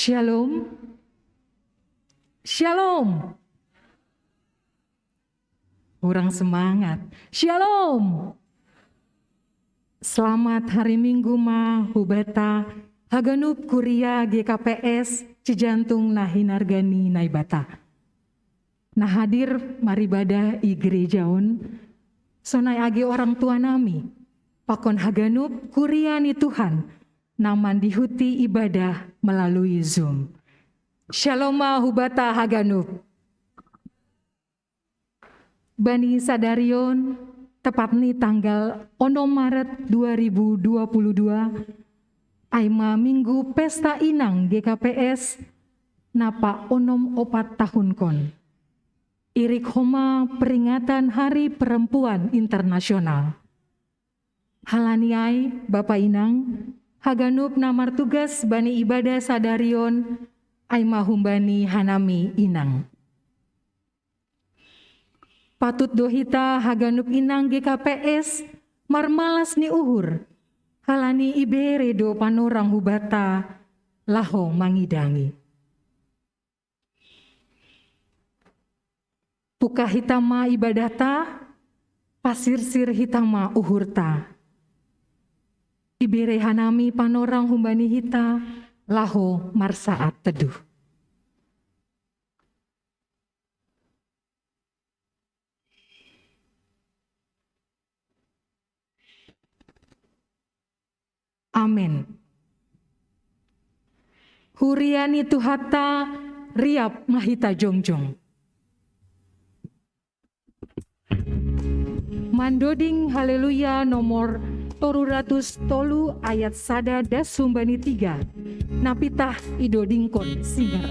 Shalom. Shalom. Kurang semangat. Shalom. Selamat hari Minggu ma hubata haganup kuria GKPS Cijantung Nahinargani Naibata. Nah hadir maribada i gerejaon sonai age orang tua nami pakon haganup kuria ni Tuhan naman dihuti ibadah melalui Zoom. Shalom ma hubata haganup. Bani Sadarion, tepat nih tanggal 6 Maret 2022, Aima Minggu Pesta Inang GKPS, napa onom 4 tahun kon. Irik homa peringatan Hari Perempuan Internasional. Halaniai Bapak Inang, haganup namar tugas Bani Ibadah Sadarion, Aima Humbani Hanami Inang. Patut dohita haganup inang GKPS marmalas ni uhur halani ibere do panorang hubata laho mangidangi. Puka hitama ibadata pasirsir hitama uhurta. Ibere hanami panorang humbani hita laho marsaat teduh. Amin. Huriani tuhata riap mahita jongjong. Mandoding haleluya nomor 300 ayat sada das sumbani 3. Napitah idodingkon singar.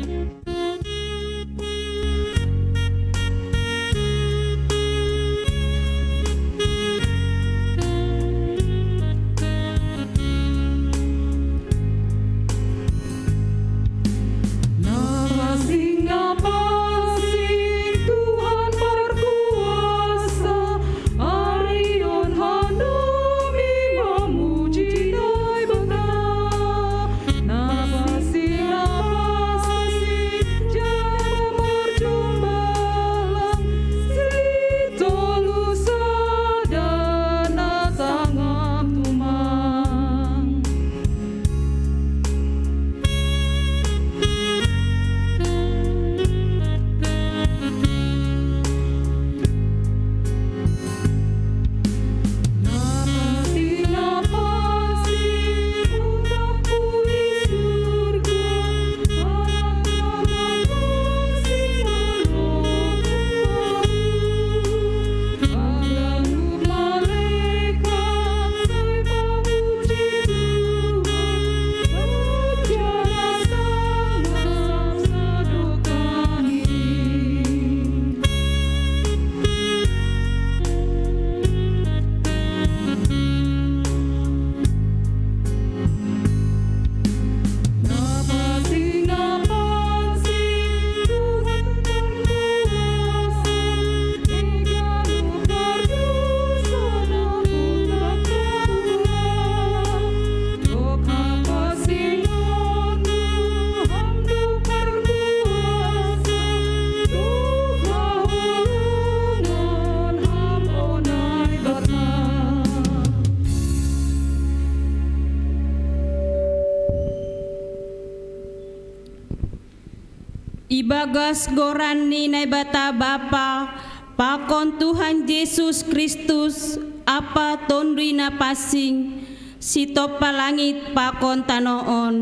Ibagas gorani naibata Bapa, pakon Tuhan Yesus Kristus, apa tondui na pasing, sitop palangit pakon tanoon.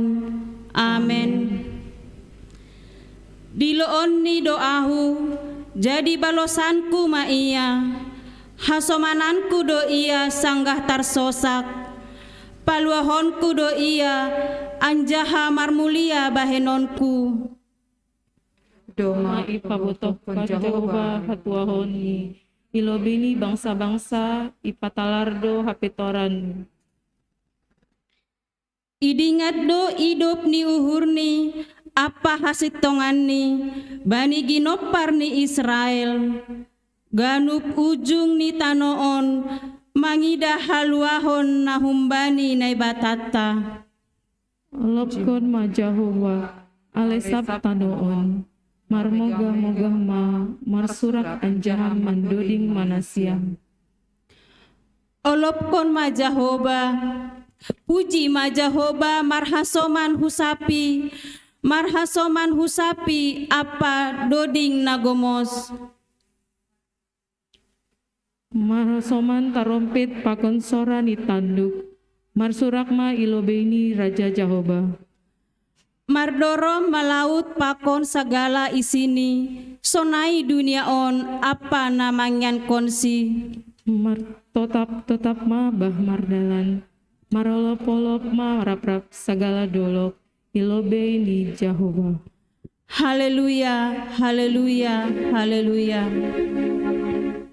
Amen. Diloon ni doahu, jadi balosanku ma iya, hasomananku do iya sanggah tarsosak, paluahonku do iya, anjaha marmulia bahenonku. Doma ipabutoh Jehova hatuahoni, ilobini bangsa-bangsa ipatalardo hapitoran. Idingat do idop ni uhurni, apa hasit tonganni, bani ginopar ni Israel. Ganup ujung ni tanoon, mangida haluahon nahumbani naibatata. Alapkon ma Jehova, alesap tanoon, marmoga-moga ma, marsurak anjaham mandoding manasiam. Olopkon ma Jahoba, puji ma Jahoba marhasoman husapi apa doding nagomos. Marhasoman tarompet pakon sora ni tanduk, marsurak ma ilobeni Raja Jahoba. Mardorom malaut pakon segala isini, sonai dunia on apa namanya konsi. Tetap ma bah mardalan, marolop-olop ma rap-rap segala dolok, ilobe ni Jahoba. Haleluya, haleluya, haleluya.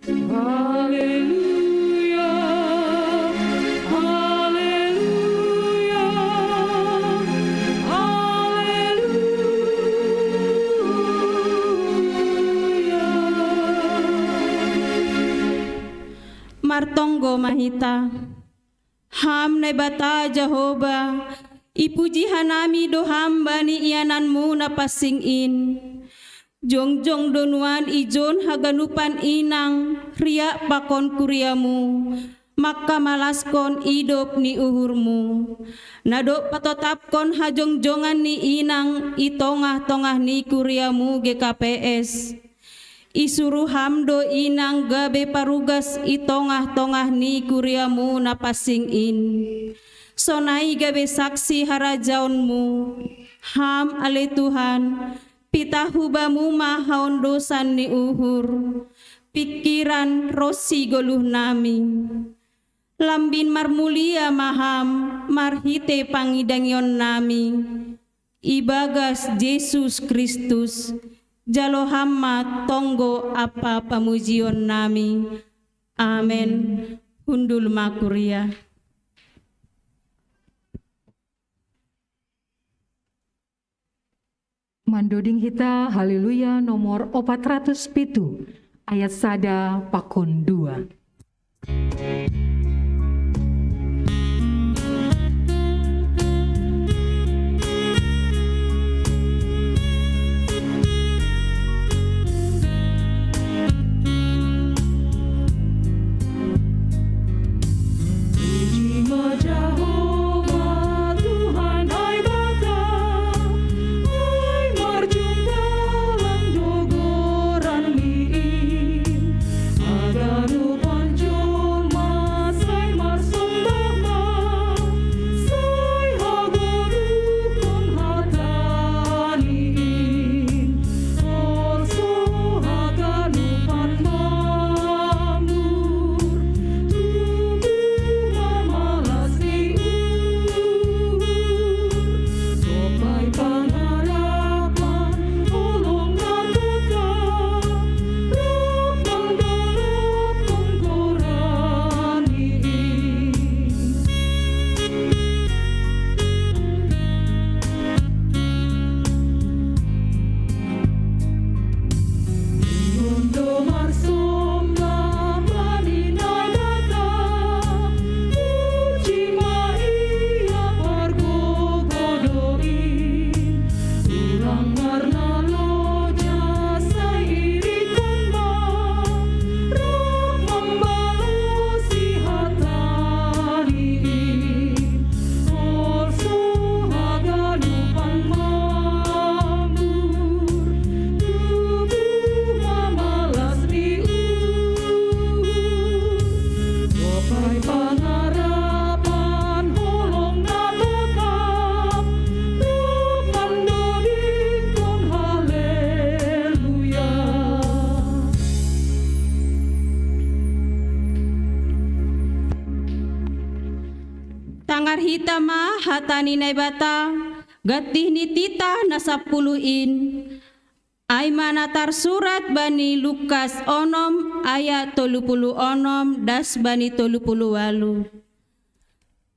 Haleluya, haleluya, haleluya. Martonggo mahita, ham nebata Jahoba, ipuji hanami do hamba ni iananmu napasingin. Jongjong donuan ijon haganupan inang, riak pakon kuriamu, maka malaskon idop ni uhurmu. Nadok patotapkon hajongjongan ni inang, itongah-tongah ni kuriamu GKPS. Isuruh hamdo inang gabe parugas itongah-tongah ni kuriamu napasingin. Sonai gabe saksi harajaunmu, ham ale Tuhan, pitahubamu mahaon dosan ni uhur, pikiran rosi goluh nami. Lambin marmulia maham, marhite pangidangyon nami. Ibagas Yesus Kristus, jalo hamma tonggo apa pamujion nami. Amen. Hundul makuria. Mandoding hita haleluya nomor 407 ayat sada pakon 2. Tangar hitama hatani naibata, gatih ni titah nasapuluin. Ay manatar surat bani Lukas onom ayat 36 das bani 38.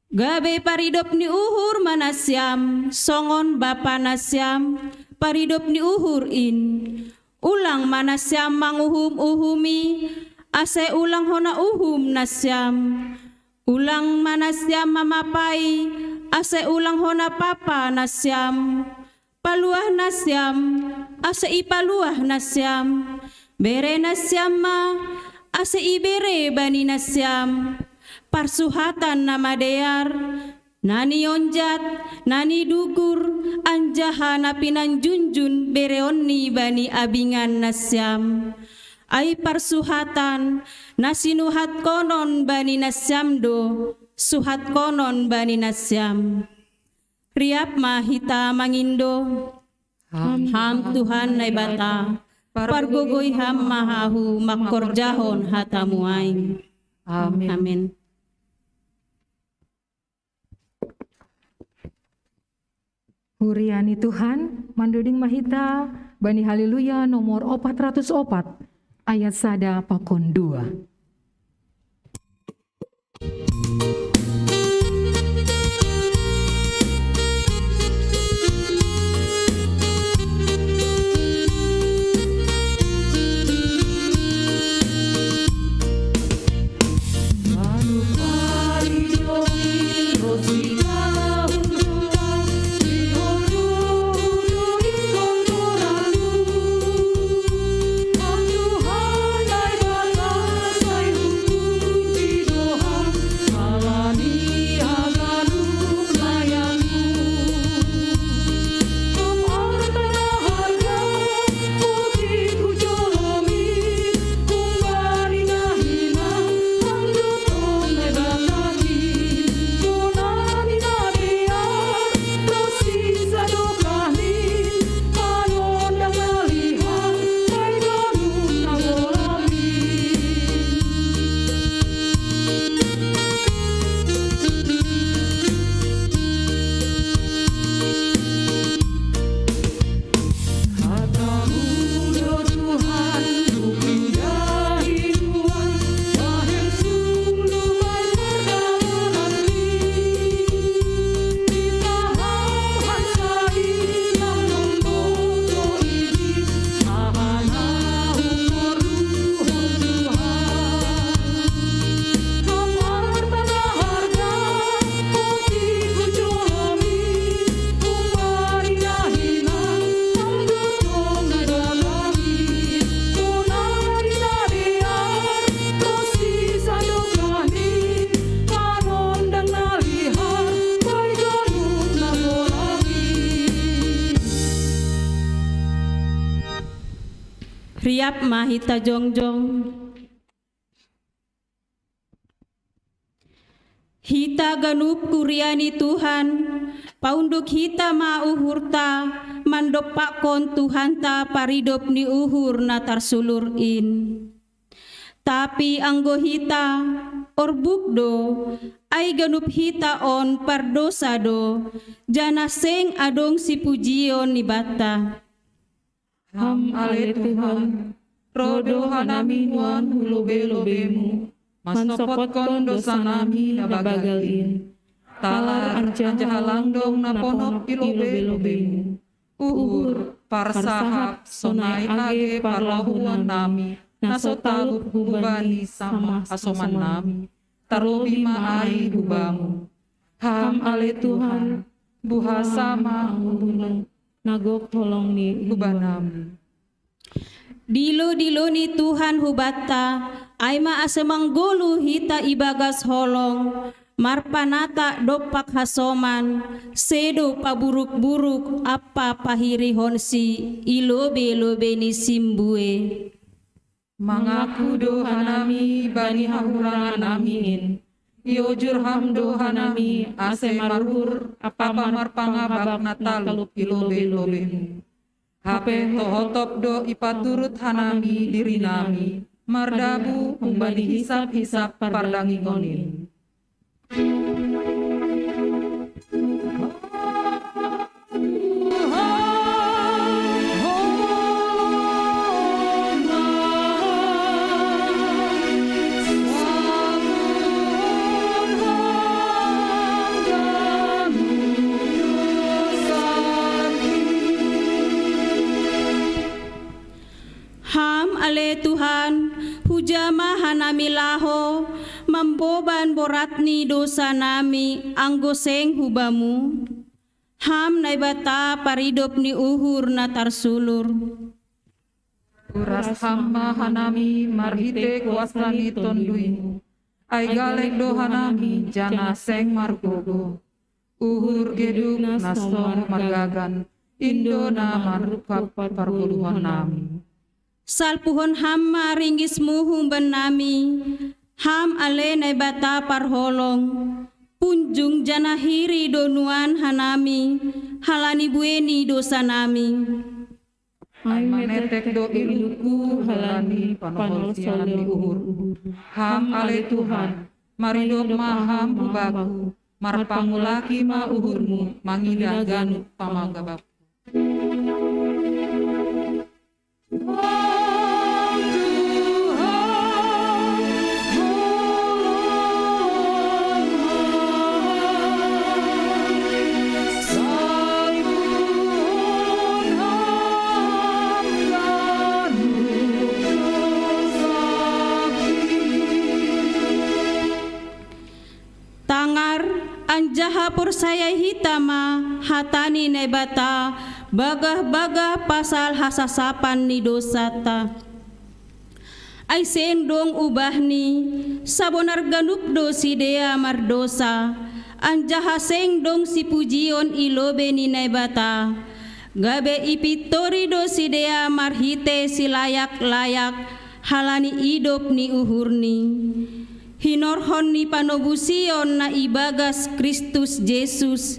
Gabe paridop ni uhur manasyam, songon bapa nasyam, paridop ni uhur in. Ulang manasyam manguhum uhumi, ase ulang hona uhum nasyam. Ulang manasyam mamapai, ase ulang hona papa nasyam. paluah nasyam, asa ipaluah nasyam, bere nasyam ma, asa ibere bani nasyam, parsuhatan nama dear, nani onjat, nani dukur, anjaha napinan junjun bereonni bani abingan nasyam. Ai parsuhatan, nasinuhat konon bani nasyam do, suhat konon bani nasyam. Riap mahita mangindo, ham Tuhan nai bata, pargogoy ham mahahu makorjahon hatamuay. Amin. Amin. Huriani Tuhan, mandoding mahita, bani haleluya nomor 404, ayat sada pakon 2. Riap mahita jongjong, hita ganup kuriani Tuhan, paunduk hita mauhurta, mandopakon Tuhan ta paridop ni uhur natar sulurin. Tapi anggo hita orbukdo, ay ganup hita on pardosado, janaseng adong si pujion ni bata. Ham ale Tuhan, rodo hanami nuan hulobe-lobemu, mansopot kon dosa nami nabagalin. Talar anjahalang dong naponop ilobe-lobemu. Uhur, parsahap, sonai age parlahuan nami, nasotalup hubani sama asoman nami, tarobi maai hubamu. Ham ale Tuhan, buha sama hubunang, nagok tolong ni hubanam. Dilo ni Tuhan hubata, ay maasemang gulu hita ibagas holong, marpanata dopak hasoman, sedo paburuk-buruk apa pahirihon si ilobe-lobe ni simbue. Mangaku doha nami bani hahurangan amin. Iojur ham doha nami ase marhur apa marpangabak natalup ilobe-lobemu. Hape tohotop do ipaturut hanami diri nami, mardabu humbani hisap-hisap pardangingonin. Ham ale Tuhan, hujama hanami laho, mamboban boratni dosa nami, anggo seng hubamu. Ham nai bata paridop ni uhur na tarsulur. Uras hamma hanami marhite kuasani tonduimu. Ai galek do hanami jana seng margogo. Uhur geduk nasong margagan. Indo na marupa parguluhan nami. Salpuhon hamma ringgis muhung benami. Ham ale nai bata parholong. Punjung jana hiri donuan hanami. Halani bueni dosa nami. Ai Manetek do iluku halani panohol sialan di uhur. Ham ale Tuhan, maridop maham bubaku. Marpangulaki ma uhurmu, mangidah ganuk pamagabak. Tangar anjaha saya hitama hatani nebata bagah-bagah pasal hasasapan ni dosata. Ay sendong ubahni sabonar ganup dosi dea mardosa anjaha sendong si pujion ilobe ni nebata gabe ipitori dosi dea marhite si layak-layak halani idop ni uhurni. Hinorhon ni panobusion na ibagas Kristus Jesus.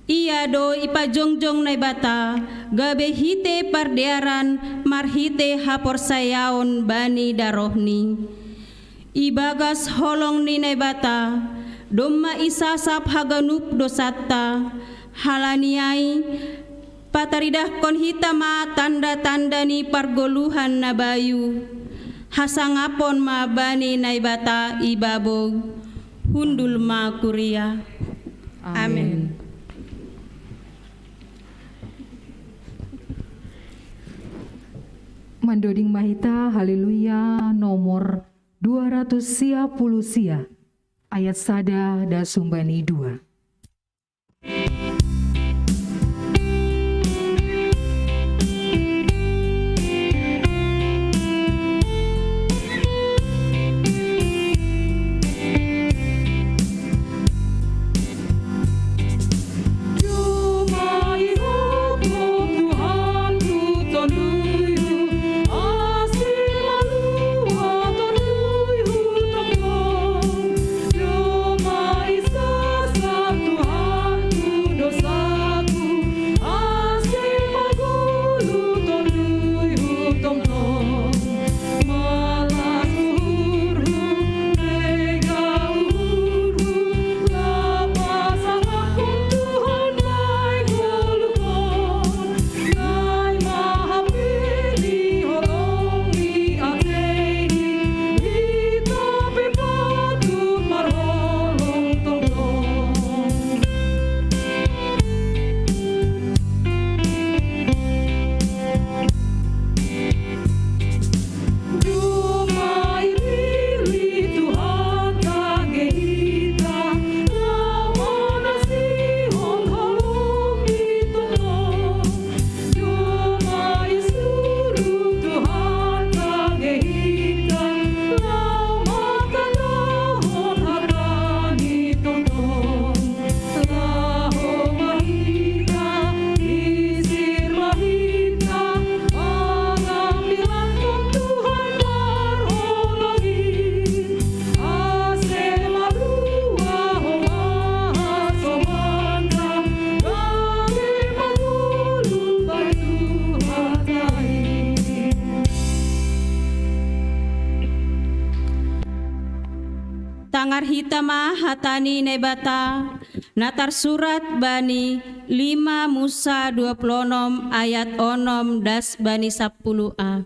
Ia do ipajongjong na bata gabe hite pardearan marhite haporsayaon bani darohni. Ibagas holong ni na bata domma isasap haganup dosata halaniai pataridah kon hitama tanda-tanda ni pargoluhan na bayu. Hasangapon ma bani naibata ibabog hundul ma kuria. Amin. Mandoding mahita haleluya nomor 200 sia ayat sada da sumbani 2. Tangar hitama hatani nebata natar surat bani 5 Musa 26 ayat 6 das bani 10a.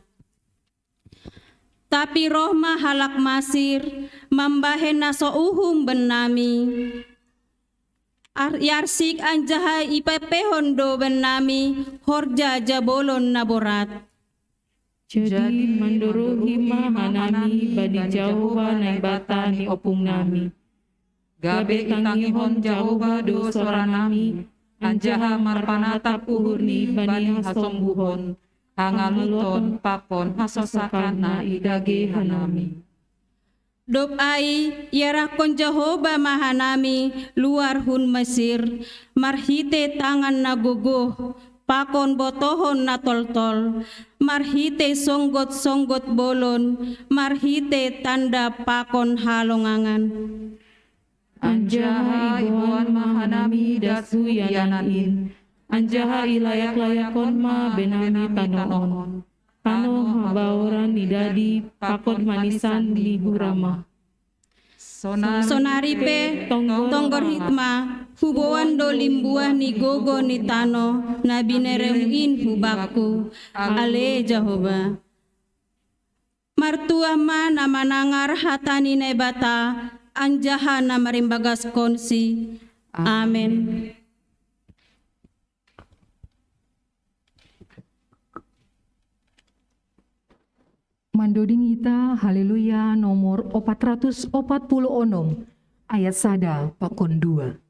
Tapi roh mahalak masir mambahen naso uhum benami. Yarsik anjaha ipepehon do benami horja jabolon naborat. Jadi menduruhi mahanami badi Jahoba naibata ni opung nami. Gabe tangihon Jahoba do sora nami. anjaha marpanatap uhurni bani hasombuhon, hangaluton pakon hasosakana idage hanami. Dop ai yarakon Jehovah mahanami luar hun Mesir, marhite tangan naguguh, pakon botohon na toltol, marhite songgot-songgot bolon, marhite tanda pakon halongangan. Anjaha ibuan mahanami dasu yananin, anjaha ilayak-layakon ma benami tanoon, tano habauran nidadi pakon manisan di hurama. Sonaripe tonggor hikmah, huboan do limbuah ni gogo ni tano, na bineremuin hubakku, ale Jehovah. Martua ma na manangar hatani nebata, anjaha na marimbagas konsi. Amen. Mandoding ita haleluya nomor 440 ayat sada pakon 2.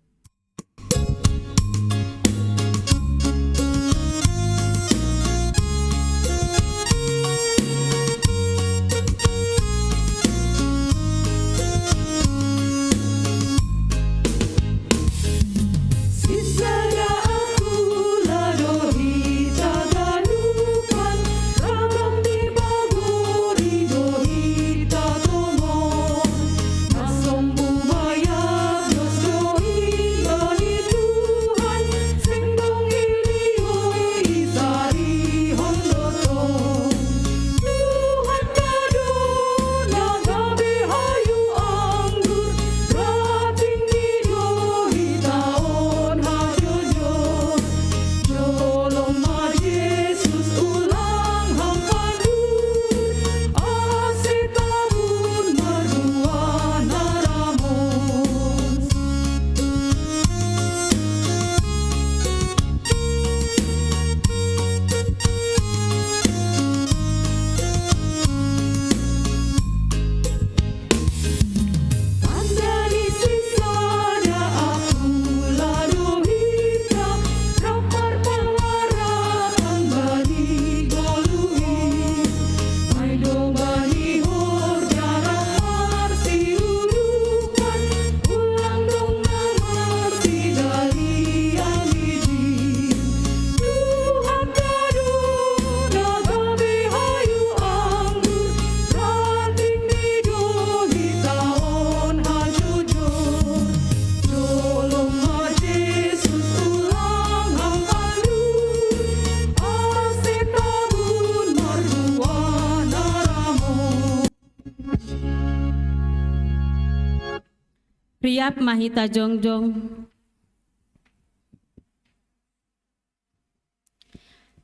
Riap mahita jongjong.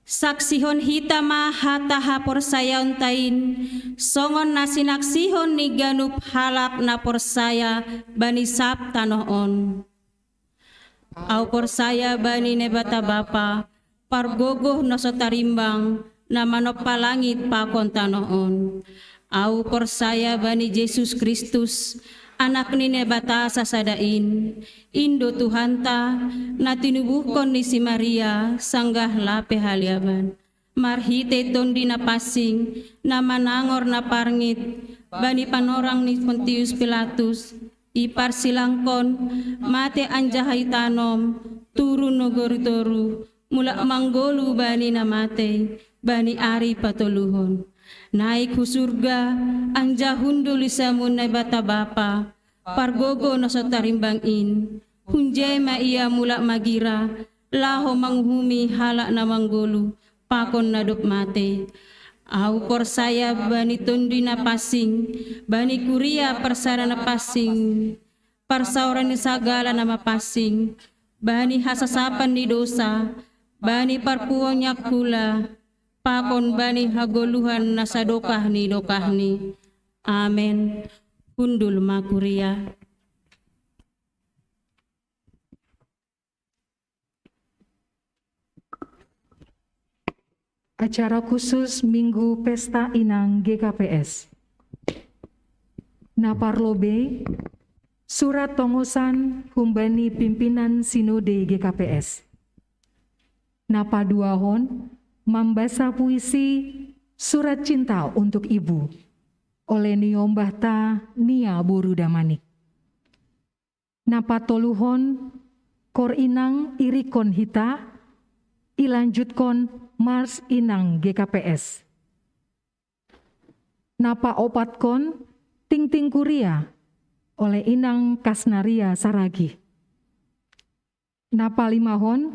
Saksihon hita ma hata hapor saya untain, songon nasinaksihon ni ganup halak na porsaya bani sap tanoon. Au porsaya bani nebata bapa, pargogoh noso tarimbang, na manopalangit pakon tanoon. Au porsaya bani Yesus Kristus, anak ni nebata sasadain, Indo Tuhanta, na tinubuhkon ni si Maria, sanggah lape haliaban. Marhite tondi na pasing, na manangor na parngit, bani panorang ni Pontius Pilatus, ipar silangkon, mate anjahay tanom, turun nogoritoru, mula manggolu bani na mate, bani ari patuluhon. Naik hu surga, anja hundul isamun na bata bapa, pargogo na sa tarimbangin, hunjay maiya mula magira, laho manghumi hala na manggulu, pakon na dupmate. Au porsaya bani tundi na pasing, bani kuria persara na pasing, parsauran ni sagala na mapasing, bani hasasapan ni dosa, bani parpuong yakula, pakon bani hagoluhan na sa dokahni. Amen. Hundul makuria. Acara khusus Minggu Pesta Inang GKPS. Naparlobe, surat tongosan humbani pimpinan Sinode GKPS. Napa duahon membaca puisi Surat Cinta untuk Ibu oleh Niombahta Nia Boru Damanik. Napa toluhon kor inang irikon hita ilanjutkon Mars inang GKPS. Napa opatkon Ting Ting Kuria oleh Inang Kasnaria Saragi. Napa limahon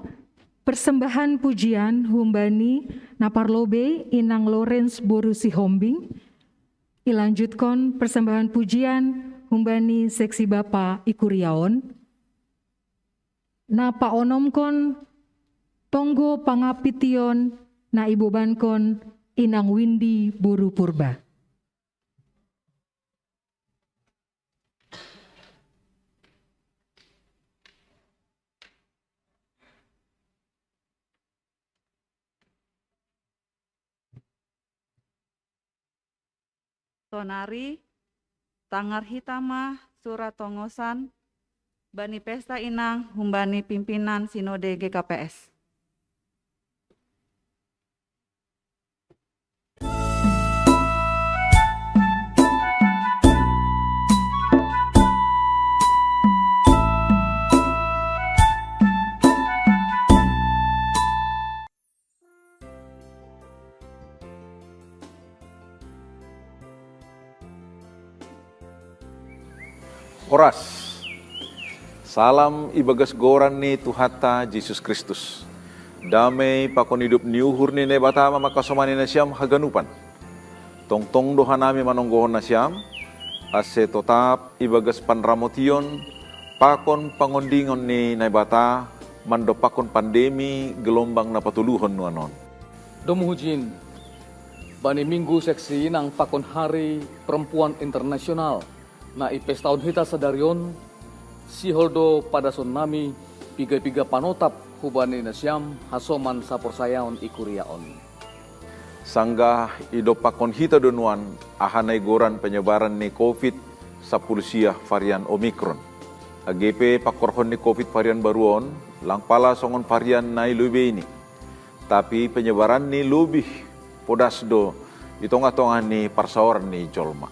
persembahan pujian humbani naparlobe Inang Lawrence Boru Sihombing. Ilanjutkon persembahan pujian humbani seksi Bapa Ikuriaon. Napa onomkon tonggo pangapition na ibobankon Inang Windy Boru Purba. Tonari, Tangar Hitama, Surat Tongosan, Bani Pesta Inang, Humbani Pimpinan Sinode GKPS. Oras. Salam ibagas goran ni Tuhata Yesus Kristus. Damai pakon hidup niuhur ni nebata mamakasomani na siyam haganupan. Tongtong doha nami manonggohon na siyam. Ase totap ibagas panramotion pakon pangondingon ni nebata mando pakon pandemi gelombang na patuluhon nuanon. Domuhujin, bani minggu seksi ng pakon hari perempuan internasional na ipestaon hita sa darion, si holdo pada son nami piga-piga panotap hubani na siyam hasoman sa porsayaon ikuriaon. Sangga idopakon hita donuan ahanay goran penyebaran ni COVID sa pulsia varian Omicron. AGP pakorhon ni COVID varian baruon, lang pala songon varian na ilube ini. Tapi penyebaran ni lubih podasdo itonga-tonga ni parsaoran ni jolma.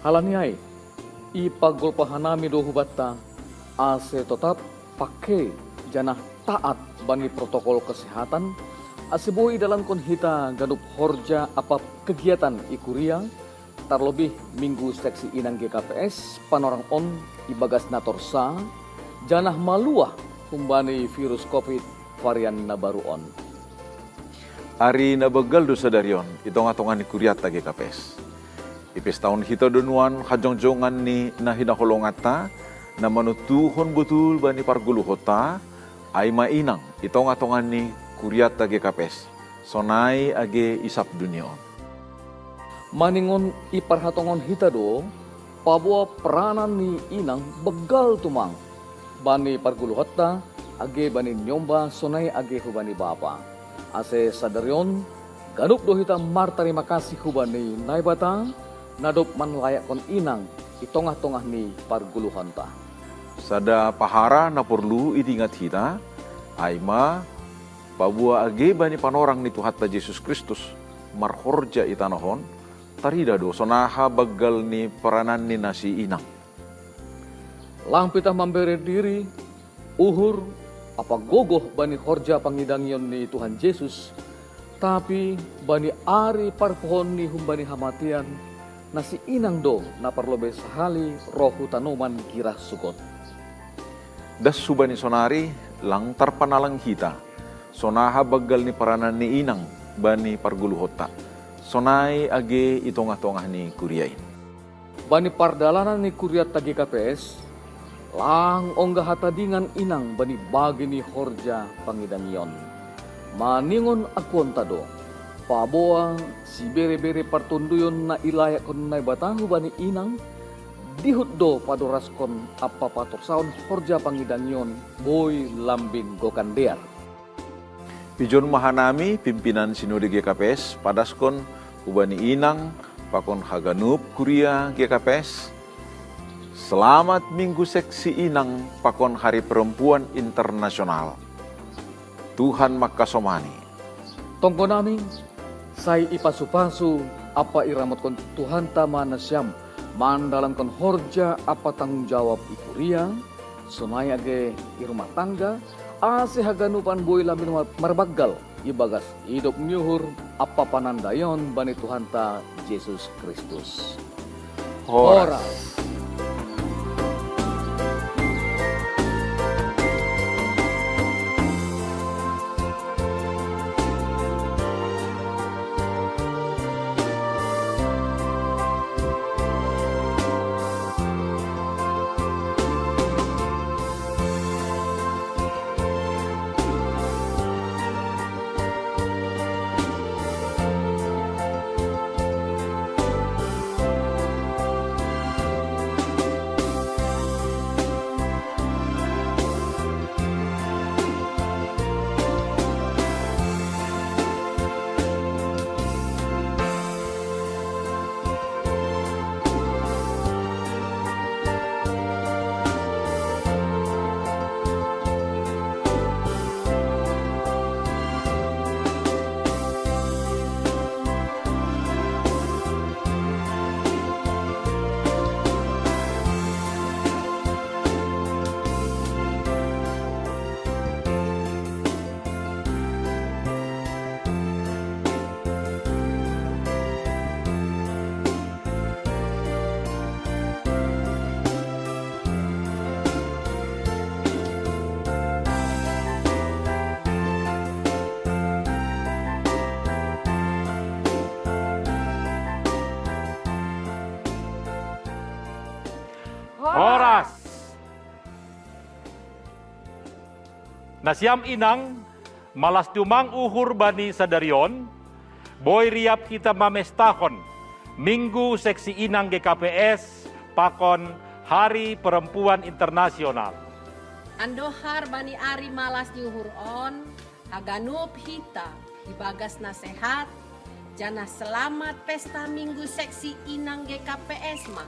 Halaniay, ipagulpahanami do hubata ase tetap pakai janah taat bani protokol kesehatan asibui dalam konhita ganup horja apa kegiatan ikuria terlebih minggu seksi inang GKPS panorang on ibagas natorsa janah maluah humbani virus COVID varian na baru on. Ari na begal do sadarion itonga-tonga ni kuriata GKPS. Ipis tahun hita donuan hajong-jongan ni na hinaholongata na manutuhon betul bani parguluhota ay mainang itonga-tongan ni kuriata GKPS. Sonai age isap dunion. Maningon iparhatongon hita do pabua peranan ni inang begal tumang bani parguluhota age bani nyomba sonai age hubani bapa. Ase sadarion ganup do hita mar terima kasih hubani naibata nadop man layak kon inang itongah-tongah ni parguluhan ta. Sada pahara na perlu idingat hita, aima pabua age bani panorang ni Tuhata Yesus Kristus marhorja itanahon, tarida do sonaha bagal ni peranan ni nasi inang. Lang pitah memberi diri, uhur apa gogoh bani horja pangidangyon ni Tuhan Yesus, tapi bani ari parpohon ni humbani hamatian, nasi inang do na parlobe sahali rohu tanoman kirah sukot. Das subani sonari lang tarpanalang hita. Sonaha bagal ni peranan ni inang bani parguluhota. Sonai age itongah-tongah ni kuriain. Bani pardalanan ni kuriat tagi KPS, lang onggah hatadingan inang bani bagi ni horja pangidangyon. Maningon akuan tado. Paboa si bere-bere partunduyon na ilayak kon na batangu bani inang dihut do padoraskon apa patorsaon horja pangidangyon boy lambing gokandear. Pijon mahanami pimpinan Sinode GKPS padaskon ubani inang pakon haganup kuria GKPS. Selamat Minggu Seksi Inang pakon Hari Perempuan Internasional. Tuhan makasomani. Tongko nami, say ipasu-pasu apa iramot kon Tuhan tama na siyam, mandalan kon horja apa tanggung jawab ikuria, sunay age irumah tangga, ase haganupan boy lamin marbaggal, ibagas hidup nyuhur apa panandayon bani Tuhan ta Yesus Kristus. Horas. Horas. Nasiam inang, malas dumang uhur bani sadarion, boy riap kita mamestahon, Minggu Seksi Inang GKPS, Pakon Hari Perempuan Internasional. Andohar bani ari malas diuhur on, haganup hita, ibagas nasehat, jana selamat pesta Minggu Seksi Inang GKPS ma,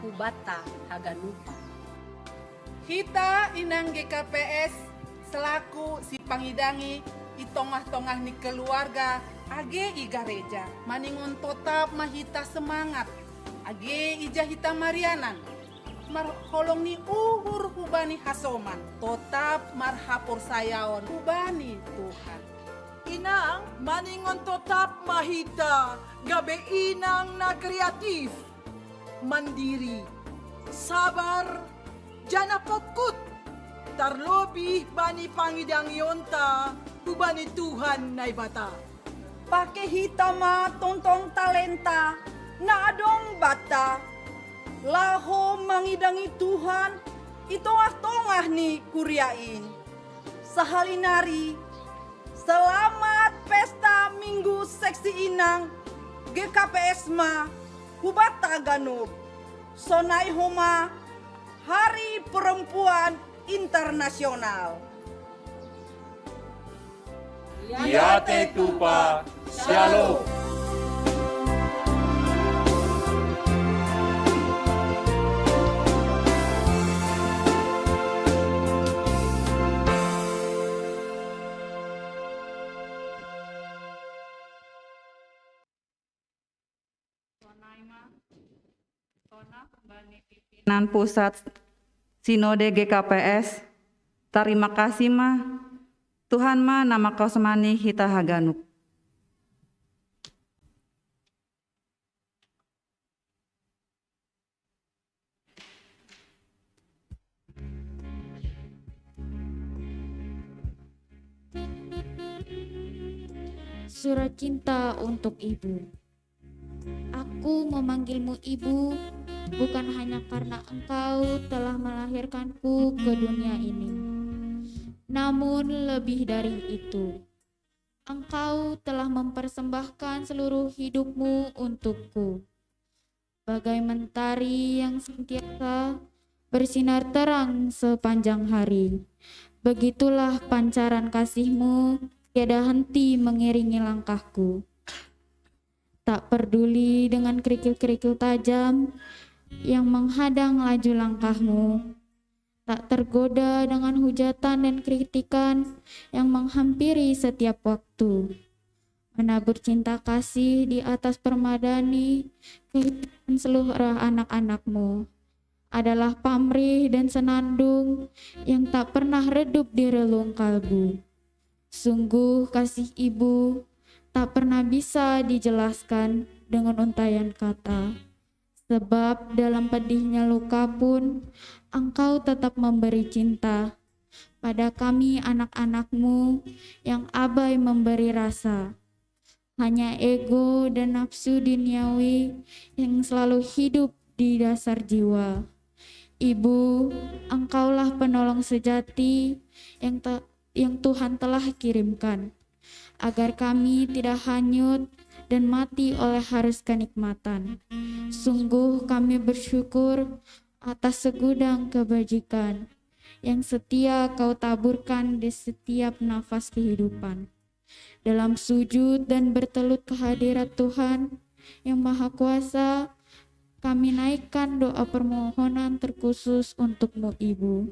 hubata haganupa. Hita inang GKPS selaku si pangidangi di tongah-tongah ni keluarga age i gareja maningon tetap mahita semangat age ija hita marianan marholong ni uhur hubani hasoman tetap marhapur sayaon hubani Tuhan. Inang maningon tetap mahita gabe inang na kreatif mandiri sabar jana pokut tarlobih bani pangidang yonta hubani Tuhan na ibata. Pake hitama tontong talenta na adong bata laho mangidangi Tuhan itongah-tongah ni kuryain sahalinari selamat pesta Minggu Seksi Inang GKPS ma hubata ganub sonai homa Hari Perempuan Internasional. Yate tupa, shalom. Pimpinan Pusat Sinode GKPS, terima kasih ma, Tuhan ma nama kau semani hita haganuk. Surat cinta untuk ibu. Aku memanggilmu ibu bukan hanya karena engkau telah melahirkanku ke dunia ini, namun lebih dari itu, engkau telah mempersembahkan seluruh hidupmu untukku. Bagai mentari yang senantiasa bersinar terang sepanjang hari, begitulah pancaran kasihmu tiada henti mengiringi langkahku. Tak peduli dengan kerikil-kerikil tajam yang menghadang laju langkahmu, tak tergoda dengan hujatan dan kritikan yang menghampiri setiap waktu. Menabur cinta kasih di atas permadani kehidupan seluruh anak-anakmu adalah pamrih dan senandung yang tak pernah redup di relung kalbu. Sungguh kasih ibu tak pernah bisa dijelaskan dengan untayan kata, sebab dalam pedihnya luka pun engkau tetap memberi cinta pada kami anak-anakmu yang abai memberi rasa. Hanya ego dan nafsu duniawi yang selalu hidup di dasar jiwa. Ibu, engkaulah penolong sejati yang Tuhan telah kirimkan, agar kami tidak hanyut dan mati oleh harus kenikmatan. Sungguh kami bersyukur atas segudang kebajikan yang setia kau taburkan di setiap nafas kehidupan. Dalam sujud dan bertelut kehadirat Tuhan yang Maha Kuasa, kami naikkan doa permohonan terkhusus untukmu Ibu.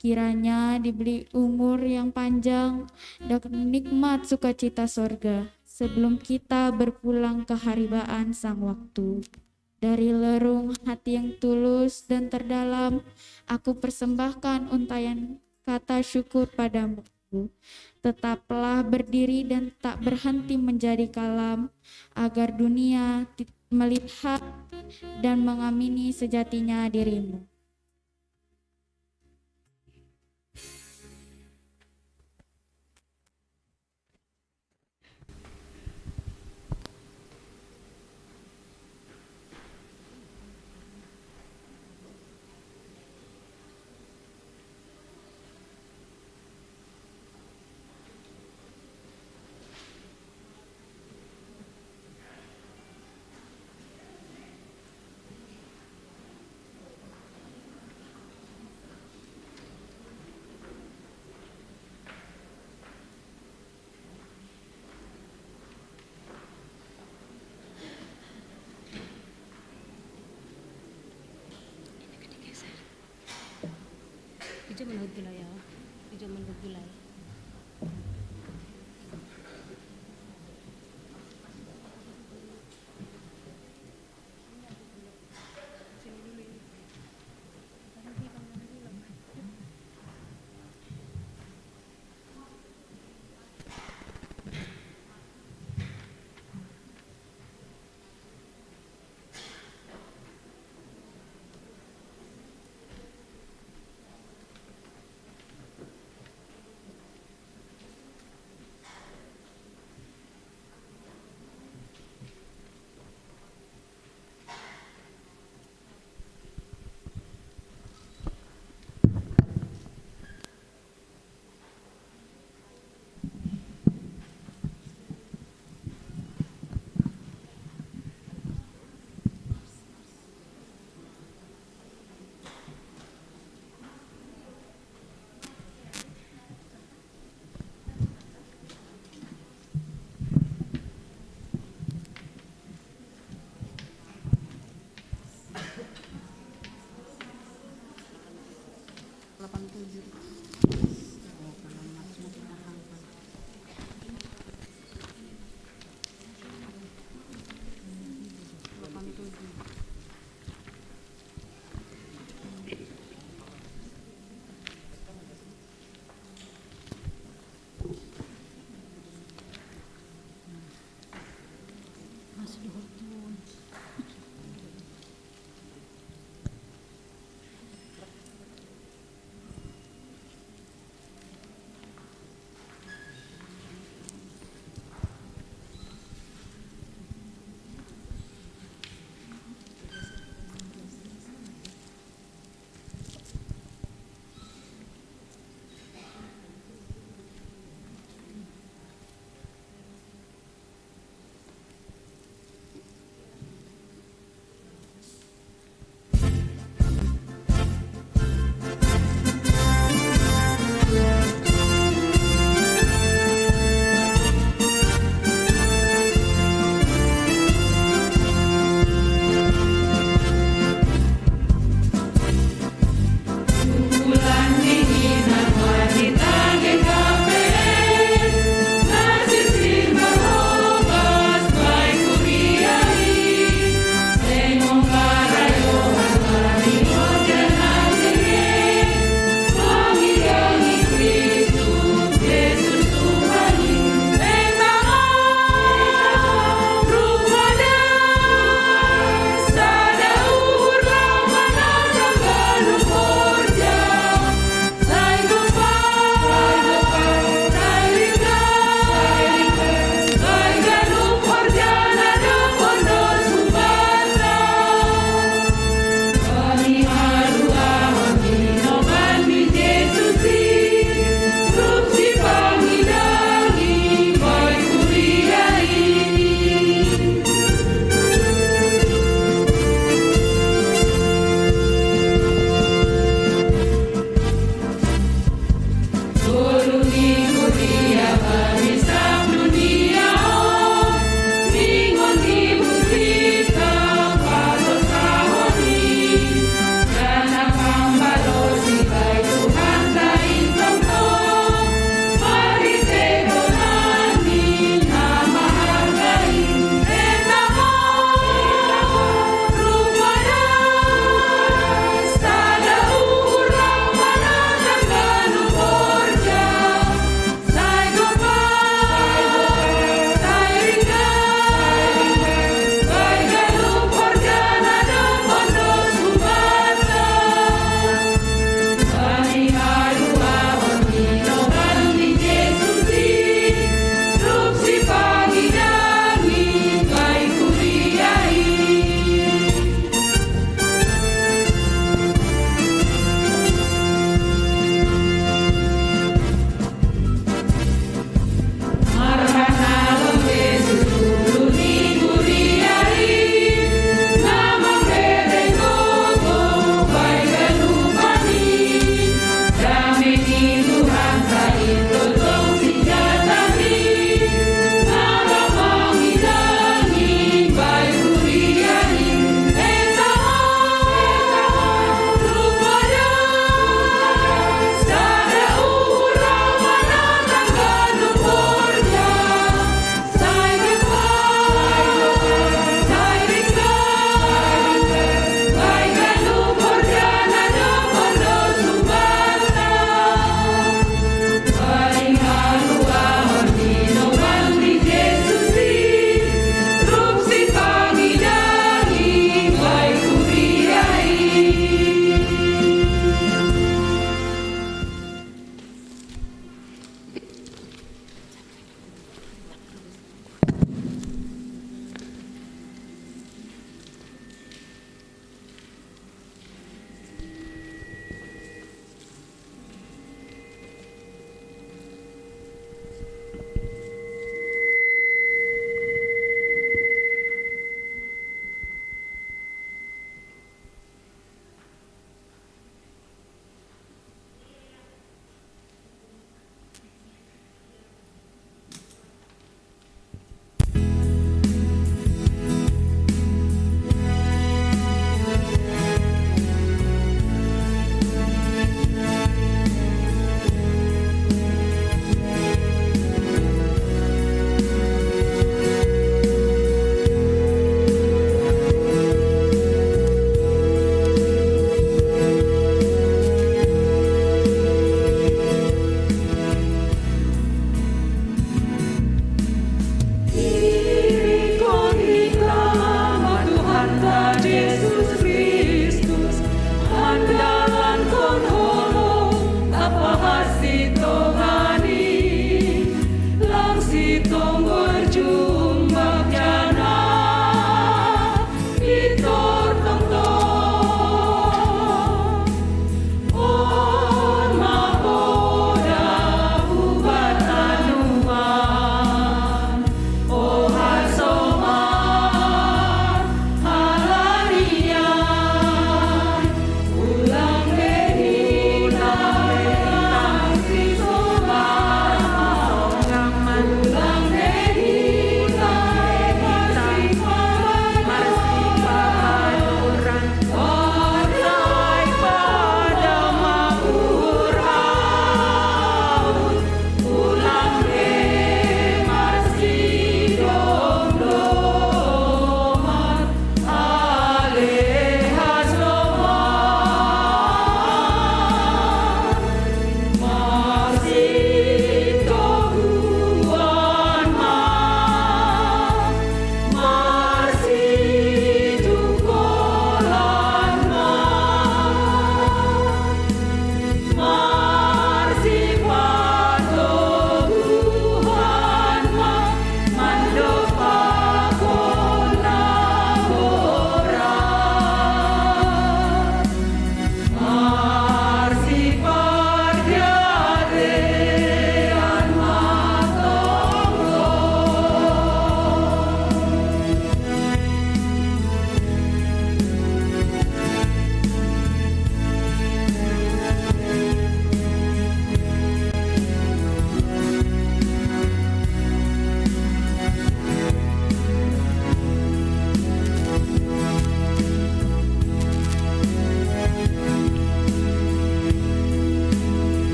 Kiranya diberi umur yang panjang dan nikmat sukacita sorga sebelum kita berpulang ke haribaan sang waktu. Dari lerung hati yang tulus dan terdalam, aku persembahkan untayan kata syukur padamu. Tetaplah berdiri dan tak berhenti menjadi kalam, agar dunia melihat dan mengamini sejatinya dirimu. Itu menurut gula ya, itu menurut gula.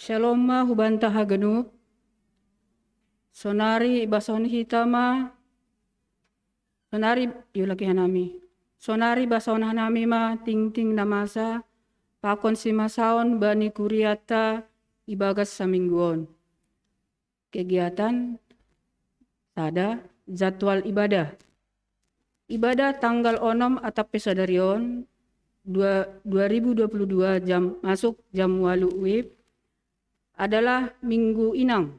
Shalom ma hubanta haganup. Sonari bason hitama. Sonari yulaki hanami. Sonari bason hanami ma ting namasa. Pakon simasaon bani kuriata ibagas samingguon. Kegiatan sada jadwal ibadah. Ibadah tanggal 6 atap pesadarion 2022 masuk jam 8 WIB adalah Minggu Inang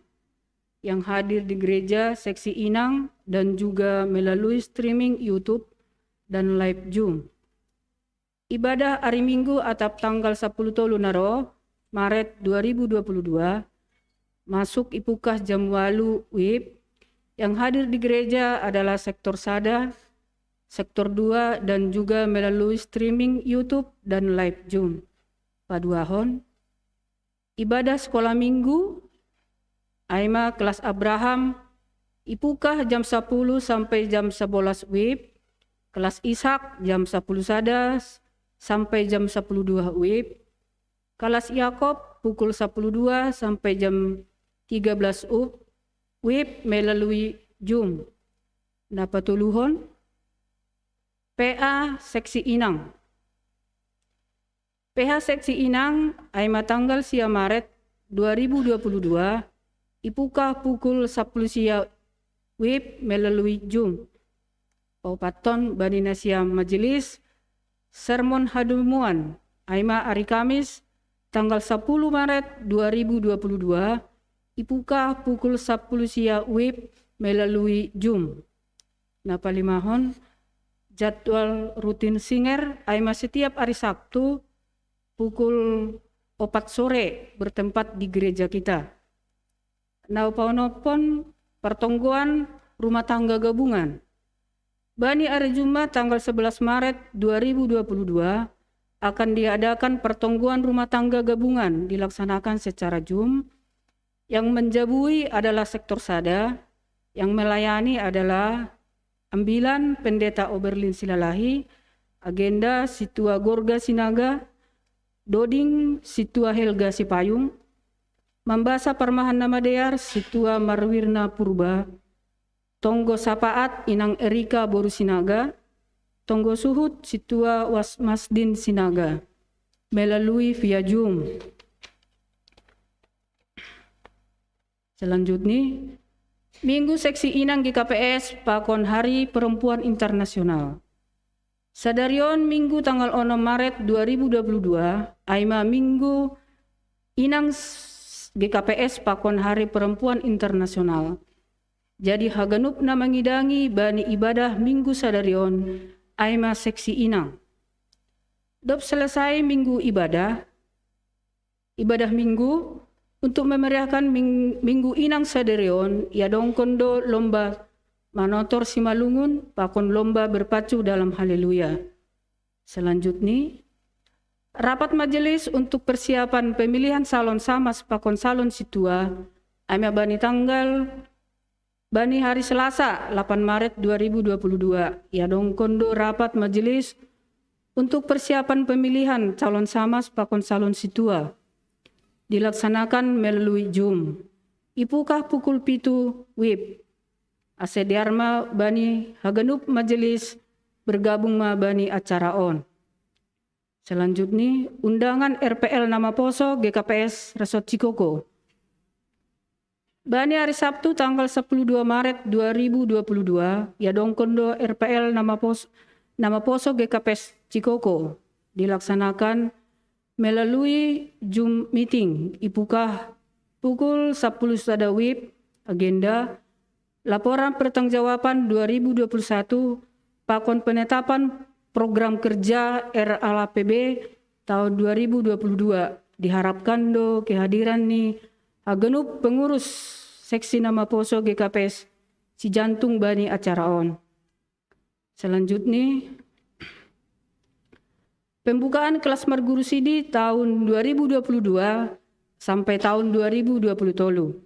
yang hadir di gereja seksi Inang dan juga melalui streaming YouTube dan live Zoom. Ibadah hari Minggu atap tanggal 10 naro Maret 2022 masuk ipukah jam 8 WIB yang hadir di gereja adalah sektor sada, sektor 2 dan juga melalui streaming YouTube dan live Zoom. Paduahon, ibadah sekolah minggu, Aima kelas Abraham, ipukah jam 10 sampai jam 11 WIB, kelas Ishak jam 10 sadas sampai jam 12 WIB, kelas Yakob pukul 12 sampai jam 13 WIB melalui Zoom. Napatuluhon, PA Seksi Inang. PH Seksi Inang Aima tanggal sia Maret 2022 ipukah pukul 10 sia WIB melalui Zoom. Paupaton Banina sia Majelis Sermon Hadumuan Aima hari Kamis tanggal 10 Maret 2022 ipukah pukul 10 sia WIB melalui Zoom. Napalimahon jadwal rutin singer Aima setiap hari Sabtu pukul 4 sore bertempat di gereja kita. Naupaunopon pertonggoan rumah tangga gabungan. Bani hari Jumat tanggal 11 Maret 2022 akan diadakan pertonggoan rumah tangga gabungan dilaksanakan secara Zoom. Yang menjabui adalah sektor sada, yang melayani adalah Ambilan Pendeta Oberlin Silalahi, agenda Situa Gorga Sinaga, Doding Situa Helga Sipayung, Mambasa Parmahan Namadear Situa Marwirna Purba, Tonggo Sapaat Inang Erika Boru Sinaga, Tonggo Suhut Situa Wasmasdin Sinaga, melalui via Zoom. Selanjutnya, Minggu Seksi Inang GKPS Pakon Hari Perempuan Internasional. Sadarion Minggu tanggal 6 Maret 2022, Aima Minggu Inang GKPS Pakon Hari Perempuan Internasional. Jadi haganup na mangidangi bani ibadah Minggu Sadarion Aima Seksi Inang. Dop selesai Minggu ibadah Minggu, untuk memeriahkan Minggu Inang Sadarion, Yadong Kondo lomba manotor Simalungun, pakon lomba berpacu dalam haleluya. Selanjutnya, rapat majelis untuk persiapan pemilihan salon samas pakon salon situa, Aima bani hari Selasa 8 Maret 2022, Yadong Kondo rapat majelis untuk persiapan pemilihan calon samas pakon salon situa. Dilaksanakan melalui Zoom. Ipukah pukul 7 WIB. Asediarma bani haganup majelis bergabung ma bani acara on. Selanjutnya, undangan RPL nama Poso GKPS Resort Cikoko. Bani hari Sabtu tanggal 12 Maret 2022, Yadong Kondo RPL nama Poso GKPS Cikoko dilaksanakan melalui Zoom meeting. Ipukah pukul 10 sada WIB, agenda laporan pertanggungjawaban 2021 pakon penetapan program kerja RALPB tahun 2022. Diharapkan do kehadiran ni agenup pengurus seksi nama Poso GKPS si jantung bani acara on. Selanjutnya, pembukaan kelas Marguru Sidi tahun 2022 sampai tahun 2020 tolu.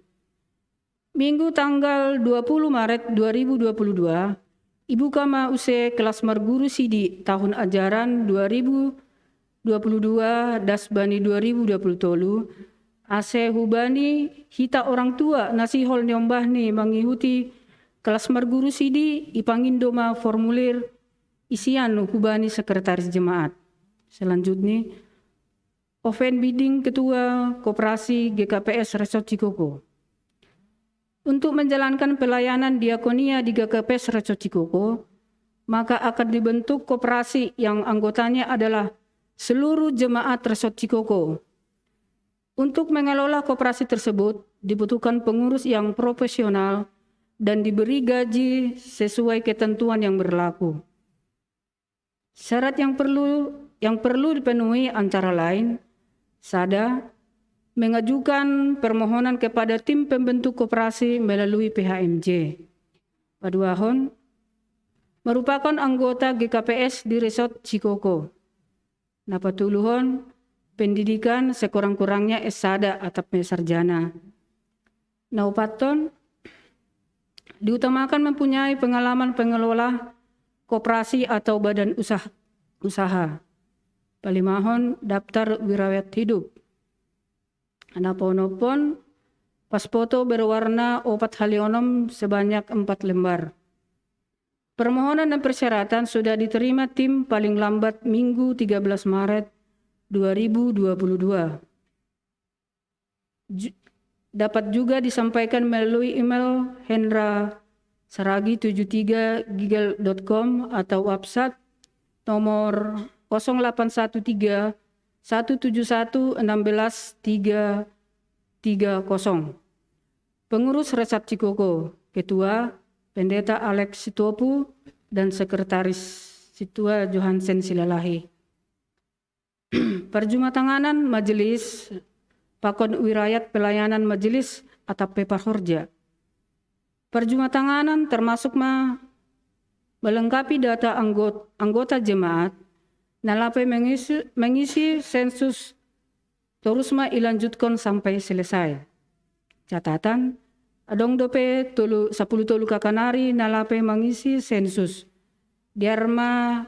Minggu tanggal 20 Maret 2022, Ibu Kama use kelas Marguru Sidi tahun ajaran 2022 das bani 2020 tolu, ase hubani hita orang tua nasihol nyombahni mengikuti kelas marguru sidi ipangindo ma formulir isian hubani sekretaris jemaat. Selanjutnya Oven Biding Ketua Koperasi GKPS Resort Cikoko. Untuk menjalankan pelayanan diakonia di GKPS Resort Cikoko, maka akan dibentuk koperasi yang anggotanya adalah seluruh jemaat Resort Cikoko. Untuk mengelola koperasi tersebut dibutuhkan pengurus yang profesional dan diberi gaji sesuai ketentuan yang berlaku. Syarat yang perlu dipenuhi antara lain: Sada, mengajukan permohonan kepada tim pembentuk koperasi melalui PHMJ. Paduahon, merupakan anggota GKPS di Resort Cikoko. Napatuluhon, pendidikan sekurang-kurangnya S1 atau sarjana. Naupaton, diutamakan mempunyai pengalaman pengelola koperasi atau badan usaha. Palimahon, daftar wirawat hidup. Anaponopon, pasfoto berwarna 4 halionom sebanyak 4 lembar. Permohonan dan persyaratan sudah diterima tim paling lambat Minggu 13 Maret 2022. Dapat juga disampaikan melalui email hendrasaragi73@gmail.com atau WhatsApp nomor 0813 171 16 330. Pengurus Resort Cikoko, Ketua Pendeta Alex Sitopu dan Sekretaris Situa Johansen Silalahi. Perjumatanganan Majelis Pakon Wirayat Pelayanan Majelis atau Peparhorja. Perjumatanganan termasuk melengkapi data anggota jemaat, nalapai mengisi sensus terus ilanjutkan sampai selesai. Catatan, adong dope 10 tolu kakanari nalapai mengisi sensus. Diarma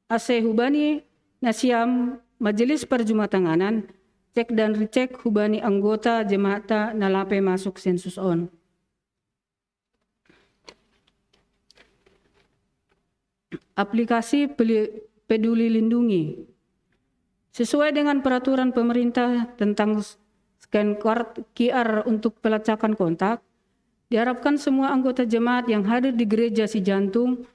ase hubani nasiam majelis perjumatanganan, cek dan recek hubani anggota jemaata nalapai masuk sensus on. Aplikasi Peduli Lindungi. Sesuai dengan peraturan pemerintah tentang scan QR untuk pelacakan kontak, diharapkan semua anggota jemaat yang hadir di gereja Si Jantung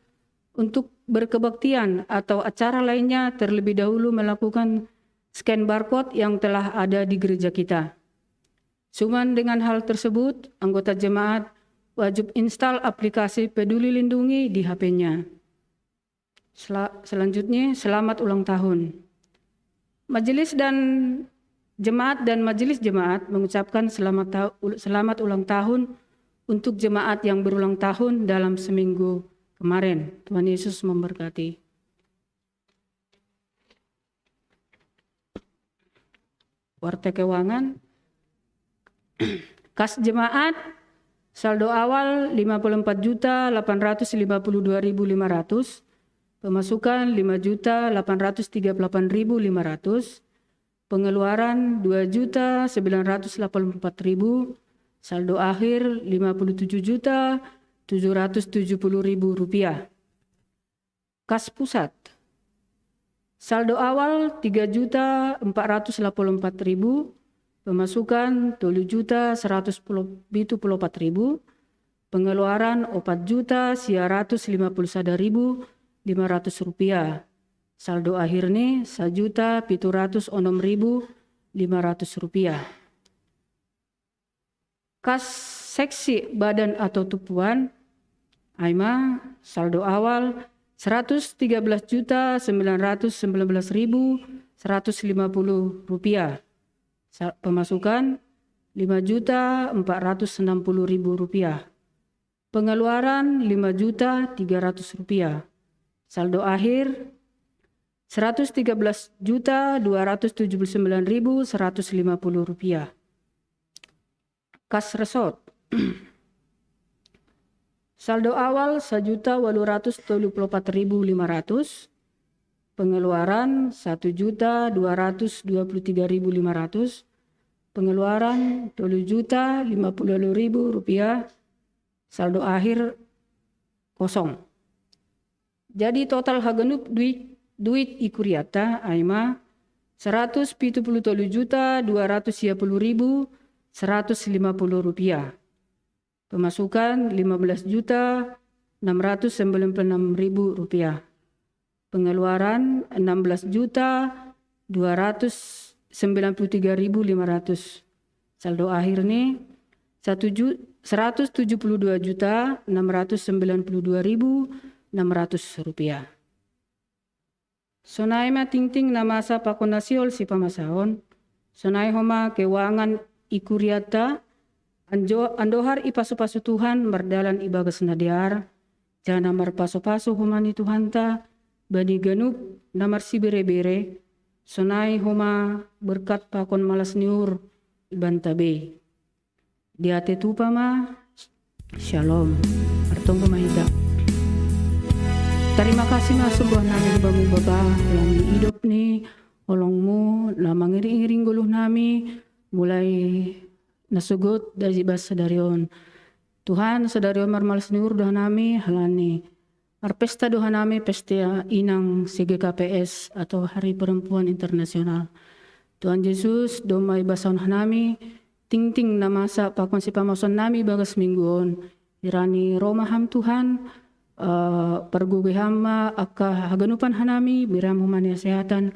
untuk berkebaktian atau acara lainnya terlebih dahulu melakukan scan barcode yang telah ada di gereja kita. Cuman dengan hal tersebut, anggota jemaat wajib install aplikasi Peduli Lindungi di HP-nya. Selanjutnya, selamat ulang tahun. Majelis Jemaat mengucapkan selamat ulang tahun untuk jemaat yang berulang tahun dalam seminggu kemarin. Tuhan Yesus memberkati. Warta keuangan. Kas jemaat saldo awal 54.852.500. Pemasukan 5.838.500, pengeluaran 2.984.000, saldo akhir 57.770.000 rupiah. Kas pusat, saldo awal 3.484.000, pemasukan 7.114.000, pengeluaran 4.951.500 rupiah. Saldo akhirnya 1.706.500 rupiah. Kas seksi badan atau tupuan, AIMA, saldo awal 113.919.150 rupiah. Pemasukan 5.460.000 rupiah. Pengeluaran 5.300.000 rupiah. Saldo akhir 113.279.150 rupiah. Kas resort. Saldo awal 1.834.500, pengeluaran 1.223.500, Pengeluaran Rp7.050.000, saldo akhir kosong. Jadi total hagenup duit ikuriata aima Rp177.250.150. Pemasukan Rp15.696.000. Pengeluaran Rp16.293.500. Saldo akhir nih Rp172.692.600. Sonai ma tingting na masa pakonasiol si pamasaon. Sonai homa kewangan ikuriata. Andohar ipasu-pasu Tuhan mardalan ibagas nadiar. Jana marpaso-paso homani Tuhanta. Bani ganup namar si bere-bere. Sonai homa berkat pakon malas niur ibantabe. Diate tupa ma. Shalom. Artong pemahita. Terima kasih mas sungguh nami bamu baba yang hidup nih olongmu na mangiring-iring guluh nami mulai nasugot dari bas sadarion. Tuhan sadarion marmalas niur doa nami halani arpesta doa nami pesta inang CGKPS atau Hari Perempuan Internasional. Tuhan Yesus domai basaun nami ting-ting na masa pakon si pamason nami bagas mingguon irani romaham Tuhan. Pergugi hama aka haganupan hanami biram humani kesehatan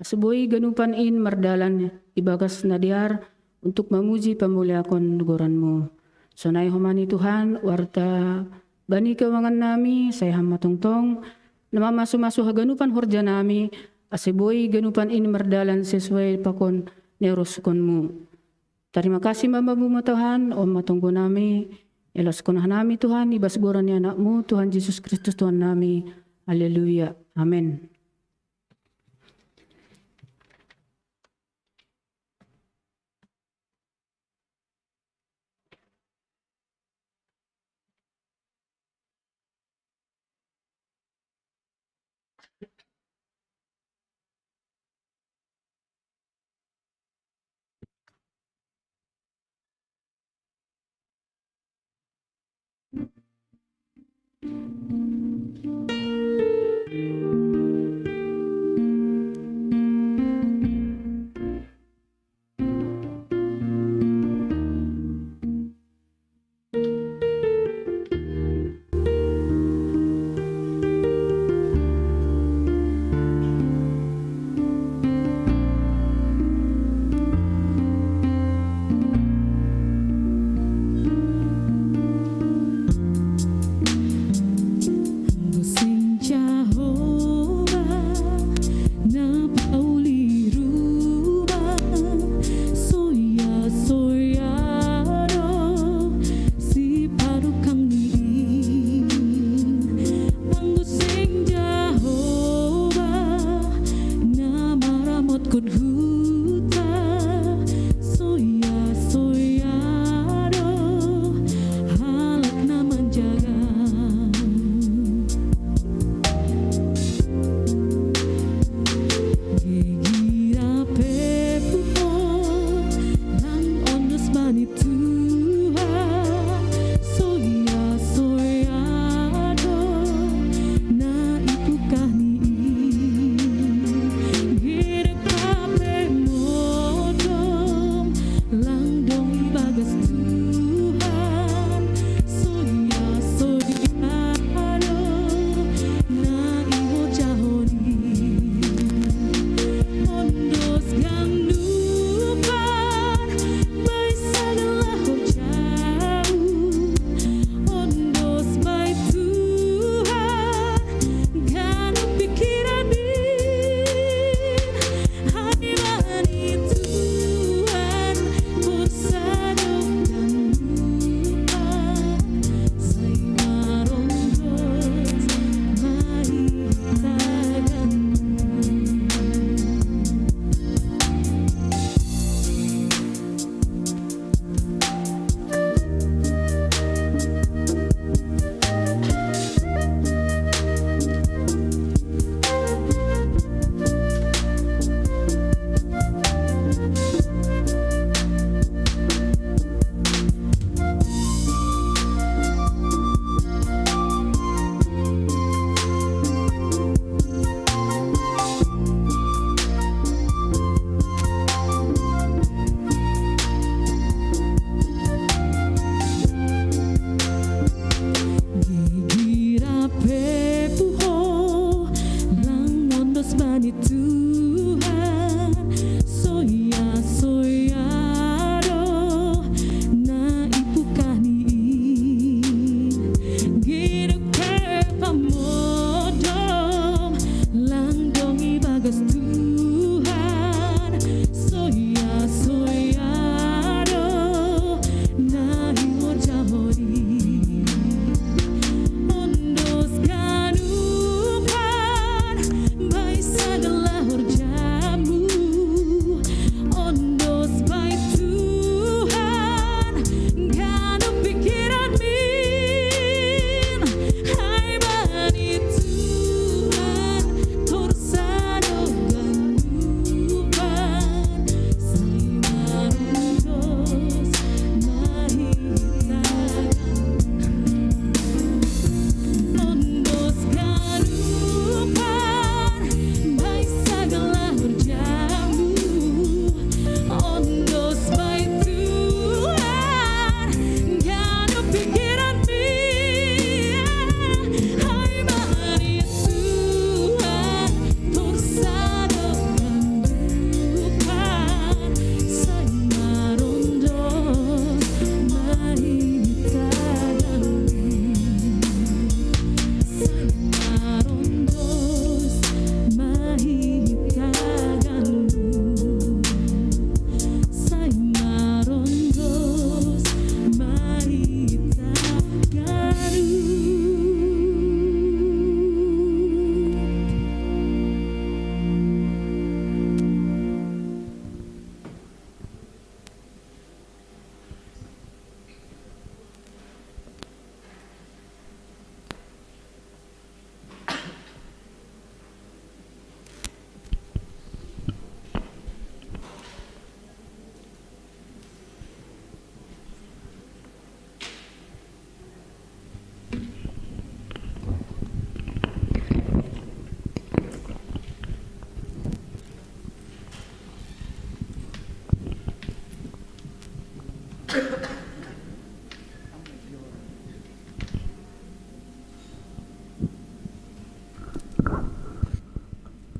asuboi ganupan in mardalan ibagas nadiar untuk memuji pemuliakon nugoranmu. Sonai humani Tuhan warta bani kewangan nami saya hama tongtong nama masu-masu haganupan horja nami asuboi ganupan in mardalan sesuai pakon neurosukonmu. Terima kasih Bapak Tuhan om matunggu nami. Elos kunah nami Tuhan, ibas goran ni anakmu, Tuhan Yesus Kristus Tuhan nami. Haleluya. Amin.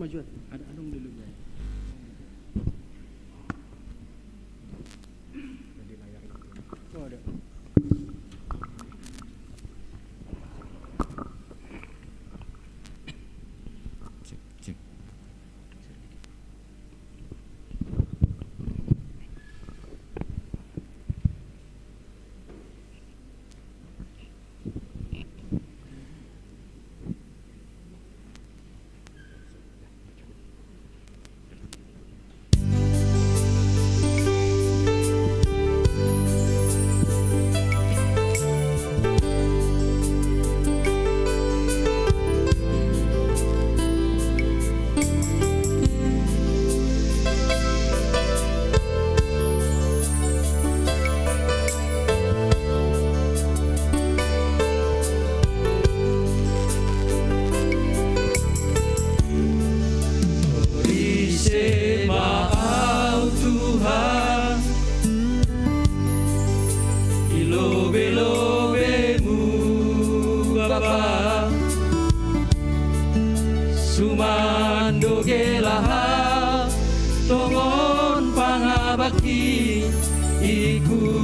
maju. Ada adung dulu ya. Oh, ada. Cek. Sumando gelaha tongon pangabakti ikuriamu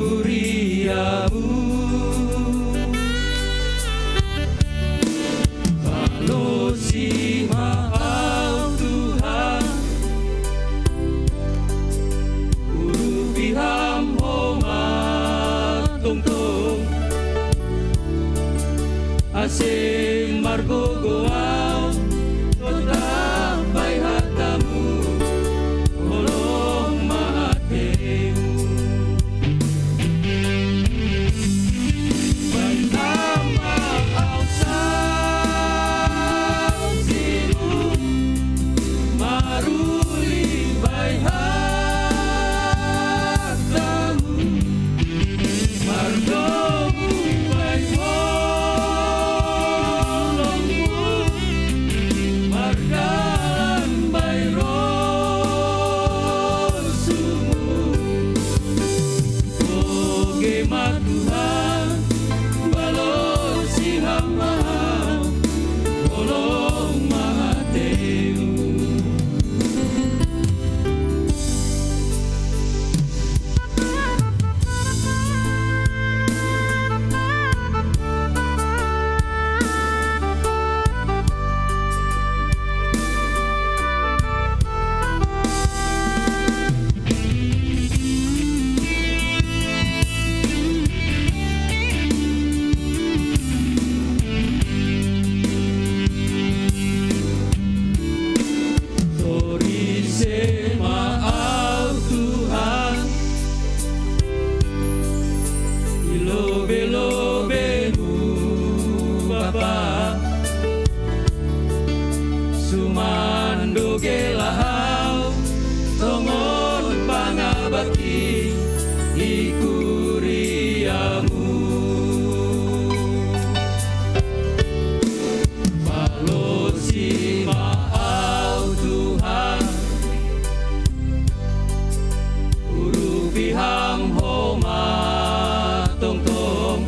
Balosi maaf Tuhan urupiham homat tong-tong asing margogoa Totapai hatamu Olong mahatemu Bantama ausasimu Maruli bai hatamu Margomu bai holongmu Margalan bayron sumu Oge matuhan balosi hamaham Olong mahateu Torise maaf Tuhan Ilobe-lobemu Bapa Sumando gelahau Tongon pangabaki Ikuriamu Balosi maaf Tuhan Urupiham homa tong-tong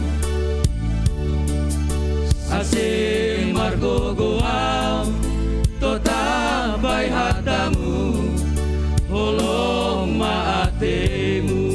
Asing margogoam Totapai hatamu Olong maatemu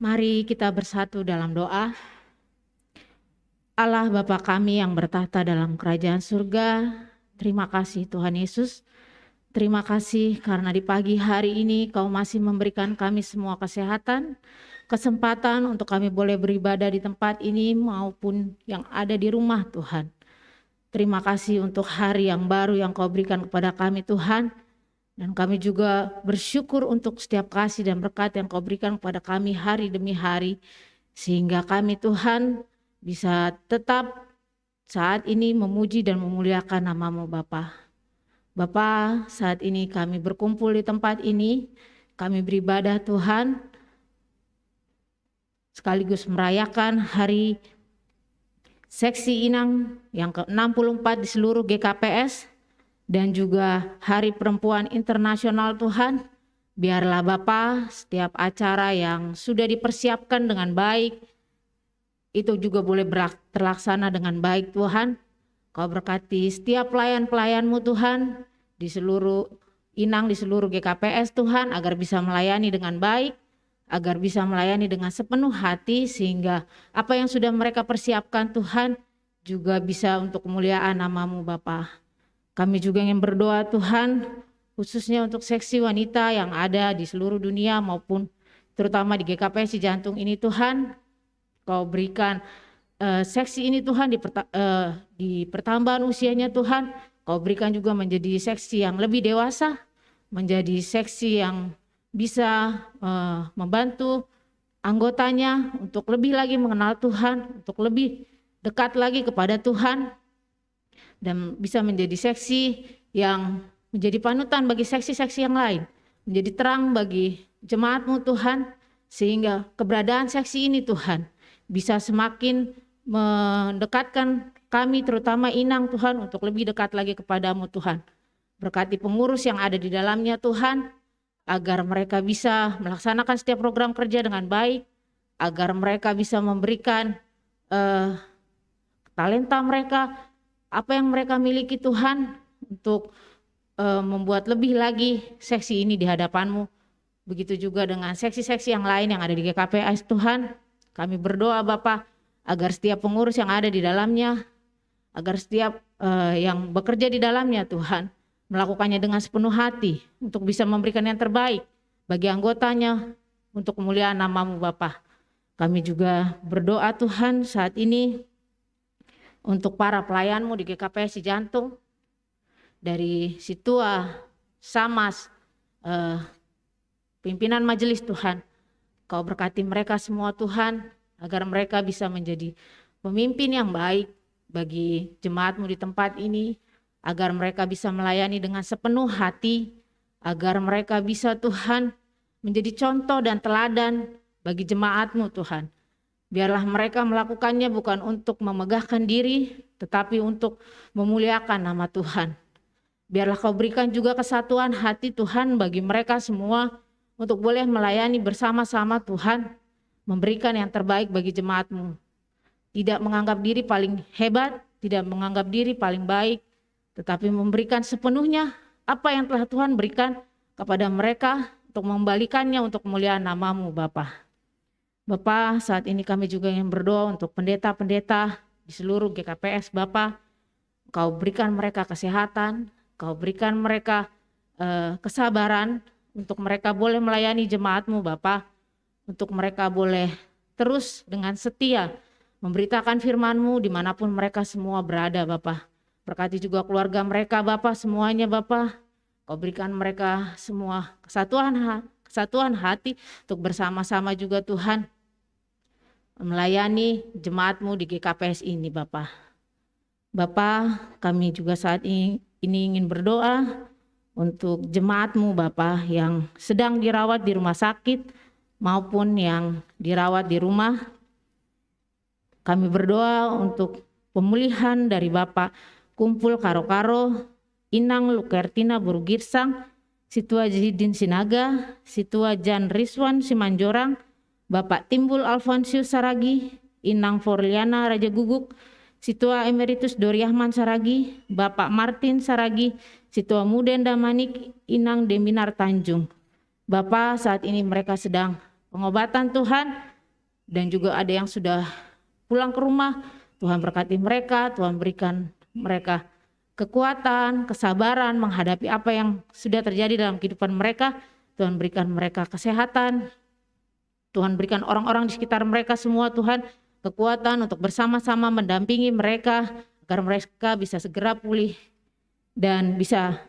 Mari kita bersatu dalam doa. Allah Bapa kami yang bertahta dalam kerajaan surga, terima kasih Tuhan Yesus. Terima kasih karena di pagi hari ini Kau masih memberikan kami semua kesehatan, kesempatan untuk kami boleh beribadah di tempat ini maupun yang ada di rumah Tuhan. Terima kasih untuk hari yang baru yang Kau berikan kepada kami Tuhan. Dan kami juga bersyukur untuk setiap kasih dan berkat yang Kau berikan kepada kami hari demi hari. Sehingga kami Tuhan bisa tetap saat ini memuji dan memuliakan nama-Mu Bapa. Bapa, saat ini kami berkumpul di tempat ini. Kami beribadah Tuhan. Sekaligus merayakan hari Seksi Inang yang ke-64 di seluruh GKPS. Dan juga Hari Perempuan Internasional Tuhan, biarlah Bapa setiap acara yang sudah dipersiapkan dengan baik, itu juga boleh terlaksana dengan baik Tuhan. Kau berkati setiap pelayan-pelayan-Mu Tuhan, di seluruh Inang, di seluruh GKPS Tuhan, agar bisa melayani dengan baik, agar bisa melayani dengan sepenuh hati, sehingga apa yang sudah mereka persiapkan Tuhan, juga bisa untuk kemuliaan nama-Mu Bapa. Kami juga ingin berdoa Tuhan, khususnya untuk seksi wanita yang ada di seluruh dunia maupun terutama di GKPS Cijantung ini Tuhan. Kau berikan seksi ini Tuhan di pertambahan usianya Tuhan. Kau berikan juga menjadi seksi yang lebih dewasa, menjadi seksi yang bisa membantu anggotanya untuk lebih lagi mengenal Tuhan, untuk lebih dekat lagi kepada Tuhan. Dan bisa menjadi seksi yang menjadi panutan bagi seksi-seksi yang lain. Menjadi terang bagi jemaat-Mu Tuhan. Sehingga keberadaan seksi ini Tuhan bisa semakin mendekatkan kami terutama Inang Tuhan untuk lebih dekat lagi kepada-Mu Tuhan. Berkati pengurus yang ada di dalamnya Tuhan. Agar mereka bisa melaksanakan setiap program kerja dengan baik. Agar mereka bisa memberikan talenta mereka, apa yang mereka miliki Tuhan untuk membuat lebih lagi seksi ini di hadapan-Mu. Begitu juga dengan seksi-seksi yang lain yang ada di GKPS Tuhan. Kami berdoa Bapa agar setiap pengurus yang ada di dalamnya, agar setiap yang bekerja di dalamnya Tuhan, melakukannya dengan sepenuh hati untuk bisa memberikan yang terbaik bagi anggotanya untuk kemuliaan nama-Mu Bapa. Kami juga berdoa Tuhan saat ini untuk para pelayan-Mu di GKPS Cijantung, dari Situa, Samas, pimpinan majelis Tuhan. Kau berkati mereka semua Tuhan, agar mereka bisa menjadi pemimpin yang baik bagi jemaat-Mu di tempat ini, agar mereka bisa melayani dengan sepenuh hati, agar mereka bisa Tuhan menjadi contoh dan teladan bagi jemaat-Mu Tuhan. Biarlah mereka melakukannya bukan untuk memegahkan diri, tetapi untuk memuliakan nama Tuhan. Biarlah Kau berikan juga kesatuan hati Tuhan bagi mereka semua untuk boleh melayani bersama-sama Tuhan, memberikan yang terbaik bagi jemaat-Mu. Tidak menganggap diri paling hebat, tidak menganggap diri paling baik, tetapi memberikan sepenuhnya apa yang telah Tuhan berikan kepada mereka untuk membalikannya untuk kemuliaan nama-Mu Bapa. Bapa, saat ini kami juga ingin berdoa untuk pendeta-pendeta di seluruh GKPS Bapa. Kau berikan mereka kesehatan, Kau berikan mereka kesabaran untuk mereka boleh melayani jemaat-Mu Bapa. Untuk mereka boleh terus dengan setia memberitakan firman-Mu dimanapun mereka semua berada Bapa. Berkati juga keluarga mereka Bapa, semuanya Bapa. Kau berikan mereka semua kesatuan hati untuk bersama-sama juga Tuhan melayani jemaat-Mu di GKPS ini Bapa. Bapa, kami juga saat ini ingin berdoa untuk jemaat-Mu Bapa yang sedang dirawat di rumah sakit maupun yang dirawat di rumah. Kami berdoa untuk pemulihan dari Bapak Kumpul Karo-Karo, Inang Lukertina Burugirsang, Situa Jahidin Sinaga, Situa Jan Rizwan Simanjorang, Bapak Timbul Alfonsius Saragi, Inang Forliana Raja Guguk, Situa Emeritus Doriahman Saragi, Bapak Martin Saragi, Situa Muden Damanik, Inang Deminar Tanjung. Bapak, saat ini mereka sedang pengobatan Tuhan, dan juga ada yang sudah pulang ke rumah. Tuhan berkati mereka, Tuhan berikan mereka kekuatan, kesabaran menghadapi apa yang sudah terjadi dalam kehidupan mereka. Tuhan berikan mereka kesehatan, Tuhan berikan orang-orang di sekitar mereka semua Tuhan kekuatan untuk bersama-sama mendampingi mereka agar mereka bisa segera pulih dan bisa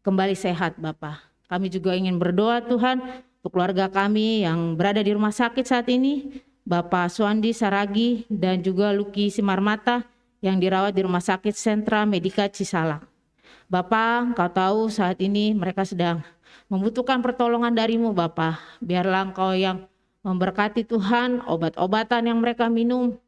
kembali sehat Bapa. Kami juga ingin berdoa Tuhan untuk keluarga kami yang berada di rumah sakit saat ini, Bapak Suandi Saragi dan juga Luki Simarmata yang dirawat di Rumah Sakit Sentra Medika Cisalak. Bapak, Engkau tahu saat ini mereka sedang membutuhkan pertolongan dari-Mu Bapak. Biarlah Engkau yang memberkati Tuhan, obat-obatan yang mereka minum,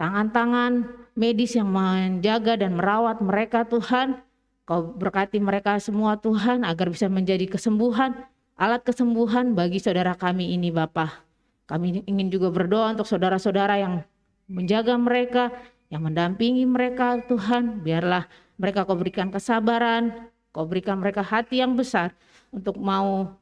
tangan-tangan medis yang menjaga dan merawat mereka Tuhan. Kau berkati mereka semua Tuhan agar bisa menjadi kesembuhan, alat kesembuhan bagi saudara kami ini Bapak. Kami ingin juga berdoa untuk saudara-saudara yang menjaga mereka, yang mendampingi mereka Tuhan. Biarlah mereka Kau berikan kesabaran, Kau berikan mereka hati yang besar untuk mau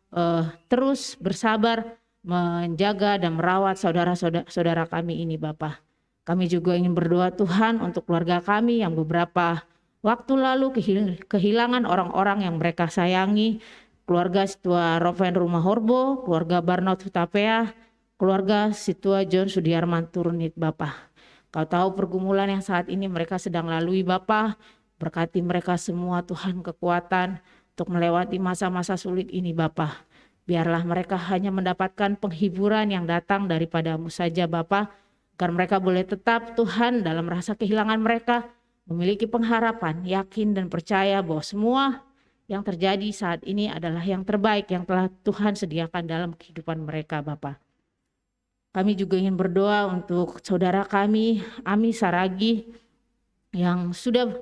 terus bersabar menjaga dan merawat saudara-saudara kami ini Bapak. Kami juga ingin berdoa Tuhan untuk keluarga kami yang beberapa waktu lalu kehilangan orang-orang yang mereka sayangi. Keluarga Situa Roven Rumah Horbo, keluarga Barnot Hutapea, keluarga Situa John Sudiarman Turnit Bapak. Kau tahu pergumulan yang saat ini mereka sedang lalui Bapak. Berkati mereka semua Tuhan kekuatan untuk melewati masa-masa sulit ini Bapak. Biarlah mereka hanya mendapatkan penghiburan yang datang daripada-Mu saja Bapak. Agar mereka boleh tetap Tuhan dalam rasa kehilangan mereka. Memiliki pengharapan, yakin dan percaya bahwa semua yang terjadi saat ini adalah yang terbaik yang telah Tuhan sediakan dalam kehidupan mereka Bapak. Kami juga ingin berdoa untuk saudara kami, Ami Saragi, yang sudah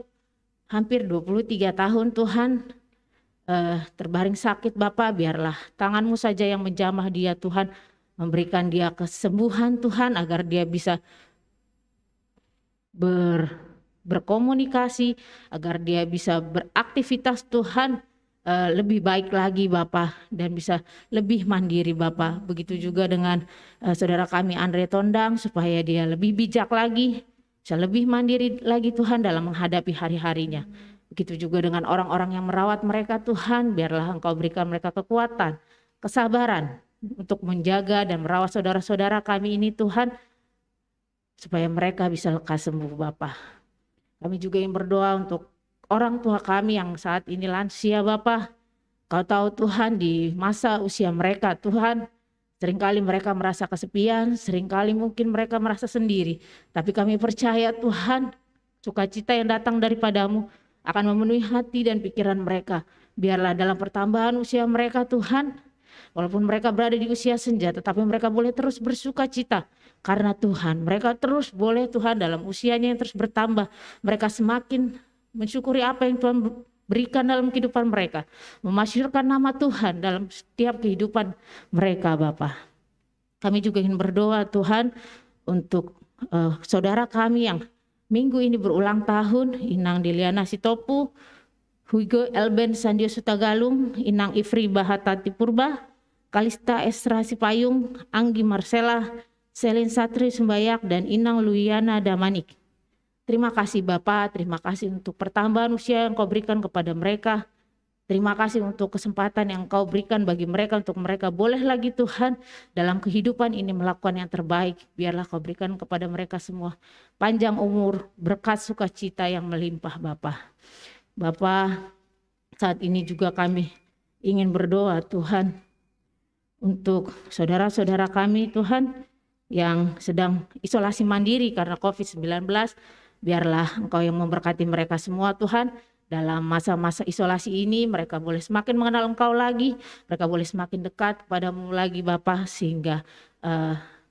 hampir 23 tahun Tuhan terbaring sakit Bapak. Biarlah tangan-Mu saja yang menjamah dia Tuhan, memberikan dia kesembuhan Tuhan agar dia bisa berkomunikasi, agar dia bisa beraktivitas Tuhan lebih baik lagi Bapak dan bisa lebih mandiri Bapak. Begitu juga dengan saudara kami Andre Tondang supaya dia lebih bijak lagi, bisa lebih mandiri lagi Tuhan dalam menghadapi hari-harinya. Begitu juga dengan orang-orang yang merawat mereka Tuhan, biarlah Engkau berikan mereka kekuatan, kesabaran untuk menjaga dan merawat saudara-saudara kami ini Tuhan, supaya mereka bisa lekas sembuh Bapak. Kami juga ingin berdoa untuk orang tua kami yang saat ini lansia Bapak. Kau tahu Tuhan di masa usia mereka Tuhan, seringkali mereka merasa kesepian, seringkali mungkin mereka merasa sendiri. Tapi kami percaya Tuhan, sukacita yang datang daripada-Mu akan memenuhi hati dan pikiran mereka. Biarlah dalam pertambahan usia mereka Tuhan, walaupun mereka berada di usia senja, tetapi mereka boleh terus bersukacita. Karena Tuhan, mereka terus boleh Tuhan dalam usianya yang terus bertambah. Mereka semakin mensyukuri apa yang Tuhan berikan dalam kehidupan mereka. Memasyurkan nama Tuhan dalam setiap kehidupan mereka Bapak. Kami juga ingin berdoa Tuhan untuk saudara kami yang minggu ini berulang tahun. Inang Diliana Sitopu, Hugo Elben Sandio Sutagalung, Inang Ifri Bahatati Purba, Kalista Esra Sipayung, Anggi Marcela, Selin Satri Sumbayak, dan Inang Luyana Damanik. Terima kasih Bapak, terima kasih untuk pertambahan usia yang Kau berikan kepada mereka. Terima kasih untuk kesempatan yang Kau berikan bagi mereka untuk mereka boleh lagi Tuhan dalam kehidupan ini melakukan yang terbaik. Biarlah Kau berikan kepada mereka semua panjang umur, berkat sukacita yang melimpah Bapak. Bapak, saat ini juga kami ingin berdoa Tuhan untuk saudara-saudara kami Tuhan yang sedang isolasi mandiri karena COVID-19. Biarlah Engkau yang memberkati mereka semua Tuhan. Dalam masa-masa isolasi ini mereka boleh semakin mengenal Engkau lagi. Mereka boleh semakin dekat kepadamu lagi Bapa, sehingga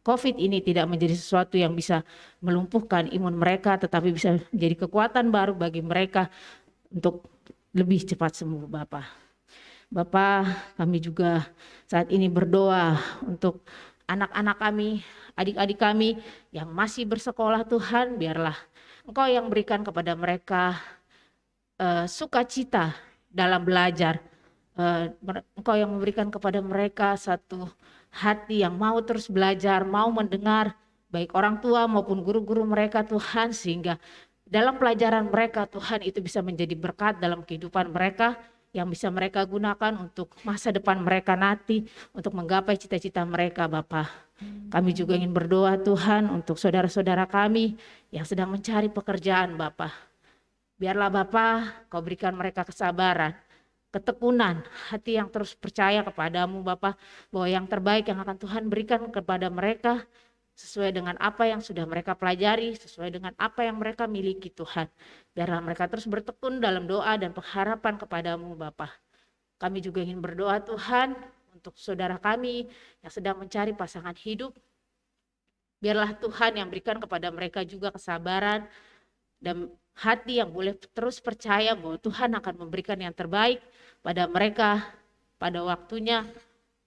COVID ini tidak menjadi sesuatu yang bisa melumpuhkan imun mereka, tetapi bisa menjadi kekuatan baru bagi mereka untuk lebih cepat sembuh Bapa. Bapa, kami juga saat ini berdoa untuk anak-anak kami, adik-adik kami yang masih bersekolah Tuhan. Biarlah Engkau yang berikan kepada mereka sukacita dalam belajar. Engkau yang memberikan kepada mereka satu hati yang mau terus belajar, mau mendengar, baik orang tua maupun guru-guru mereka Tuhan, sehingga dalam pelajaran mereka Tuhan itu bisa menjadi berkat dalam kehidupan mereka, yang bisa mereka gunakan untuk masa depan mereka nanti, untuk menggapai cita-cita mereka Bapa. Kami juga ingin berdoa Tuhan untuk saudara-saudara kami yang sedang mencari pekerjaan Bapa. Biarlah Bapa Kau berikan mereka kesabaran, ketekunan, hati yang terus percaya kepadamu Bapa, bahwa yang terbaik yang akan Tuhan berikan kepada mereka sesuai dengan apa yang sudah mereka pelajari, sesuai dengan apa yang mereka miliki Tuhan. Biarlah mereka terus bertekun dalam doa dan pengharapan kepadamu Bapa. Kami juga ingin berdoa Tuhan untuk saudara kami yang sedang mencari pasangan hidup. Biarlah Tuhan yang berikan kepada mereka juga kesabaran dan hati yang boleh terus percaya bahwa Tuhan akan memberikan yang terbaik pada mereka pada waktunya,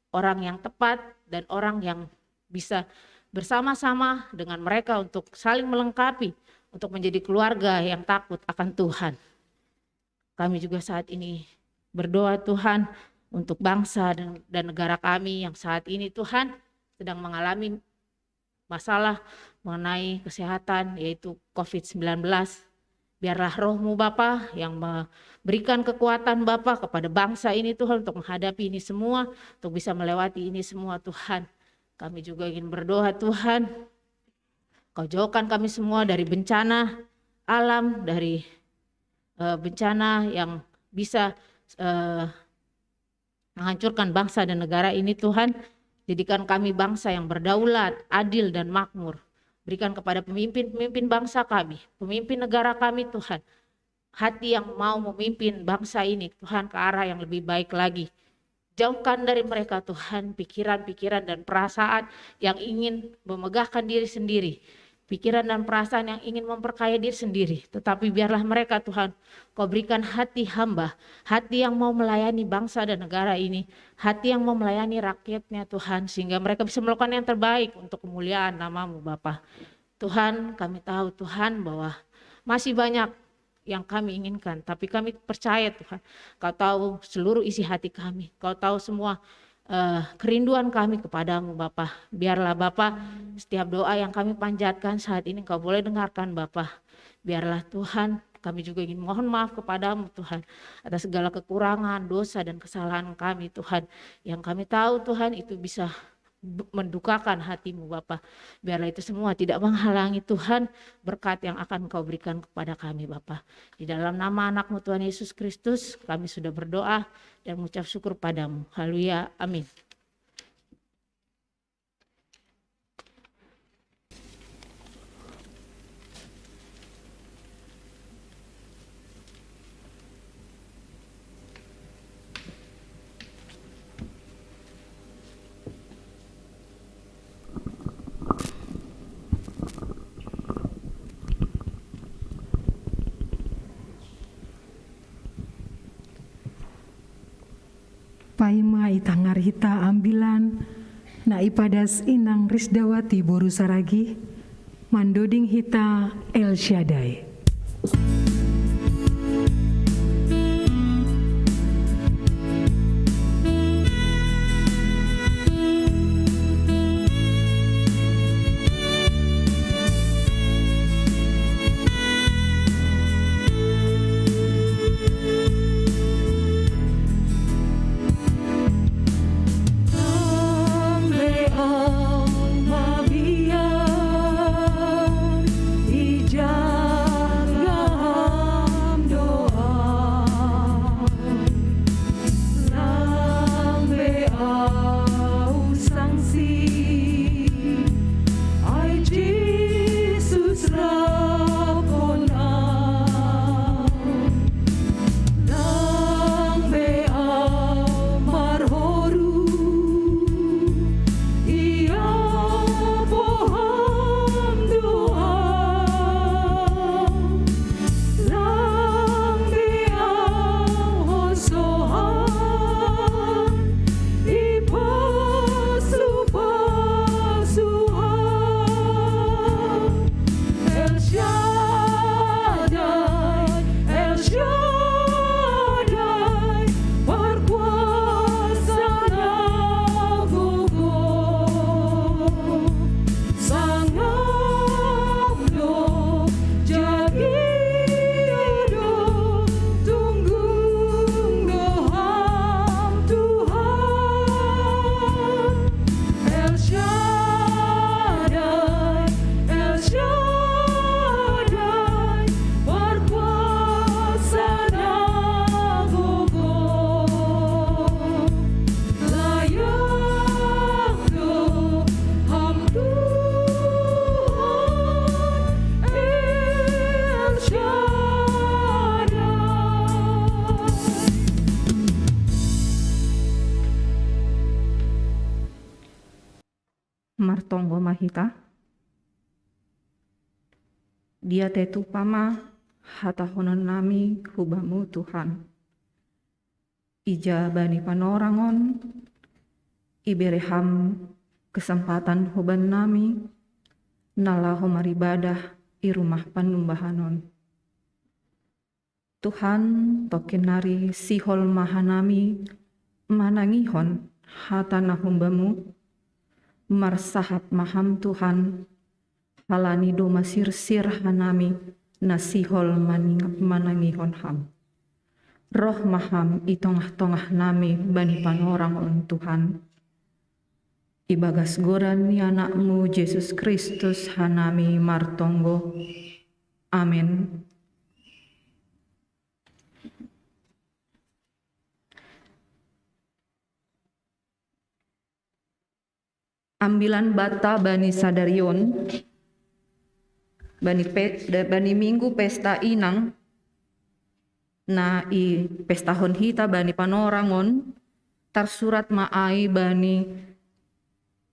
orang yang tepat dan orang yang bisa bersama-sama dengan mereka untuk saling melengkapi, untuk menjadi keluarga yang takut akan Tuhan. Kami juga saat ini berdoa Tuhan untuk bangsa dan negara kami yang saat ini Tuhan sedang mengalami masalah mengenai kesehatan, yaitu COVID-19. Biarlah roh-Mu Bapa yang memberikan kekuatan Bapa kepada bangsa ini Tuhan untuk menghadapi ini semua, untuk bisa melewati ini semua Tuhan. Kami juga ingin berdoa Tuhan, Kau jauhkan kami semua dari bencana alam, dari bencana yang bisa menghancurkan bangsa dan negara ini Tuhan. Jadikan kami bangsa yang berdaulat, adil dan makmur. Berikan kepada pemimpin-pemimpin bangsa kami, pemimpin negara kami Tuhan, hati yang mau memimpin bangsa ini Tuhan ke arah yang lebih baik lagi. Jauhkan dari mereka Tuhan pikiran-pikiran dan perasaan yang ingin memegahkan diri sendiri, pikiran dan perasaan yang ingin memperkaya diri sendiri. Tetapi biarlah mereka Tuhan, Kau berikan hati hamba, hati yang mau melayani bangsa dan negara ini, hati yang mau melayani rakyatnya Tuhan, sehingga mereka bisa melakukan yang terbaik untuk kemuliaan nama-Mu Bapa. Tuhan, kami tahu Tuhan bahwa masih banyak yang kami inginkan, tapi kami percaya Tuhan, Kau tahu seluruh isi hati kami, Kau tahu semua kerinduan kami kepadamu Bapa. Biarlah Bapa, setiap doa yang kami panjatkan saat ini Kau boleh dengarkan Bapa. Biarlah Tuhan, kami juga ingin mohon maaf kepadamu Tuhan atas segala kekurangan, dosa dan kesalahan kami Tuhan, yang kami tahu Tuhan itu bisa mendukakan hati-Mu Bapa. Biarlah itu semua tidak menghalangi Tuhan berkat yang akan Kau berikan kepada kami Bapa. Di dalam nama anak-Mu Tuhan Yesus Kristus kami sudah berdoa dan mengucap syukur padamu. Haleluya, amin. Paima itangar hita ambilan, na ipadas inang Risdawati Boru Saragi, mandoding hita El Shaddai. Ija martonggo mahita. Dia tetu pama hata honon nami hubamu Tuhan. Ija bani panorangon, ibereham kesempatan huban nami, nalaho maribadah i rumah panumbahanon. Tuhan tokenari sihol mahanami manangihon hata nahumbamu, marsahap maham Tuhan, halani do masir-sir hanami nasihol manangihon ham. Roh maham itongah-tongah nami bani panorang on Tuhan. Ibagas goran ni anakmu Yesus Kristus hanami martonggo. Amin. Ambilan bata bani sadarion, bani minggu pesta inang, na i pesta hon hita bani panorangon, tarsurat maai bani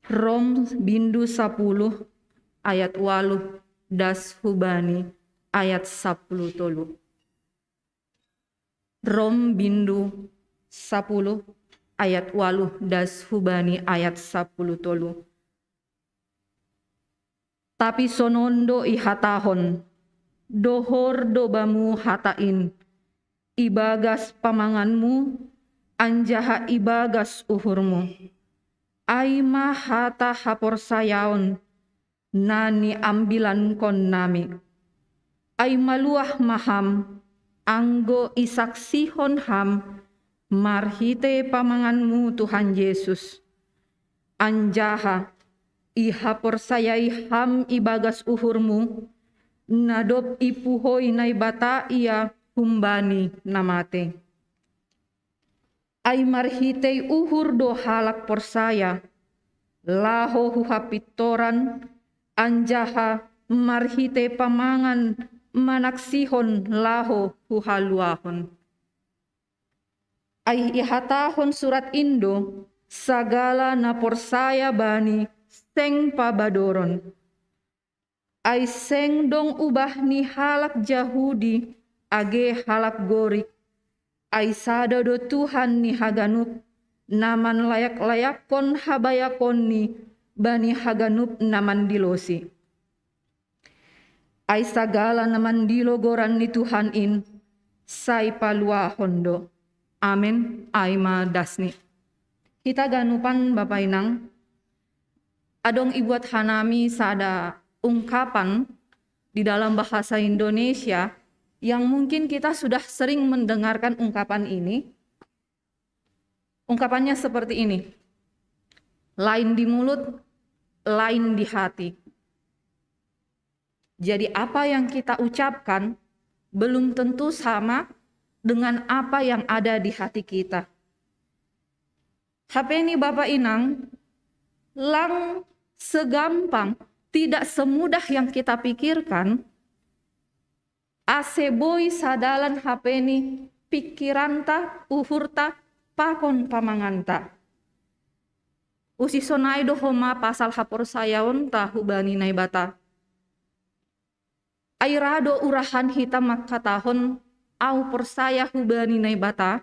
Rom bindu 10 ayat 8 das hubani ayat 10 tolu. Rom bindu 10 ayat 8 das hubani ayat 10 tolu. Tapi sonondo ihatahon, dohor dobamu hatain, ibagas pamanganmu, anjaha ibagas uhurmu. Aima hata hapor sayaon, nani ambilan kon nami. Ay maluah maham, anggo isaksihon ham, marhite pamanganmu Tuhan Yesus. Anjaha, ihapor sayai ham ibagas uhurmu, nadop ipuhoy na ibata iya humbani namate. Ay marhitei uhur do halak porsaya, laho huhapitoran, anjaha marhite pamangan manaksihon laho huhaluahon. Ay ihatahon surat indo, sagala na porsaya bani seng pabadoron. Ay seng dong ubah ni halak Jahudi, age halak gorik. Ay sada do Tuhan ni haganup, naman layak-layakon habayakon ni bani haganup naman dilosi. Ay sagala naman dilogoran ni Tuhan in, say paluahon do. Amen. Ay madasni. Kita ganupan Bapak Inang, adong ibuat hanami sada ungkapan di dalam bahasa Indonesia yang mungkin kita sudah sering mendengarkan ungkapan ini. Ungkapannya seperti ini. Lain di mulut, lain di hati. Jadi apa yang kita ucapkan belum tentu sama dengan apa yang ada di hati kita. HP ini Bapak Inang, lang segampang, tidak semudah yang kita pikirkan. Aseboy sadalan HP ini pikiranta, uhurta, pakon pamanganta. Usisonay do homa pasal hapor sayaon tahu bani naibata. Airado urahan hitam makatahon au porsaya hubani naibata.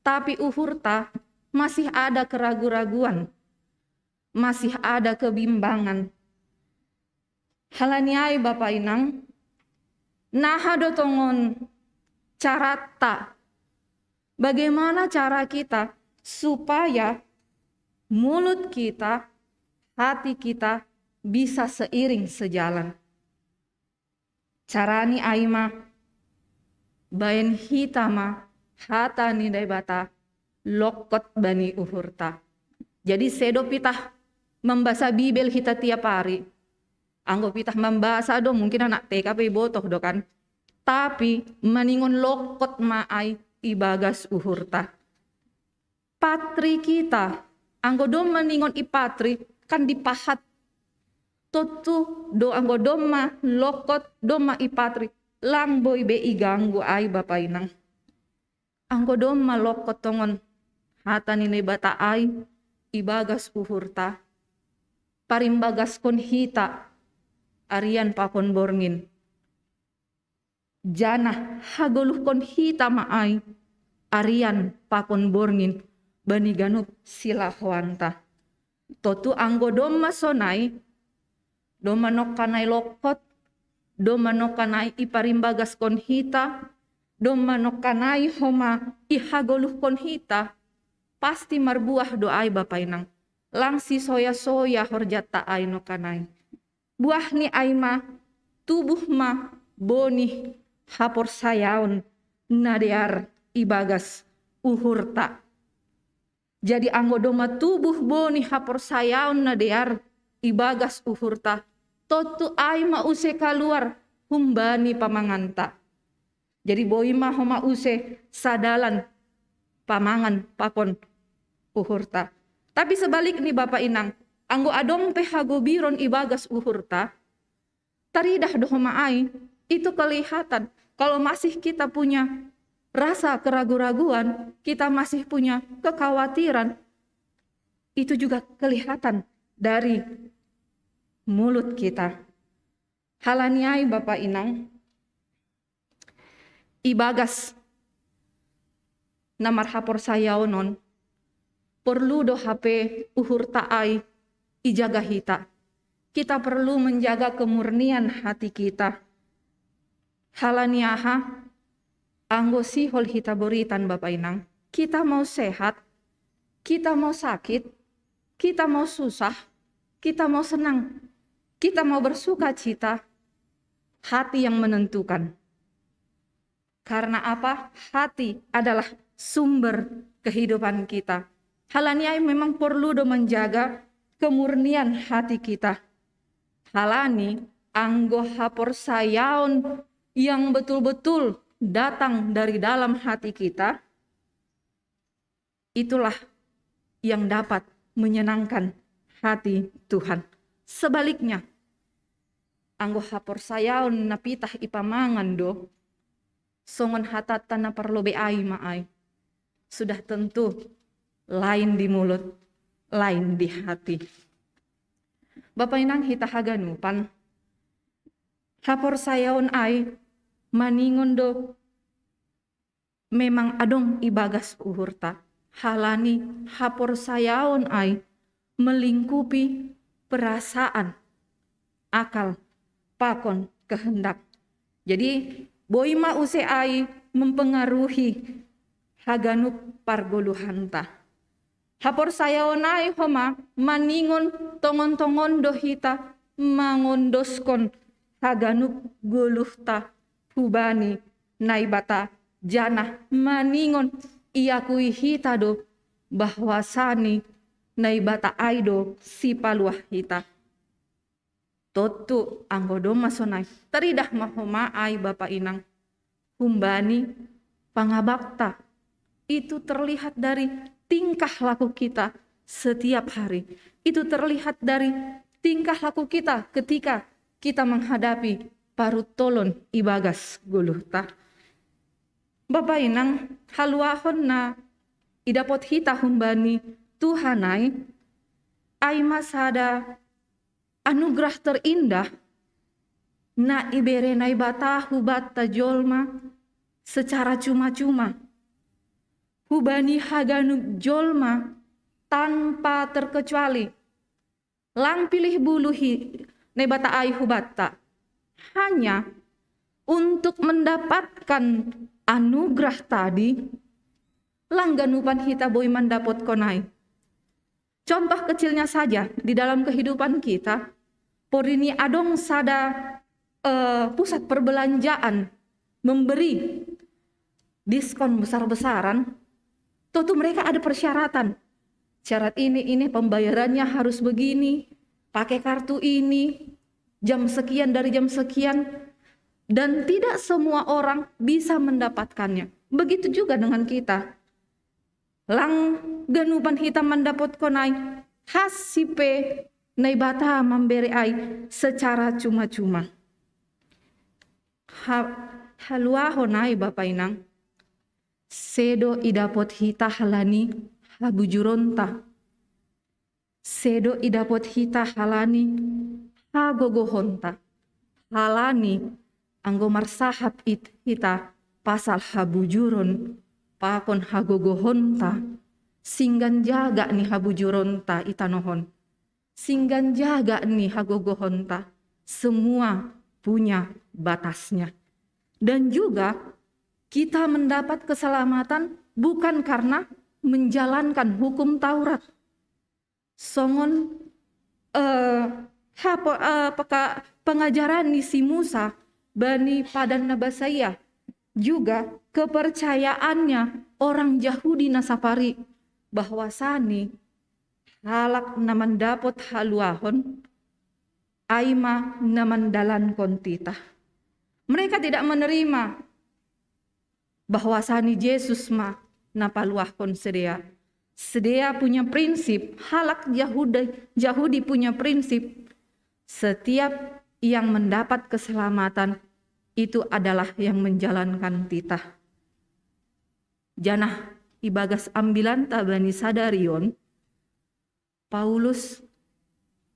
Tapi uhurta masih ada keraguan-raguan. Masih ada kebimbangan. Halaniai Bapak Inang, nahado tongon carata. Bagaimana cara kita supaya mulut kita, hati kita bisa seiring sejalan. Carani aima bayan hitama hata ni daibata lokot bani uhurta. Jadi sedo pitah membaca Bibel kita tiap hari. Anggo pitah membaca do mungkin anak TKP botoh do kan. Tapi maningon lokot maai ibagas uhurta. Patri kita, anggo do maningon ipatri kan dipahat. Totu do anggo doma lokot doma ipatri lang boy be iganggu ai Bapak Inang. Anggo doma lokot tongon hata nini bata ai ibagas uhurta. parimbagas kon hita arian pakon borngin. Jana hagoluh kon hita maai arian pakon borngin bani ganup silahwanta. Totu anggo doma sonai, doma nokanai lokot, doma nokanai iparimbagas kon hita, doma nokanai homa ihagoluh kon hita, pasti marbuah doai Bapa Inang. Langsi soya-soya horjata ai nokanai. Buah ni aima, tubuh ma boni hapor sayaon nadear ibagas uhurta. Jadi anggo doma tubuh boni hapor sayaon nadear ibagas uhurta. Totu aima use kaluar humbani pamanganta. Jadi boima homa use sadalan pamangan pakon uhurta. Tapi sebalik nih Bapak Inang, anggo adong pehago biron ibagas uhurta, taridah dohoma ai, itu kelihatan. Kalau masih kita punya rasa keraguan-raguan, kita masih punya kekhawatiran, itu juga kelihatan dari mulut kita. Halaniai Bapak Inang, ibagas namar hapor sayaonon, perlu do HP uhur taai ijaga hita. Kita perlu menjaga kemurnian hati kita. Halaniaha anggo sihol hita boritan Bapak Inang. Kita mau sehat, kita mau sakit, kita mau susah, kita mau senang, kita mau bersuka cita, hati yang menentukan. Karena apa? Hati adalah sumber kehidupan kita. Halaniai memang perlu do menjaga kemurnian hati kita. Halani anggo hapor sayaon yang betul-betul datang dari dalam hati kita, itulah yang dapat menyenangkan hati Tuhan. Sebaliknya, anggo hapor sayaon napitah ipamangan do, songon hatata na parlobe ai maai, sudah tentu lain di mulut, lain di hati. Bapak Inang hita haganupan, hapor sayaon ai maningon do memang adong ibagas uhurta. Halani hapor sayaon ai melingkupi perasaan, akal, pakon, kehendak. Jadi boima use ai mempengaruhi haganup pargoluhanta. Hapor sayaon ai homa maningon tongon-tongon dohita mangondoskon haganup guluhta hubani naibata jana maningon iakui hita do bahwasani naibata aido si paluah hita. Totu anggo do masonai teridah mahoma ai Bapak Inang humbani pangabakta. Itu terlihat dari tingkah laku kita setiap hari. Itu terlihat dari tingkah laku kita ketika kita menghadapi parut tolon ibagas guluhta. Bapak Inang haluahon na idapot hita humbani Tuhanai ai masada anugerah terindah na ibere naibata hubatta jolma secara cuma-cuma. Hubani haganup jolma tanpa terkecuali. Lang pilih buluhi nebata ai hubatta. Hanya untuk mendapatkan anugerah tadi, langganupan hita boy mendapot konai. Contoh kecilnya saja di dalam kehidupan kita, porini adong sada pusat perbelanjaan memberi diskon besar-besaran. Tentu mereka ada persyaratan. Syarat ini pembayarannya harus begini, pakai kartu ini, jam sekian dari jam sekian, dan tidak semua orang bisa mendapatkannya. Begitu juga dengan kita. Lang ganupan hitam mendapat konai, hasipe naibata memberi ai secara cuma-cuma. Haluaho nai Bapak Inang. Sedo idapot hita halani habujuronta. sedo idapot hita halani hagogohonta, halani anggo marsahap hita pasal habujuron pakon hagogohonta, singgan jaga ni habujuronta itanohon, singgan jaga ni hagogohonta, semua punya batasnya. Dan juga kita mendapat keselamatan bukan karena menjalankan hukum Taurat. Songon pengajaran ni si Musa bani padan nabasaya, juga kepercayaannya orang Yahudi Nasapari bahwasani halak naman dapot haluahon aima naman dalan kontita. Mereka tidak menerima bahwasani Yesus mah napaluahkon sedia. Sedia punya prinsip, halak Yahudi punya prinsip, setiap yang mendapat keselamatan itu adalah yang menjalankan titah. Janah ibagas ambilan tabani sadarion, Paulus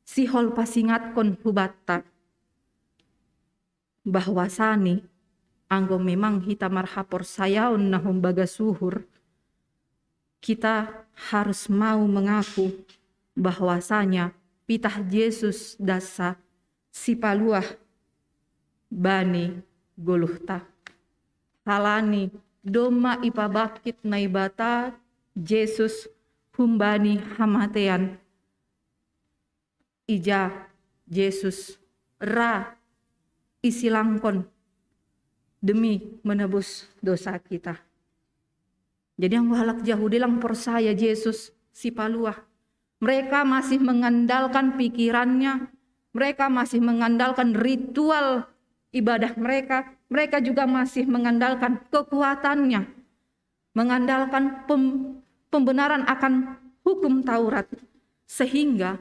sihol pasingatkon hubatta bahwasani anggo memang hita marhapor sayaon nahum bagas suhur, kita harus mau mengaku bahwasanya pitah Yesus dasa si paluah bani goluhta. Halani doma ipabakit naibata Yesus humbani hamatean. Ija Yesus ra isilangkon demi menebus dosa kita. Jadi yang halak Yahudi lang percaya Yesus si paluah. Mereka masih mengandalkan pikirannya, mereka masih mengandalkan ritual ibadah mereka, mereka juga masih mengandalkan kekuatannya, mengandalkan pembenaran akan hukum Taurat, sehingga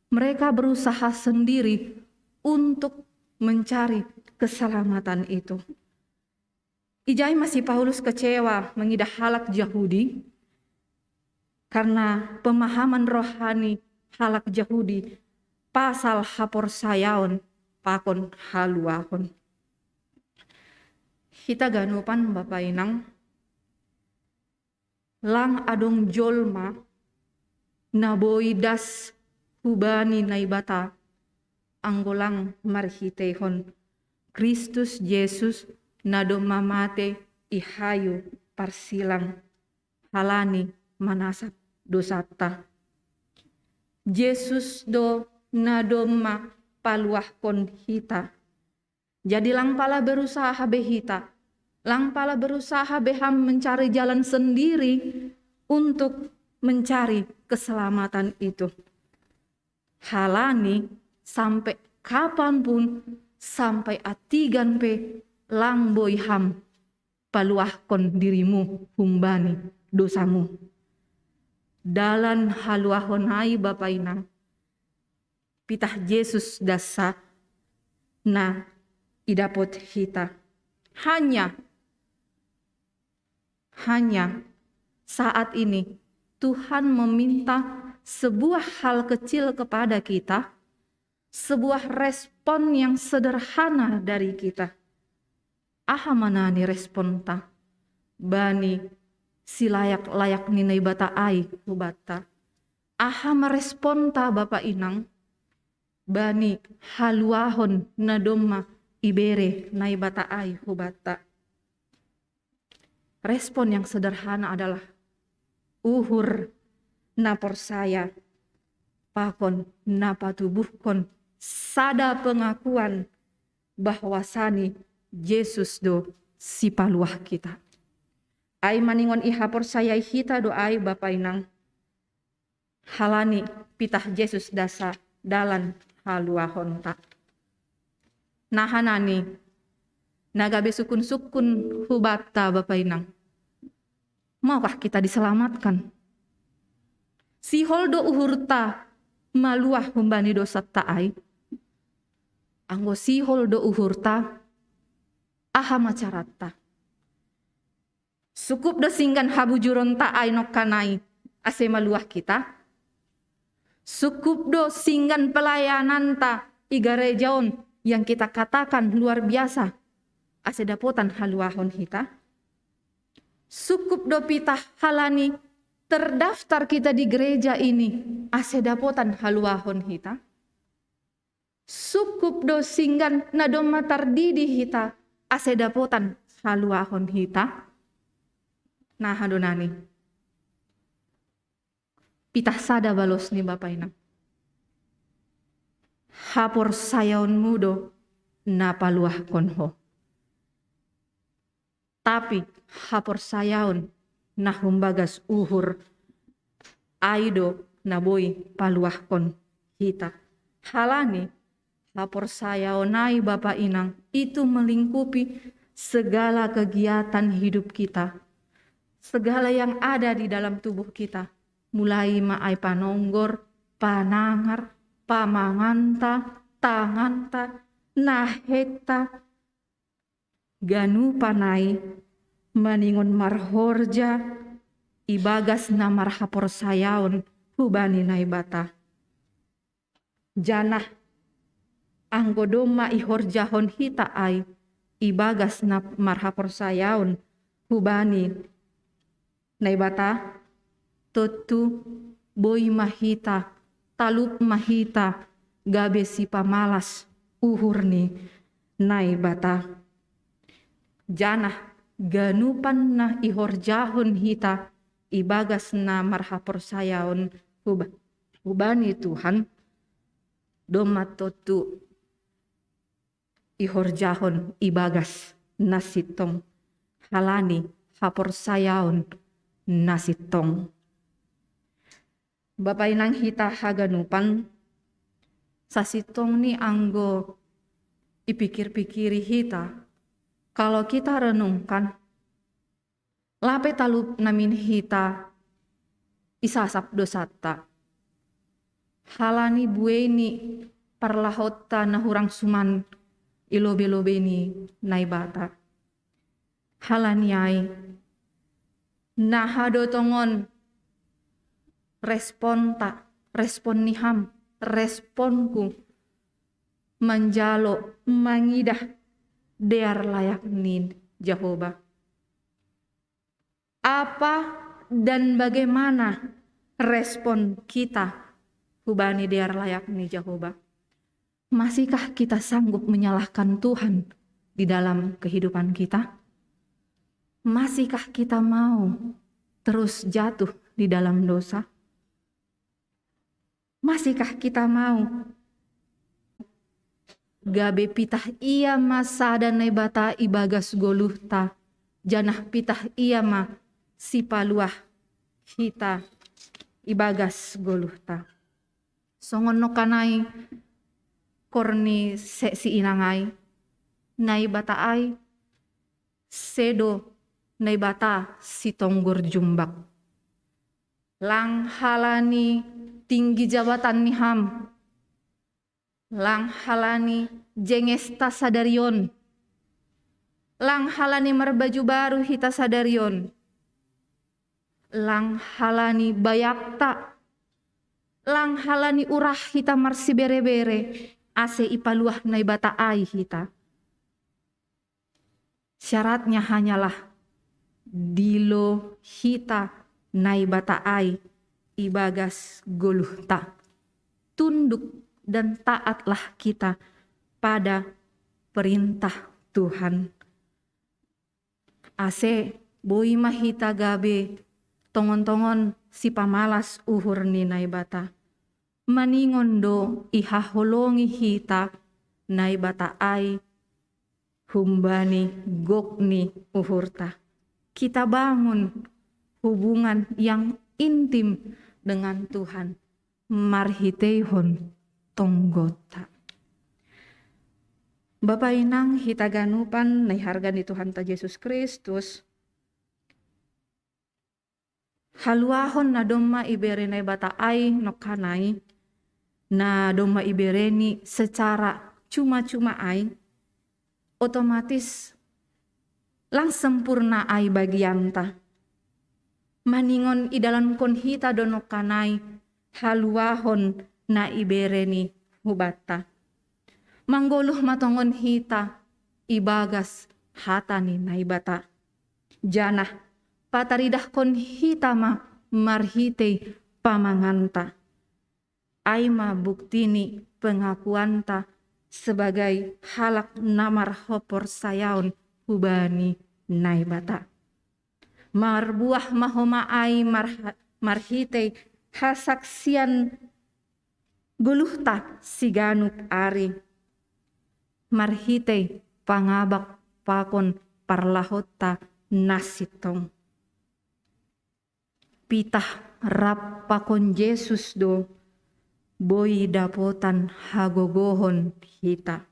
mereka berusaha sendiri untuk mencari keselamatan itu. Ijai masih Paulus kecewa mengidah halak Yahudi karena pemahaman rohani halak Yahudi pasal hapor sayaon pakon haluahon. Kita ganupan Bapak Inang lang adong jolma naboi das hubani naibata anggolang marhitehon Kristus Yesus nado mamate ihayu parsilang halani manasap dosata. Yesus do nadoma paluah kon hita. Jadi lang pala berusaha behita, lang pala berusaha beham mencari jalan sendiri untuk mencari keselamatan itu. Halani sampai kapanpun, sampai atigan pe lang boyham paluahkon dirimu humbani dosamu. Dalan haluahonai Bapak Inang pitah Yesus dasa na idapot hita. Hanya saat ini Tuhan meminta sebuah hal kecil kepada kita, sebuah respon yang sederhana dari kita. Aha manani respon ta bani si layak ni naibata ai hubata. Aha merespon ta Bapak Inang bani haluahon nadoma ibere naibata ai hubata. Respon yang sederhana adalah uhur napor saya pakon napatubuhkon sada pengakuan bahwasani Yesus do si paluah kita. Ai maningon ihapor saya hita do ai Bapak Inang halani pitah Yesus dasa dalan haluahon ta. Nahanani nagabe sukun-sukun hubata Bapak Inang. Maukah kita diselamatkan? Si holdo uhurta maluah humbani dosa taai. Anggo si holdo uhurta aha macarata. Sukup do singgan habujuron taai nok kanai ase maluah kita. Sukup do singgan pelayanan ta i gerejaon yang kita katakan luar biasa. Ase dapotan haluahon hita. Sukup do pitah halani terdaftar kita di gereja ini. Ase dapotan haluahon hita. Sukup do singgan na do matardidi hita. Ase dapotan haluahon hita. Nah adonani. Pitah sada balos ni Bapak Inang. Hapor sayaon mudo na paluah konho. Tapi hapor sayaon na humbagas uhur aido na boy paluah kon hita. Halani hapor sayaon nai Bapak Inang itu melingkupi segala kegiatan hidup kita. Segala yang ada di dalam tubuh kita. Mulai maay panonggor, panangar, pamanganta, tanganta, naheta, ganu panay, maningon marhorja, ibagas na marhapor sayaon, hubani na ibata. Janah, anggodoma ihorjahon hita ay, ibagas na marhapor sayaon, hubani na ibata. Totu boy mahita, talup mahita, gabe si pamalas, uhur ni nai bata. Janah ganupan na ihorjahon hita, ibagas na marhapor sayaon, hubani Tuhan, doma totu ihorjahon ibagas nasitong, halani hapor sayaon nasitong. Bapak Inang hita haganupan sasitong ni anggo ipikir-pikiri hita. Kalau kita renungkan lape talup namin hita isasap dosata. Halani bueni parlahota na hurang suman ilobe-lobe ni naibata. Halani ay nahado tongon respon niham, responku manjalo mangidah dear layak nin Jehovah. Apa dan bagaimana respon kita hubani dear layak nin Jehovah? Masihkah kita sanggup menyalahkan Tuhan di dalam kehidupan kita? Masihkah kita mau terus jatuh di dalam dosa? Masihkah kita mau gabe pitah ia masa dan nebata ibagas goluhta, janah pitah ia ma si paluah hita ibagas goluhta. Songon no kanay korni si inangay naibata ay sedo naibata si tonggor jumbak. Lang halani tinggi jabatan ni ham. Lang halani jengesta sadarion. Lang halani merbaju baru hita sadarion. Lang halani bayakta. Lang halani urah hita marsi bere-bere. Ase ipaluah na ibata ay hita. Syaratnya hanyalah dilo hita nai bataai ibagas goluhta. Tunduk dan taatlah kita pada perintah Tuhan. Ase boi mahita gabe tongon-tongon si pamalas uhur ni nai bata. Maningon do ihaholongi hita nai bataai humbani gokni uhurta. Kita bangun hubungan yang intim dengan Tuhan. Marhiteihon tonggota. Bapak Inang hitaganupan nai harga ni Tuhan ta Yesus Kristus. Haluahon na doma ibere nai bataai nokanai. Na doma ibereni secara cuma-cuma ai. Otomatis lang sempurna ai bagianta. Maningon idalan kon hita donok kanai haluahon na ibereni hubata. Manggoluh matongon hita ibagas hatani naibata. Janah pataridah kon hitama marhitei pamanganta. Aima buktini pengakuanta sebagai halak namar hopor sayaon hubani naibata. Marbuah mahoma ai marhitei hasaksian guluhta siganup ari. Marhitei pangabak pakon parlahota nasitong. Pitah rap pakon Yesus do boy dapotan hagogohon hita.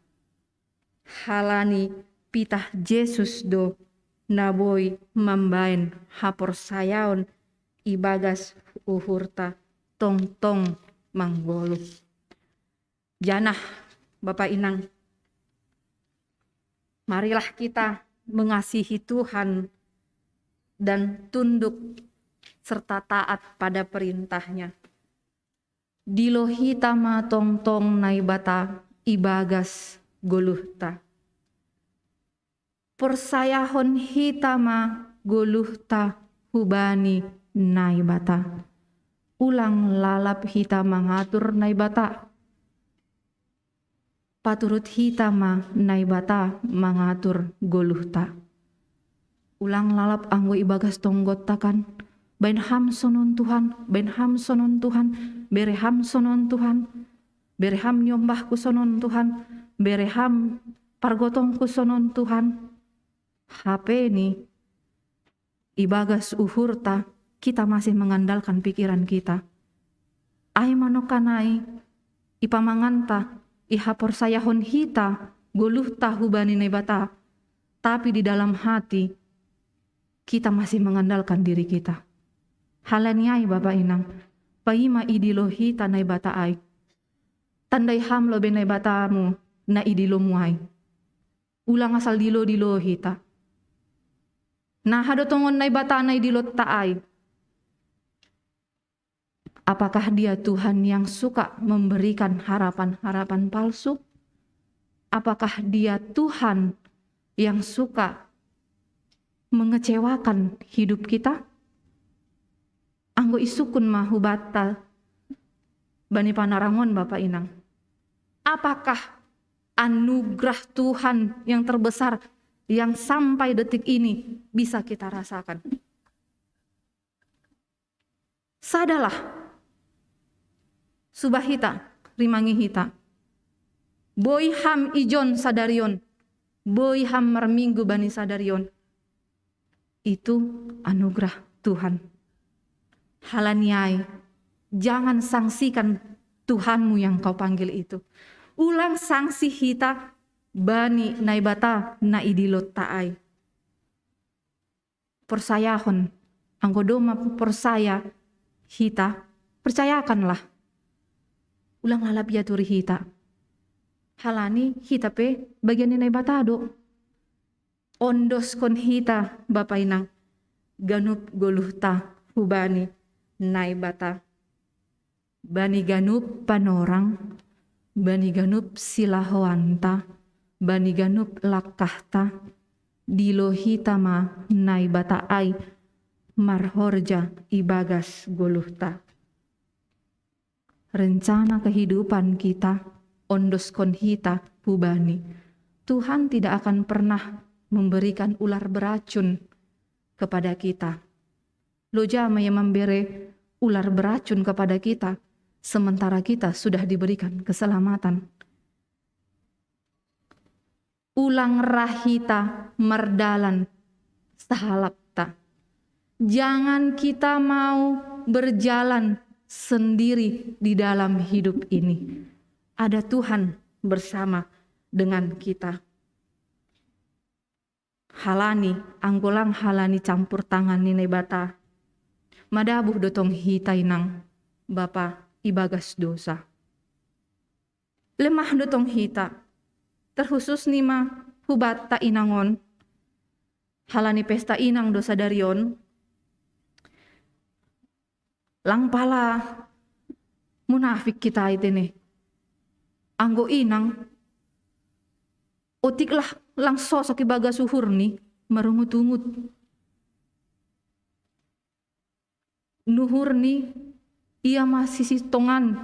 Halani pitah Yesus do na boy mambain hapor sayaon ibagas uhurta tong-tong manggolu. Janah Bapak Inang, marilah kita mengasihi Tuhan dan tunduk serta taat pada perintahnya. Dilohita ma tong-tong naibata ibagas goluhta. Persayahon hitama goluhta hubani naibata. Ulang lalap hita mangatur naibata. Paturut hitama naibata mangatur goluhta. Ulang lalap anggo ibagas tonggot takan. Bain ham sonon Tuhan, bain ham sonon Tuhan, bere ham sonon Tuhan, bere ham nyombahku sonon Tuhan, bere ham pargotongku sonon Tuhan. HP ini ibagas uhurta, kita masih mengandalkan pikiran kita. Ai manokanai ipamanganta ihapor sayahon hita goluh tahu bani nebata, tapi di dalam hati kita masih mengandalkan diri kita. Halaniai Bapak Inang, paima idilo hita nebata ai, tandai ham lo benebatamu na idilo muai. Ulang asal dilo hita. Nah hadotongon nebata na idilo taai. Apakah dia Tuhan yang suka memberikan harapan-harapan palsu? Apakah dia Tuhan yang suka mengecewakan hidup kita? Anggo isukun mahubata bani panarangon Bapak Inang. Apakah anugerah Tuhan yang terbesar yang sampai detik ini bisa kita rasakan? Sadalah subahita rimangi hita. Boy ham ijon sadarion. Boy ham marminggu bani sadarion. Itu anugerah Tuhan. Halaniai, jangan sangsikan Tuhanmu yang kau panggil itu. Ulang sangsi hita bani naibata na idilot taai. Persayahon, anggodoma persaya hita, percayakanlah. Ulang lalap ya turi hita. Halani hita pe bagian ni batado. Ondos kon hita Bapak Inang. Ganup goluhta hubani naibata. Bani ganup panorang. Bani ganup silahoanta. Bani ganup lakahta. Dilo hita ma naibata ai. Marhorja ibagas goluhta. Rencana kehidupan kita, ondos konhita hubani. Tuhan tidak akan pernah memberikan ular beracun kepada kita. Lojama yang memberi ular beracun kepada kita, sementara kita sudah diberikan keselamatan. Ulang rahita merdalan sahalapta. Jangan kita mau berjalan sendiri di dalam hidup ini. Ada Tuhan bersama dengan kita. Halani, anggolang halani campur tangan nini bata. Madabuh dotong hitainang Bapa ibagas dosa. Lemah dotong hita. Terkhusus nima hubata inangon. Halani pesta inang dosa darion. Lang pala munafik kita itu nih. Anggo inang, otiklah lang sosok ibaga suhur nih, merungut-ungut. Nuhur nih, ia masih sitongan.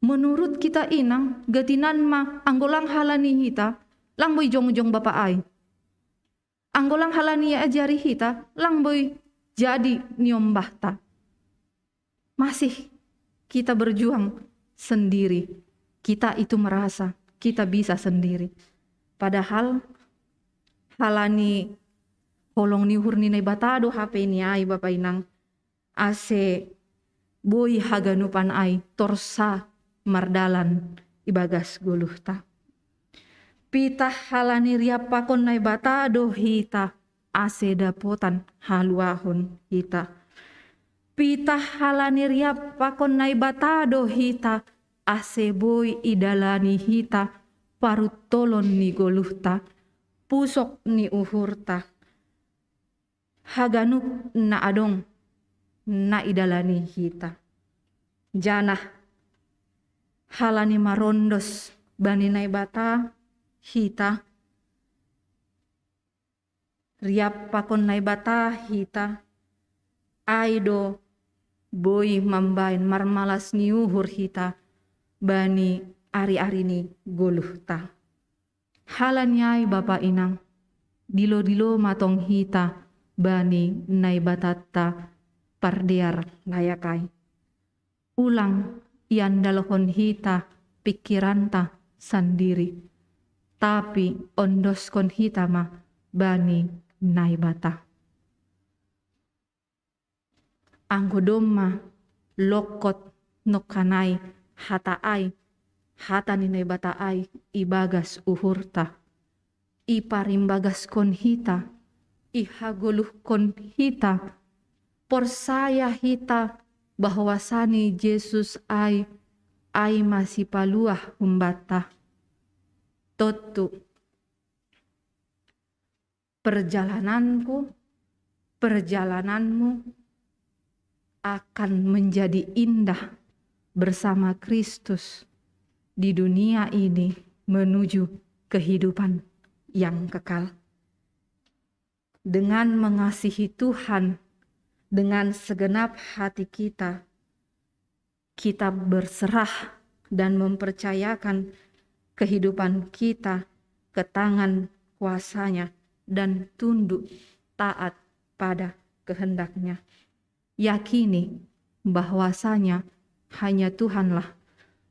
Menurut kita inang, gatinan ma, anggolang halani hita, lang boy jong-jong bapak ay. Anggolang halani ajari hita, lang boy jadi niom bahta. Masih kita berjuang sendiri. Kita itu merasa kita bisa sendiri. Padahal halani holong ni hurni na batado HP ni ay bapak inang ase boy haganupan ay torsa mardalan ibagas guluhta. Pita halani riapakon na batado hita ase dapotan haluahon hita. Pita halani riapakon na batado hita ase boy idalani hita parutolon ni goluhta pusok ni uhurta haganuk na adong na idalani hita janah halani marondos bani nai bata hita riap pakon nai bata hita aido boy mambain marmalas ni uhur hita bani ari-ari ni goluhta. Halanyai bapa inang, dilo-dilo matong hita bani nai batata pardear layakai. Ulang ian dalhon hita pikiranta sendiri, tapi ondoskon hita ma bani nai bata. Anggodoma lokot nokanai hata ai, hata ninay bata ai, ibagas uhurta. Iparimbagas kon hita, ihaguluh kon hita, porsaya hita bahwasani Yesus ai masih paluah humbata. Totu perjalananmu akan menjadi indah bersama Kristus di dunia ini menuju kehidupan yang kekal. Dengan mengasihi Tuhan dengan segenap hati kita, kita berserah dan mempercayakan kehidupan kita ke tangan kuasanya dan tunduk taat pada kehendaknya. Yakini bahwasanya hanya Tuhanlah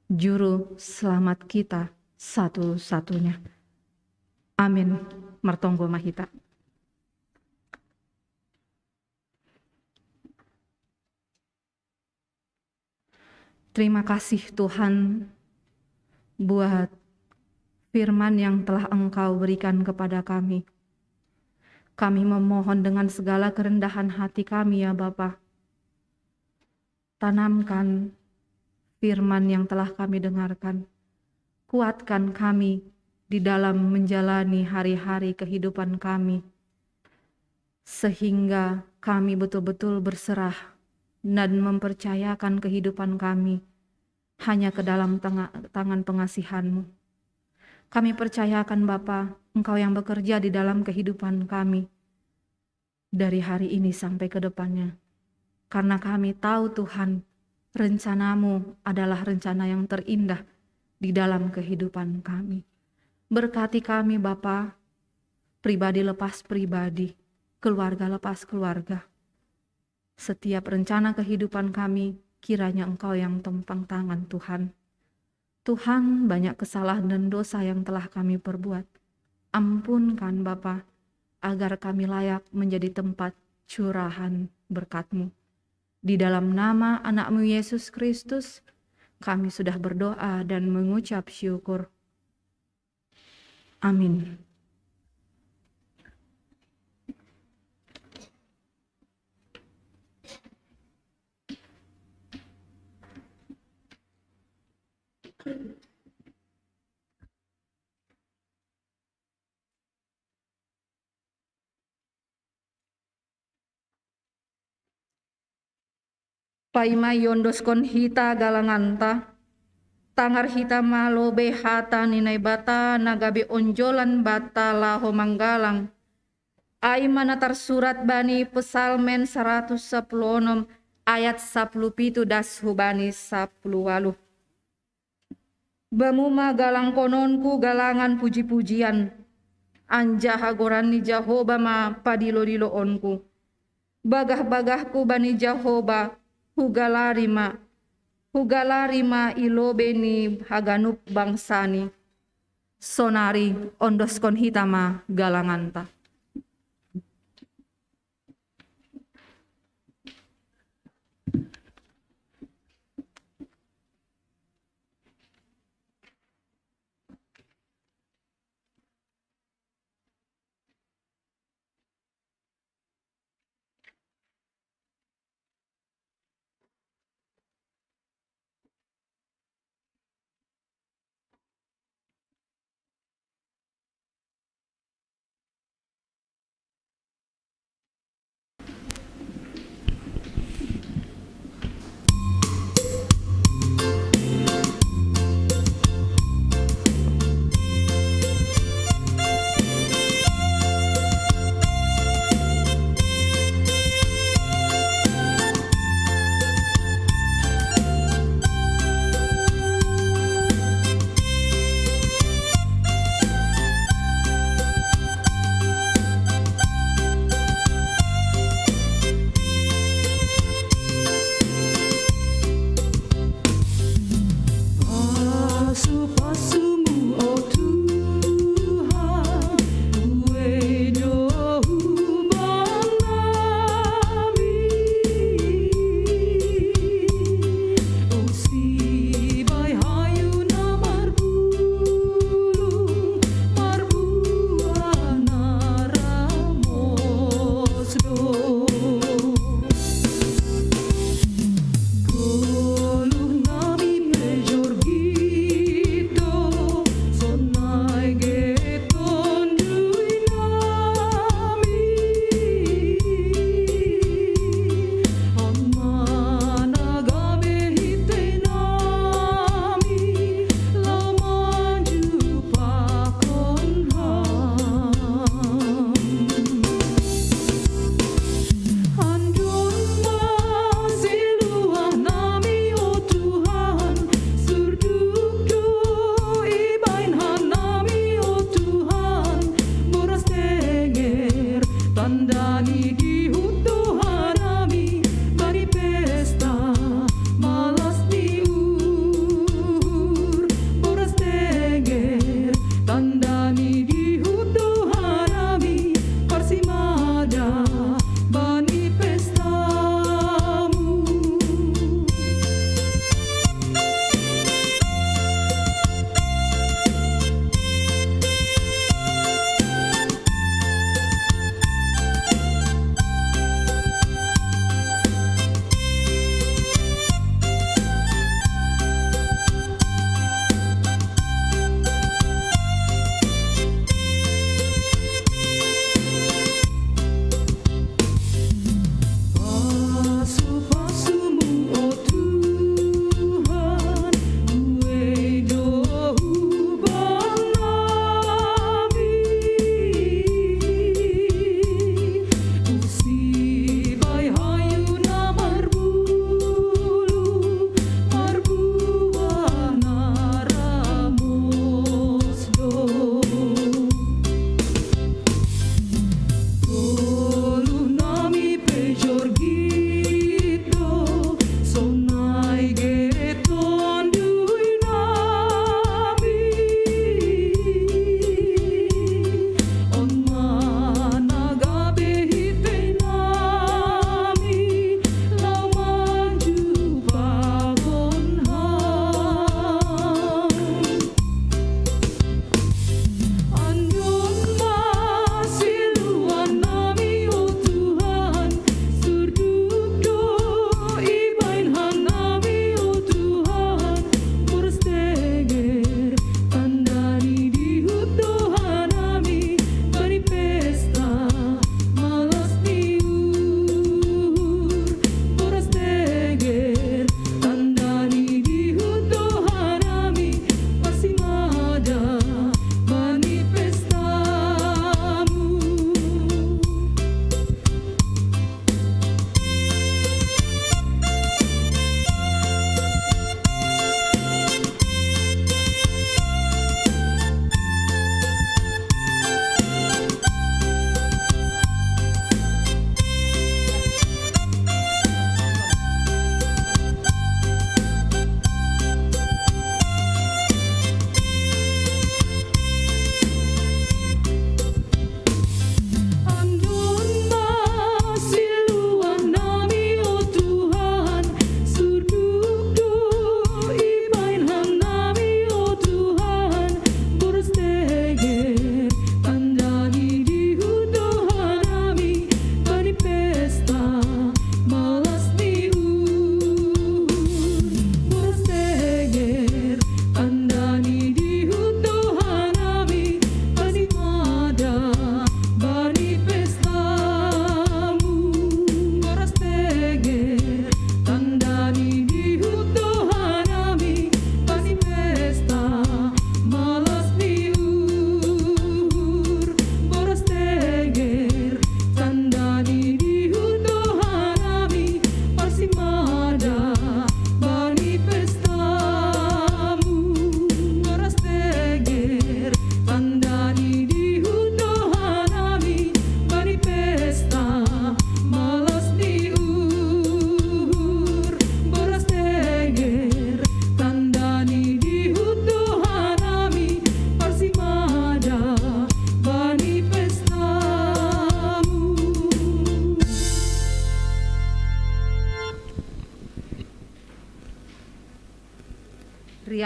juru selamat kita satu-satunya. Amin. Martonggo Mahita. Terima kasih Tuhan buat firman yang telah Engkau berikan kepada kami. Kami memohon dengan segala kerendahan hati kami ya Bapa. Tanamkan firman yang telah kami dengarkan. Kuatkan kami di dalam menjalani hari-hari kehidupan kami. Sehingga kami betul-betul berserah dan mempercayakan kehidupan kami hanya ke dalam tangan pengasihan-Mu. Kami percayakan Bapa, Engkau yang bekerja di dalam kehidupan kami dari hari ini sampai ke depannya. Karena kami tahu Tuhan, rencana-Mu adalah rencana yang terindah di dalam kehidupan kami. Berkati kami Bapa, pribadi lepas pribadi, keluarga lepas keluarga. Setiap rencana kehidupan kami, kiranya Engkau yang tumpang tangan Tuhan. Tuhan, banyak kesalahan dan dosa yang telah kami perbuat. Ampunkan Bapa, agar kami layak menjadi tempat curahan berkat-Mu. Di dalam nama anak-Mu Yesus Kristus, kami sudah berdoa dan mengucap syukur. Amin. paima yondoskon hita galanganta, tangar hita malobe hata ninay bata, nagabe onjolan bata laho manggalang. Ay manatar surat bani Pesalmen 110 ayat 17 das hubani 10. Bamuma galang kononku galangan puji-pujian, anja hagoran ni Jahoba ma padilo-diloonku. Bagah-bagahku bani Jahoba hugalarima ilobe ni haganup bangsani. Sonari ondoskon hitama galanganta.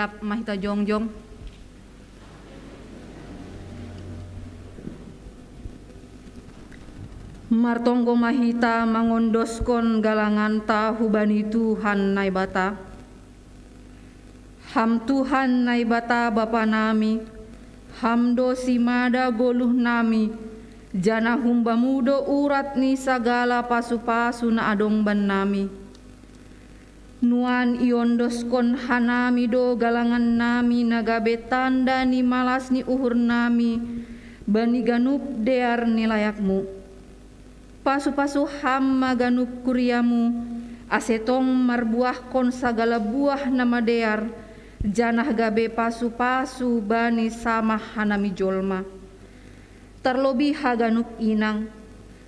tiap mahita jongjong. Martonggo mahita mangondoskon galanganta hubani Tuhan nai bata. Ham Tuhan nai bata Bapa nami, ham dosi mada goluh nami, jana humba mudo urat ni sagala pasu-pasu na adong ban nami. Nuan iondoskon hanami do galangan nami nagabe tanda ni malas ni uhur nami, bani ganup dear ni layakmu. Pasu-pasu ham maganup kuriamu, asetong marbuah kon sagala buah nama dear, janah gabe pasu-pasu bani sama hanami jolma. Terlebih haganup inang,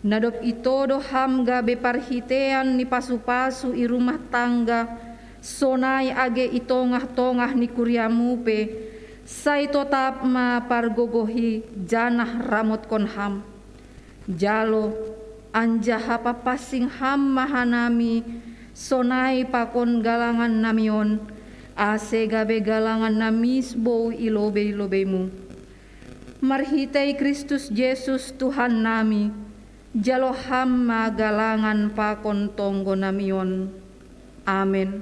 nadop itodo ham gabe parhitean ni pasu-pasu i rumah tangga, sonai age itongah-tongah ni kuriamu pe, sai totap ma pargogohi janah ramot kon ham. Jalo anjaha papasing ham mahanami, sonai pakon galangan namion, ase gabe galangan namis bou ilobe-ilobemu. Marhitai Kristus Yesus Tuhan nami, jalo ham galangan pakon tonggo namion. Amin.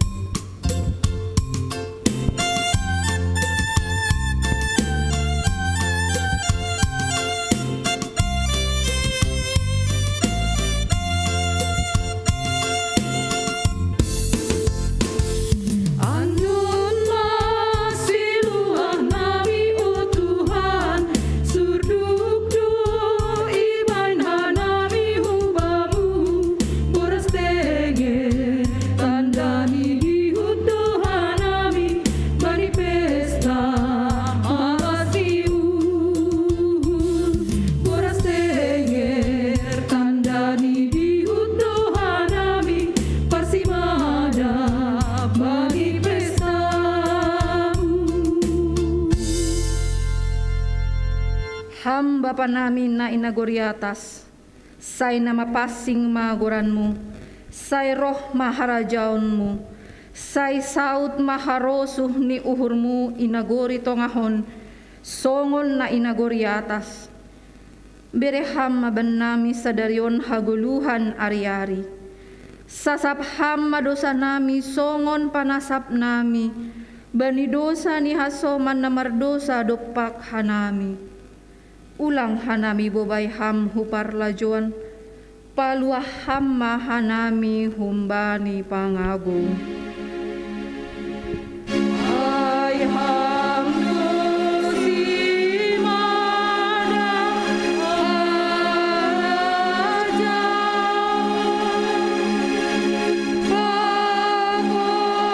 Ham Bapa namin na inagori atas, say na mapasing maguranmu, say roh maharajaonmu, say saut maharosuh ni uhurmu inagori tongahon, songon na inagori atas. Bereham maban nami sadarion haguluhan ari-ari, sasap ham madosa nami songon panasap nami, bani dosa ni hasoman na mardosa dopak hanami. Ulang hanami bobay ham hupar lajuan, paluah ham mahanami humbani pangagung. Ay ham dosi mada haraja, pakon hagung.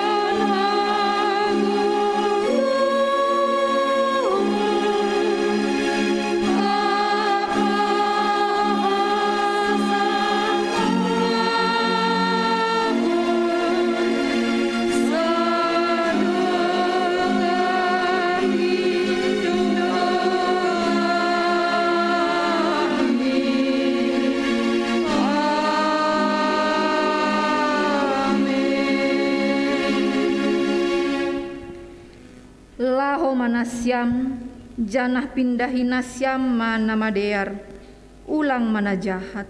Laho manasyam, janah pindahi nasyam mana madear, ulang mana jahat,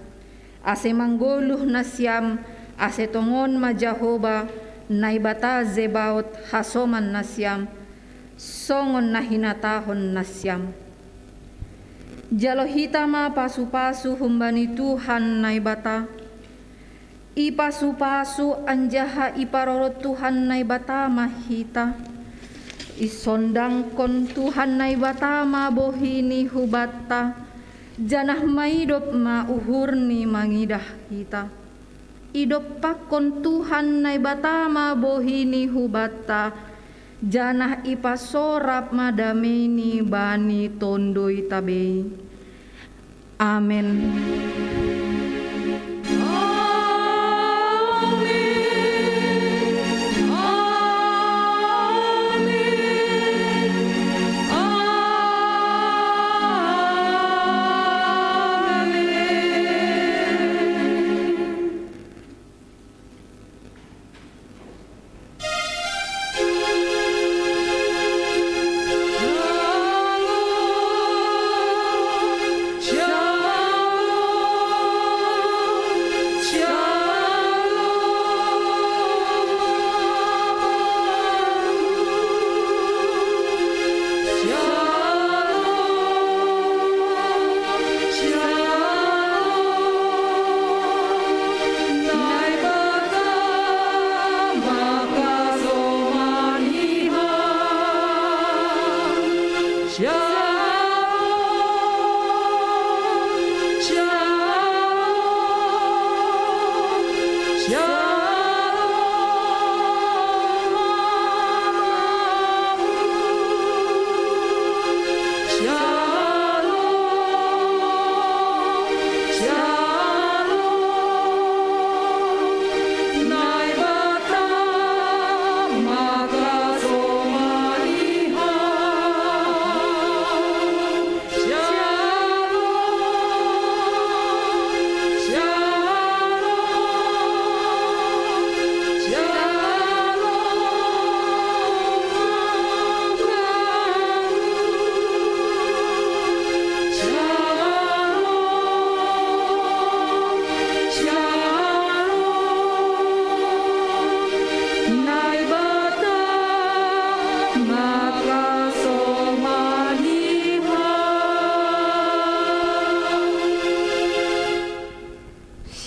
ase manggoluh nasyam, ase tongon majahoba, naibata zebaot hasoman nasyam, songon nahinatahon nasyam. Jalo hitama pasu-pasu humbani Tuhan naibata, ipasu-pasu anjaha iparorot Tuhan naibata mahita, isondang kon Tuhan nai batama bohini hubata, janah maidop ma uhurni mangidah kita. Idop pakon Tuhan nai batama bohini hubata, janah ipasorap madameni bani tondoi tabei. Amin.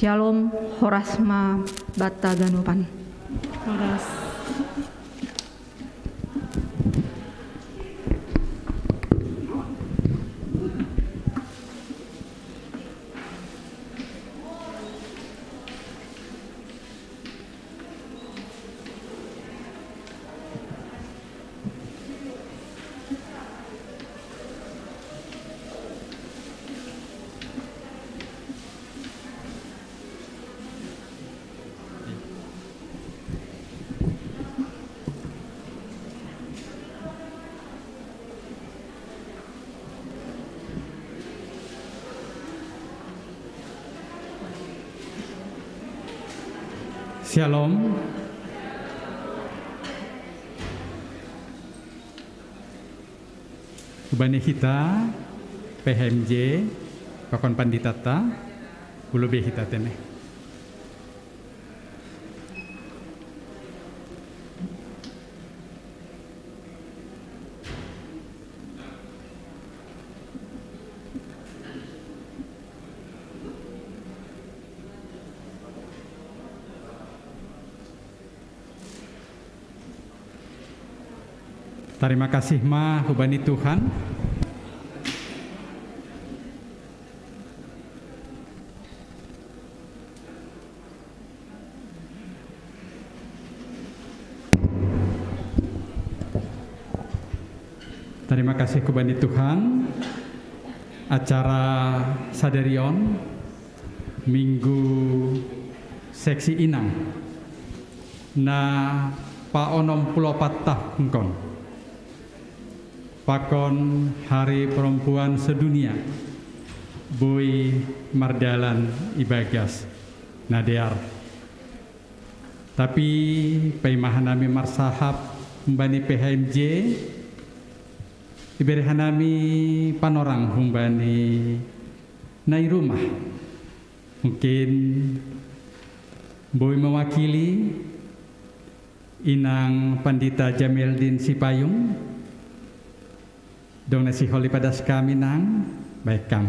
Shalom Horasma Bata Ganupan. Horas. Shalom. Ubani kita PHMJ Pakon Panditata Bulu Behita Tene. Terima kasih ma hubani Tuhan. Terima kasih hubani Tuhan. Acara Sadarion Minggu Seksi Inang na paonom pulau patah ngkon. Pakon Hari Perempuan Sedunia Boy Mardalan Ibagas Nadear. Tapi paimahanami marsahap humbani PHMJ iberihanami panorang humbani nai rumah. Mungkin Boy mewakili Inang Pandita Jameldin Sipayung dong nasi holi padas kami nang baik kam.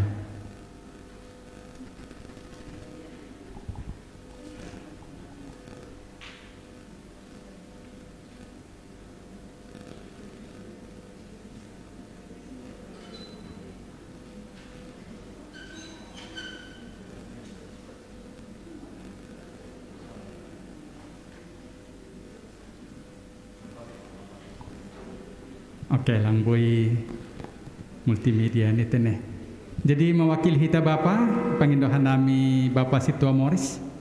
Oke, langbui multimedia ini teneh. Jadi mewakili kita Bapak, pangindohan nami Bapak Situa Morris.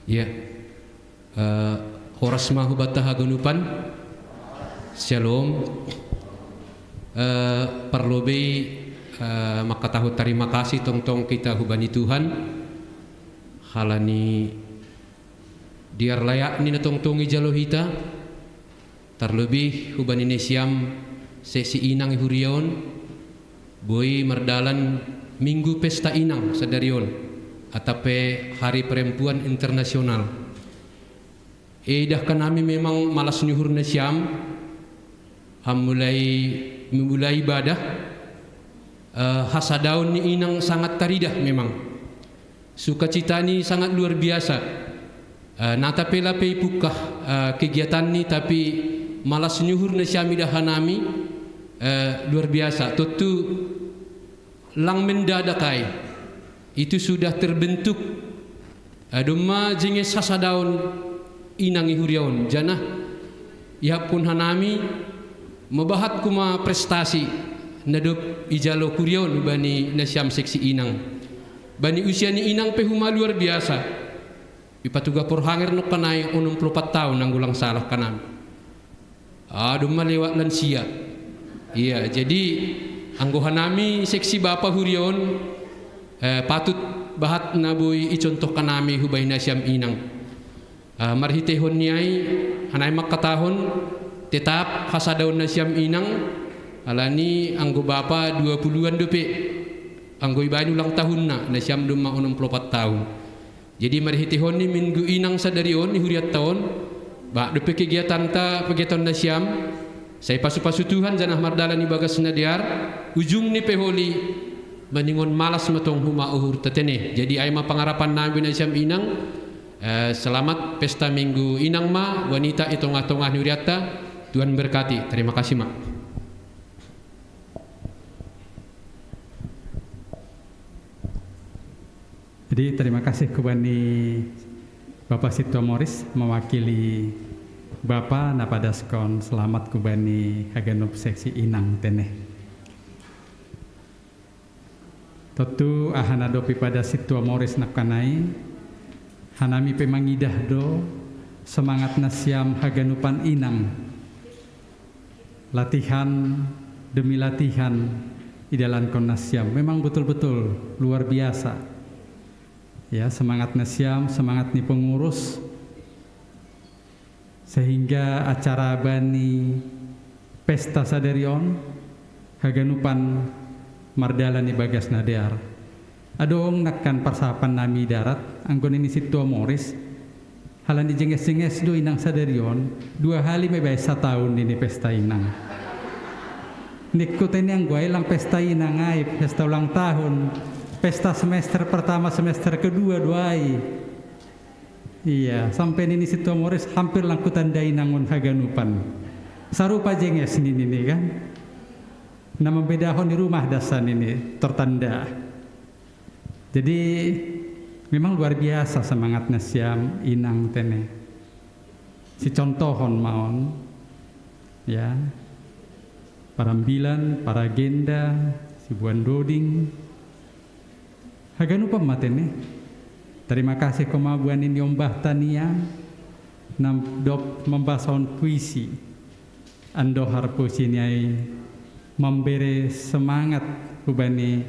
Ya, Horas Mahubata Hagunupan, Shalom. Perlobe maka tahu terima kasih tong kita hubani Tuhan. Halani diar layak ni tong ijalo hita. Terlebih hubani nesiam sesi inang hurion, boy merdalan minggu pesta inang sadarion. Atape Hari Perempuan Internasional. Dah kami memang malas nyuhur nesiam, memulai ibadah. Hasadaun ni inang sangat taridah memang. Sukacita ni sangat luar biasa. Natape lape pukah kegiatan ni tapi malas nyuhur nesiam idah hanami luar biasa. Tentu lang mendadakai. Itu sudah terbentuk doma jenges sasadaun inang ihuriaun janah ya pun hanami mabahat kuma prestasi nadop ijalo kuriaun bani nasyam seksi inang bani usia ni inang pehuma luar biasa ipatuga porhanger no kanay 64 tahun nanggulang salah kanan doma lewat lansia iya jadi anggo hanami seksi bapa huriaun patut bahat na boy icontoh kanami hubay na siyam inang. Marhitehon niyay hanay makatahon tetap kasadaw na siyam inang alani ang gubapa 20-an dope. Ang goy ulang tahun na siyam duma 64 tahun. Jadi marhitehon ni minggu inang sa darion ni huriat tahun. Ba dope kegiatan na siyam. Saya pasu-pasu Tuhan janah mardalan ibagas na diar ujung ni peholi maningon malas matong huma uhur tetene. Jadi ay mapangarapan namin na siyam inang selamat pesta minggu inang ma wanita itong-atongah ni huriata. Tuhan berkati. Terima kasih mak. Jadi terima kasih kepada Bapak Sitwa Morris mewakili Bapak napadaskon selamat kubani Haganop seksi inang teneh. Tentu ahanadopi pada Sitwa Morris nakanai hanami pemangidah do semangat nasiam Haganupan inang. Latihan demi latihan idalan kon nasiam memang betul-betul luar biasa. Ya, semangat nasiam, semangat ni pengurus sehingga acara bani pesta sadarion Haganupan mardalan ni bagas nadear adong nakkan persapan nami darat anggon ini Sitwa Morris halan dijenges-jenges do inang sadarion 2 hari may baysa tahun ini pesta inang nikut ini ang guay lang pesta inang ay pesta ulang tahun pesta semester pertama semester kedua doai. Iya, sampai ini Sitwa Morris hampir langku tandai nangun Haganupan. Sarupa jenges ini kan. Nama bedahon di rumah dasan ini tertanda. Jadi memang luar biasa semangat nasiam inang tene. Si contohon maon ya. Parambilan, para agenda, si buan doding. Haganupan matene. Terima kasih kemabuan ini ombah tania nam dop membason puisi. Ando harpo siniai memberi semangat kubani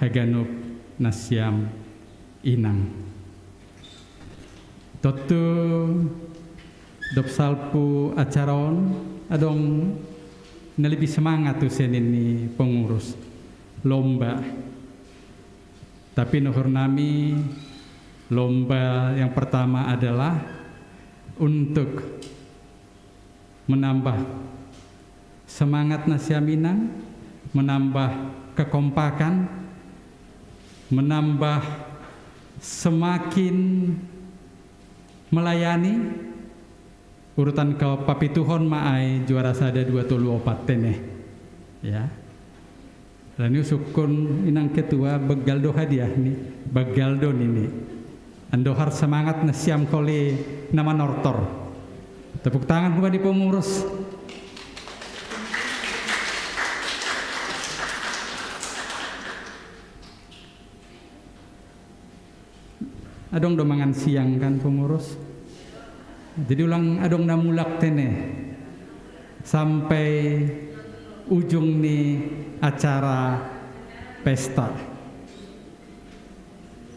Haganup nasiam inang. Totu dop salpu acaron adong lebih semangat tusen ini pengurus lomba. Tapi nuhur nami lomba yang pertama adalah untuk menambah semangat nasiam inang, menambah kekompakan, menambah semakin melayani. Urutan ke papituhon maai juara sada 234 teneh ya. Dan ini sukun inang ketua begaldo hadiah nih, begaldo ini. Andohar semangat nasiam koli nama nortor. Tepuk tangan kepada pengurus. Adong domangan siang kan pengurus. Jadi ulang adong namulak teneh sampai ujung nih acara pesta.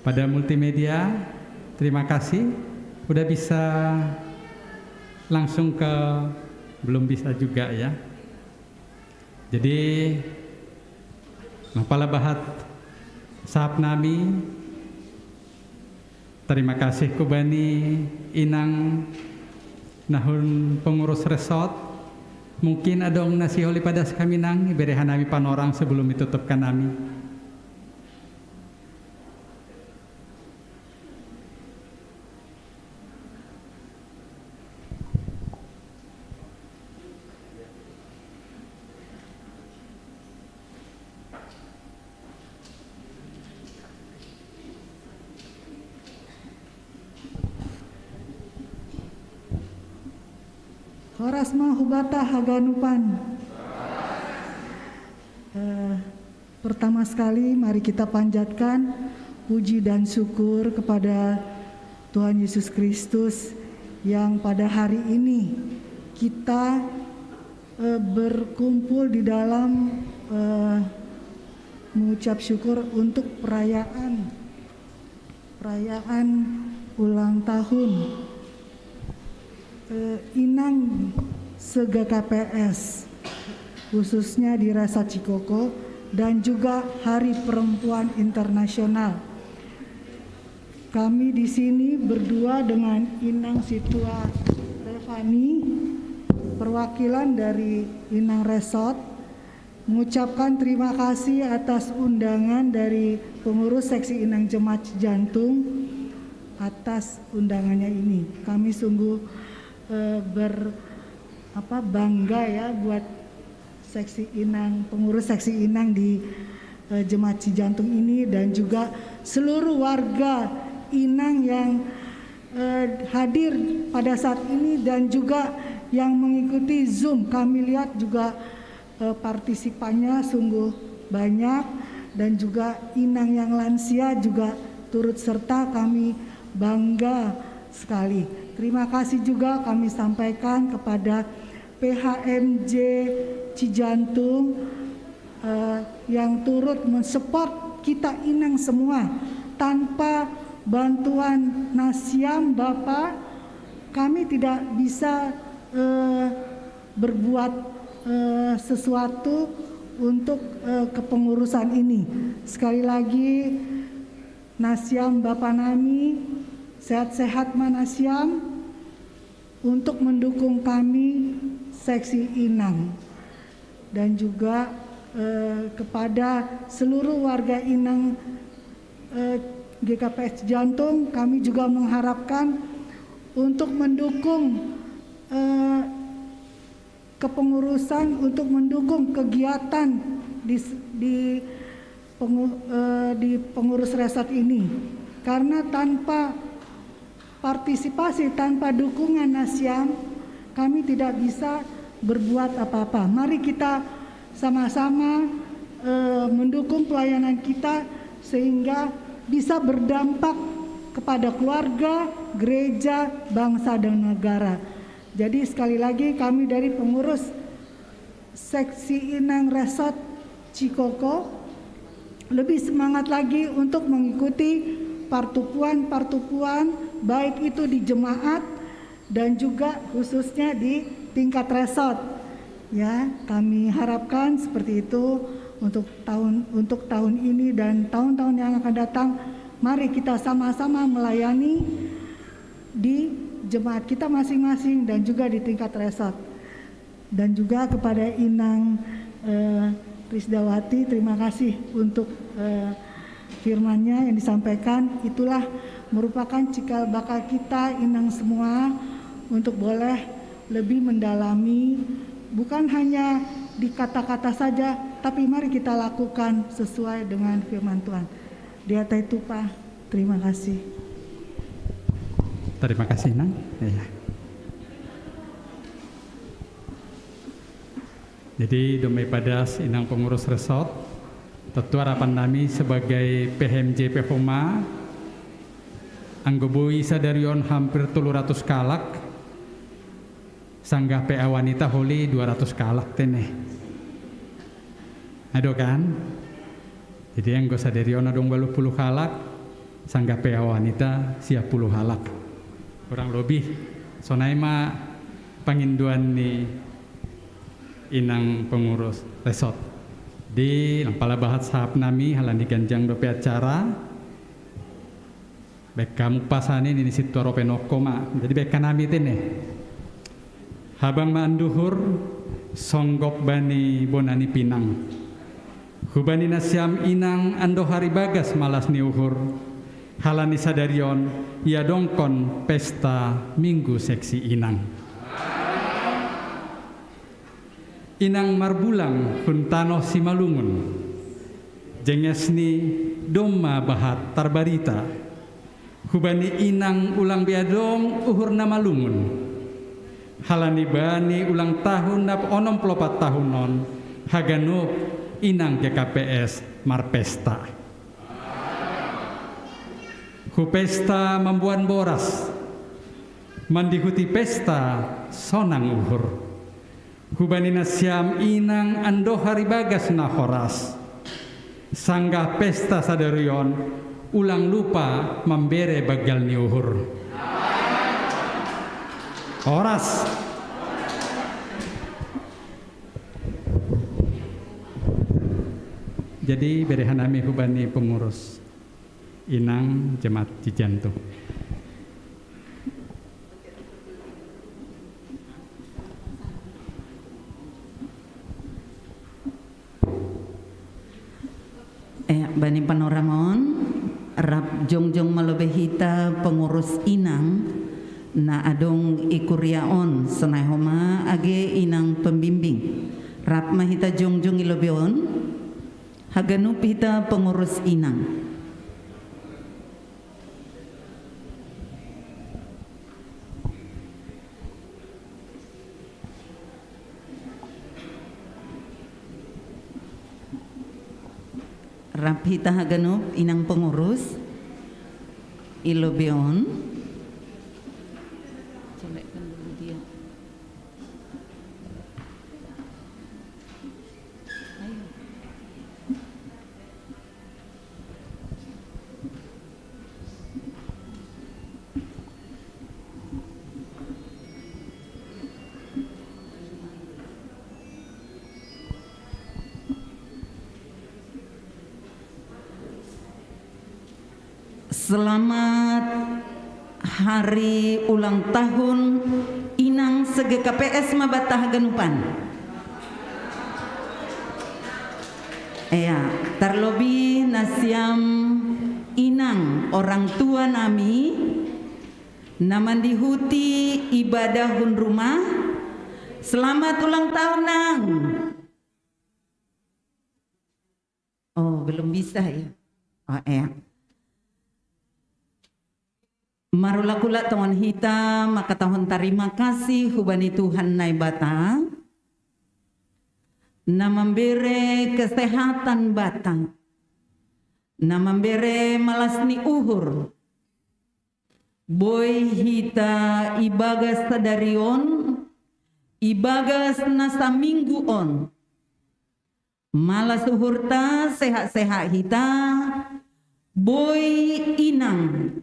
Pada multimedia, terima kasih. Udah bisa langsung ke belum bisa juga ya. Jadi mapala bahat sahab nami. Terima kasih kubani inang nahun pengurus resort. Mungkin adong nasi holi pada kami nang iberehan nami panorang sebelum ditutupkan nami. Horasma hubata Haganupan. Pertama sekali mari kita panjatkan puji dan syukur kepada Tuhan Yesus Kristus yang pada hari ini kita berkumpul di dalam mengucap syukur untuk perayaan perayaan ulang tahun Inang se-GKPS, khususnya di Resa Cikoko, dan juga Hari Perempuan Internasional. Kami di sini berdua dengan Inang Situa Revani, perwakilan dari Inang Resort, mengucapkan terima kasih atas undangan dari pengurus seksi Inang Jemaat Cijantung atas undangannya ini. Kami sungguh bangga ya buat seksi Inang, pengurus seksi Inang di Jemaat Cijantung ini, dan juga seluruh warga Inang yang hadir pada saat ini dan juga yang mengikuti Zoom. Kami lihat juga partisipannya sungguh banyak, dan juga Inang yang lansia juga turut serta. Kami bangga sekali. Terima kasih juga kami sampaikan kepada PHMJ Cijantung yang turut mensupport kita Inang semua. Tanpa bantuan Nasyam Bapak, kami tidak bisa berbuat sesuatu untuk kepengurusan ini. Sekali lagi, Nasyam Bapak Nami, sehat-sehat Manasyam, untuk mendukung kami seksi Inang, dan juga kepada seluruh warga Inang GKPS Jantung, kami juga mengharapkan untuk mendukung kepengurusan, untuk mendukung kegiatan di pengurus resort ini, karena tanpa partisipasi, tanpa dukungan Nasyam, kami tidak bisa berbuat apa-apa. Mari kita sama-sama mendukung pelayanan kita sehingga bisa berdampak kepada keluarga, gereja, bangsa, dan negara. Jadi sekali lagi kami dari pengurus seksi Inang Resort Cikoko lebih semangat lagi untuk mengikuti partupuan baik itu di jemaat dan juga khususnya di tingkat resort. Ya, kami harapkan seperti itu untuk tahun ini dan tahun-tahun yang akan datang. Mari kita sama-sama melayani di jemaat kita masing-masing dan juga di tingkat resort. Dan juga kepada Inang Krisdawati, terima kasih untuk firman-Nya yang disampaikan. Itulah merupakan cikal bakal kita Inang semua untuk boleh lebih mendalami, bukan hanya di kata-kata saja, tapi mari kita lakukan sesuai dengan firman Tuhan. Di atas itu Pak, terima kasih. Terima kasih Nang. Ya. Jadi domai padas Inang pengurus resort, tentu harapan kami sebagai PHMJ PFOMA anggoboi sadarion hampir 300 kalak, sanggah PA wanita holi 200 kalak teneh. Aduh kan? Jadi yang go sadarion adong 80 kalak, sanggah PA wanita siap 10 halak. Kurang lebih sonai ma panginduan ni Inang pengurus resort. Di pala bahat sahab nami halan diganjang dope acara. Baik kamu pasane ini situ ropenoko ma. Jadi baik kanami tene. Habang manduhur songgok bani bonani pinang. Hubani Nasyam Inang ando hari bagas malas ni uhur. Halani sadarion ia dongkon pesta minggu seksi Inang. Inang marbulang huntano simalungun. Jengesni domma bahat tarbarita. Hubani Inang ulang biadong uhur nama lungun. Halani bani ulang tahun nap 64 tahunon. Haganup Inang GKPS marpesta. Hupesta membuat boras. Mandihuti pesta sonang uhur. Hubani Nasyam Inang ando hari bagas na horas. Sanggah pesta sadarion ulang lupa membere bagal ni uhur. Horas. Jadi berehanami hubani pengurus inang jemaat Cijantung. Bani panorangon rap jongjong malebehita pengurus inang na adong ikuriaon senai homa age inang pembimbing rap mahita jongjong ilobeon haganup hita pengurus inang. Rapita haganup inang pengurus ilobeon. Colekkan dulu dia. Ayo. Selamat hari ulang tahun inang se-GKPS Mabata Haganupan. Terlebih nasiam inang orang tua nami naman dihuti ibadah hun rumah. Selamat ulang tahun nang. Oh, belum bisa ya. Marulakula tahun hita maka tahun terima kasih hubani Tuhan nai bata na membere kesehatan batang na membere malas ni uhur boy hita ibagas sadarion ibagas nasa minggu on malas uhurta sehat-sehat hita boy inang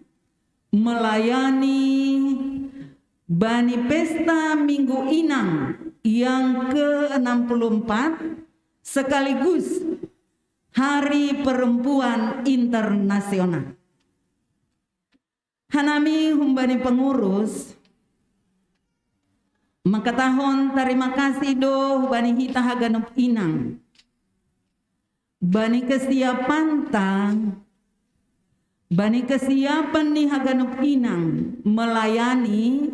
melayani bani pesta Minggu Inang yang ke-64 sekaligus Hari Perempuan Internasional. Hanami humbani pengurus maka tahun terima kasih do bani hita haganup inang bani kesiapan tang bani kesiapan ni haganup inang melayani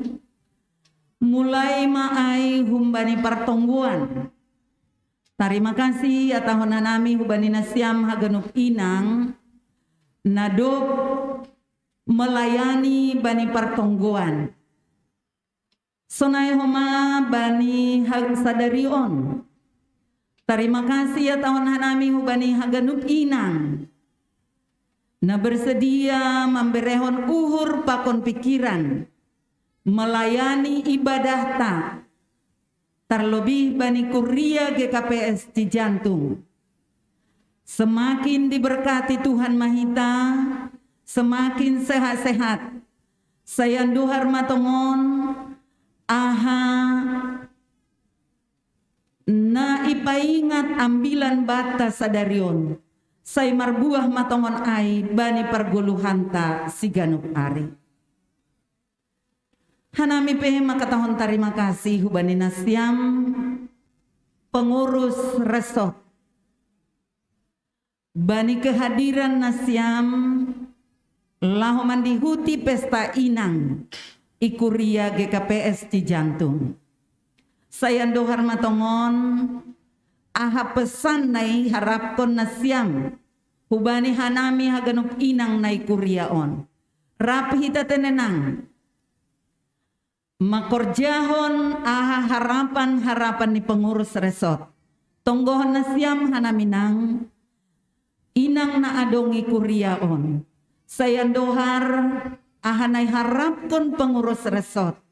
mulai maai humbani pertongguan. Terima kasih atau nanami hubani nasiam haganup inang nadop melayani bani pertongguan. Sonai homa bani hag sadarion. Terima kasih atau nanami hubani haganup inang na bersedia memberehon uhur pakon pikiran melayani ibadah ta terlebih bani kuria GKPS Cijantung. Semakin diberkati Tuhan Mahita, semakin sehat-sehat. Saya duhar matongon aha na ipaingat ambilan bata sadarion. Say marbuah matongon ay bani perguluhan ta siganup ari. Hanami pe makatahon terima kasih hubani nasiam pengurus resort. Bani kehadiran nasiam lahoman dihuti pesta inang ikuria GKPS Cijantung. Saya dohar matongon aha pesan nai harapkon nasiam hubani hanami haganup inang nai kuriaon rapi hita tenenang makorjahon aha harapan ni pengurus resort tonggohon nasiam hanaminang inang na adongi kuriaon saya dohar aha nai harapkon pengurus resort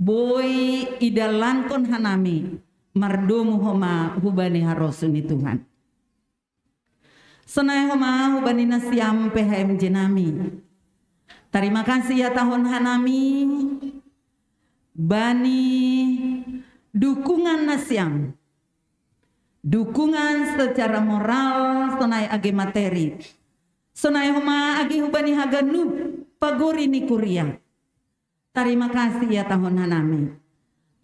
boy idalankon hanami mardomu homa hubani harosuni Tuhan. Sonai homa hubani nasiam PHM jenami. Terima kasih ya tahun hanami bani dukungan nasiam. Dukungan secara moral sonai age materi. Sonai homa age hubani haganup paguri ni kuria. Terima kasih ya tahun hanami.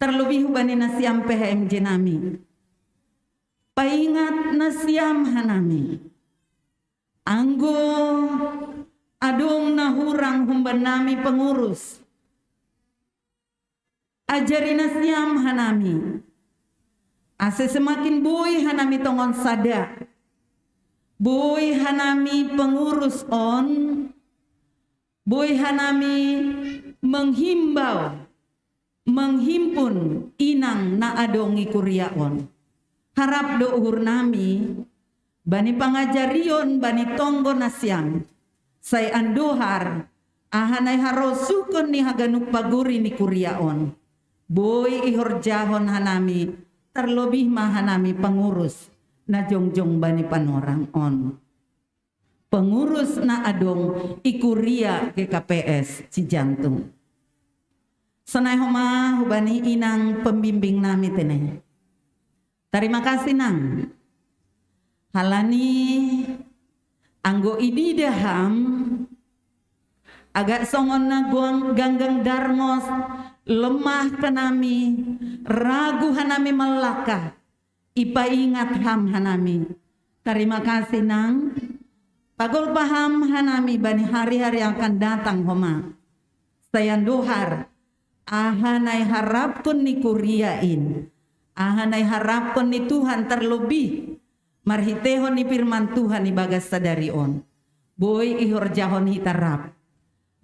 Terlebih hubani nasiam PHM jenami. Paingat nasiam hanami. Anggo adong nahurang humbanami pengurus. Ajari nasiam hanami. Ase semakin boy hanami tongon sada. Boy hanami pengurus on. Boy hanami menghimbau. Menghimpun inang na adongi kuriaon. Harap dohur nami. Bani pangajarion bani tonggo nasiam. Say andohar. Ahanay harosukon ni haganuk paguri ni kuriaon. Boy ihorjahon hanami. Terlebih mahanami pengurus. Na jongjong bani panorang on. Pengurus na adong ikuria GKPS Cijantung. Sanay homa hubani inang pembimbing nami teneh. Terima kasih nang. Halani anggo idi daham agak songon na ganggang darmos lemah kanami ragu hanami melaka ipa ingat ham hanami. Terima kasih nang. Pagol paham hanami bani hari-hari yang akan datang homa. Sayan dohar ahanay harapkon ni kuriain. Ahanay harapkon ni Tuhan terlebih. Marhitehon ni firman Tuhan ibagas sadarion. Boy ihorjahon hita rap.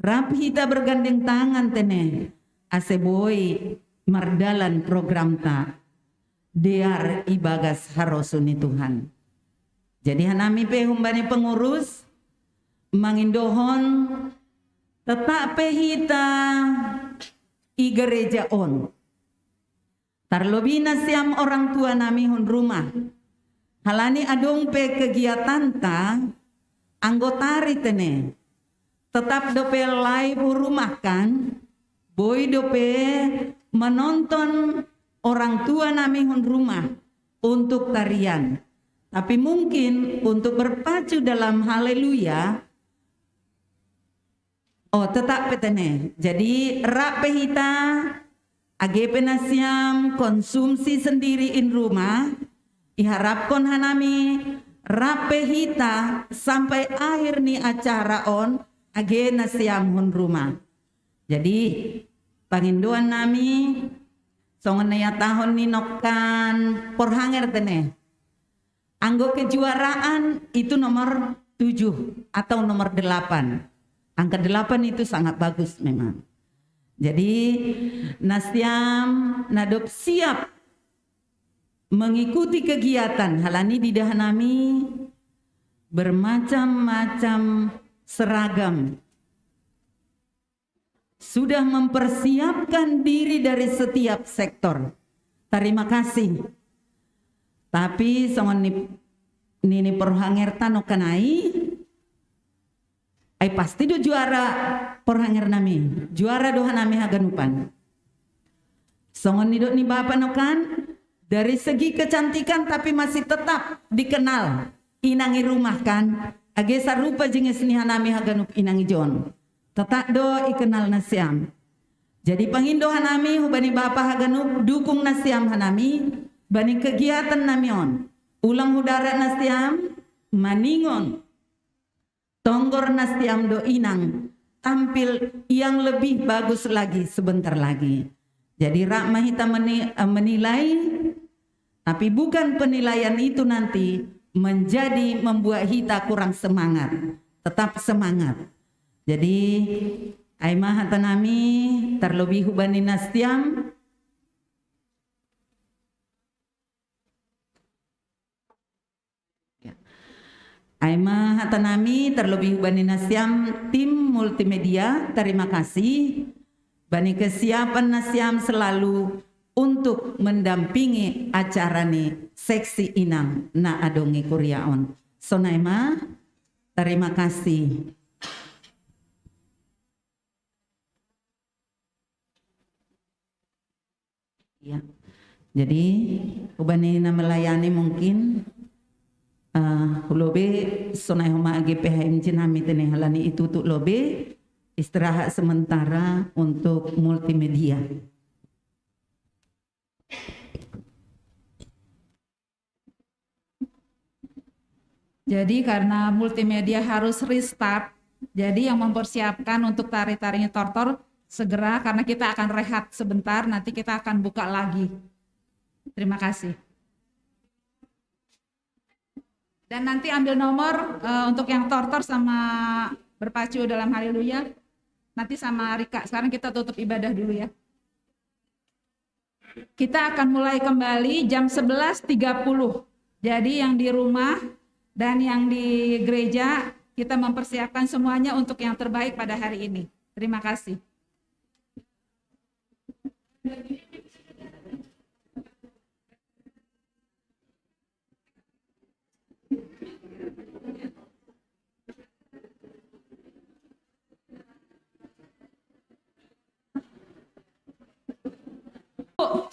Rap hita bergandeng tangan teneh. Ase boy mardalan program ta. Dear ibagas harosun ni Tuhan. Jadi hanami pehumbani pengurus. Mangindohon. Tetap pehita i gereja on. Terlebih nasiam orang tua nami hon rumah. Halani adong pe kegiatan ta anggotari tene. Tetap dope live rumah kan. Boy dope menonton orang tua nami hon rumah untuk tarian. Tapi mungkin untuk berpacu dalam haleluya. Oh tetap petene. Jadi rak pehita age penasiam konsumsi sendiri in rumah. Iharapkon hanami rape hita sampai akhir ni acara on age nasiam hun rumah. Jadi panginduan nami songon naya tahun ni nokan porhanger tene. Anggo kejuaraan itu nomor 7 atau nomor 8. Angka 8 itu sangat bagus memang. Jadi nasiam nadop siap mengikuti kegiatan halani di dahanami bermacam-macam seragam. Sudah mempersiapkan diri dari setiap sektor. Terima kasih. Tapi songon nini perhanger tano kanai. Ay pasti do juara perhanger nami. Juara doha nami haganupan. Songon nidok ni bapak nokan. Dari segi kecantikan tapi masih tetap dikenal. Inangi rumah kan. Age sarupa jenges ni hanami haganup inangi jon. Tetap do ikenal nasiam. Jadi pangindo hanami hubani bapak haganup dukung nasiam hanami. Bani kegiatan namion. Ulang udara nasiam. Maningon. Tonggor nasiam do inang. Tampil yang lebih bagus lagi sebentar lagi. Jadi Rakma Hita menilai. Tapi bukan penilaian itu nanti menjadi membuat Hita kurang semangat. Tetap semangat. Jadi Aimah hatanami terlebih hubani nasiam. Aimah hatanami terlebih bani nasiam tim multimedia. Terima kasih. Bani kesiapan nasiam selalu untuk mendampingi acara ni seksi inang na adongi kuriaon. Sonaima, terima kasih. Ya, jadi ubanina melayani mungkin lobe sonai homa GPHM Cinami tene halani itu tuh lobe istirahat sementara untuk multimedia. Jadi karena multimedia harus restart, jadi yang mempersiapkan untuk tari-tarinya Tortor segera karena kita akan rehat sebentar, nanti kita akan buka lagi. Terima kasih. Dan nanti ambil nomor untuk yang Tortor sama berpacu dalam haleluya, nanti sama Rika. Sekarang kita tutup ibadah dulu ya. Kita akan mulai kembali jam 11.30. Jadi yang di rumah dan yang di gereja, kita mempersiapkan semuanya untuk yang terbaik pada hari ini. Terima kasih.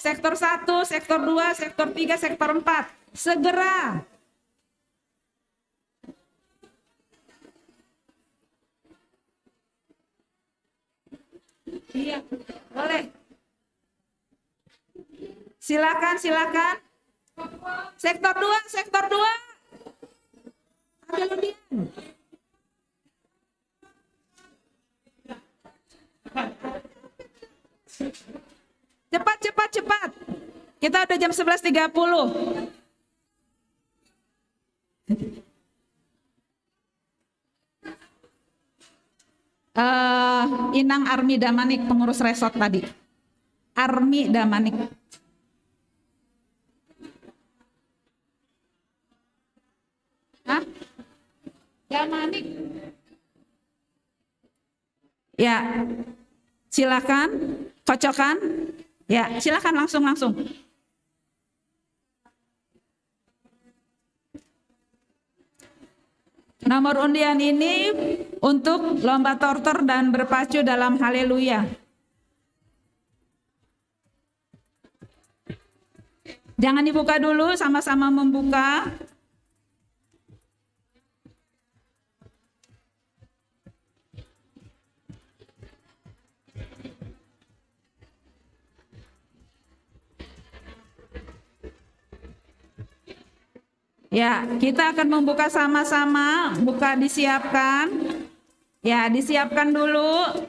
Sektor 1, sektor 2, sektor 3, sektor 4. Segera. Iya, boleh. Silakan, silakan. Sektor 2, sektor 2. Ambil undian. Cepat, cepat, cepat. Kita udah jam 11.30. Inang Armi Damanik, pengurus resort tadi. Armi Damanik. Hah? Damanik. Ya, silakan. Kocokan. Ya, silakan langsung. Nomor undian ini untuk lomba tortor dan berpacu dalam haleluya. Jangan dibuka dulu, sama-sama membuka. Ya, kita akan membuka sama-sama, buka disiapkan. Ya, disiapkan dulu.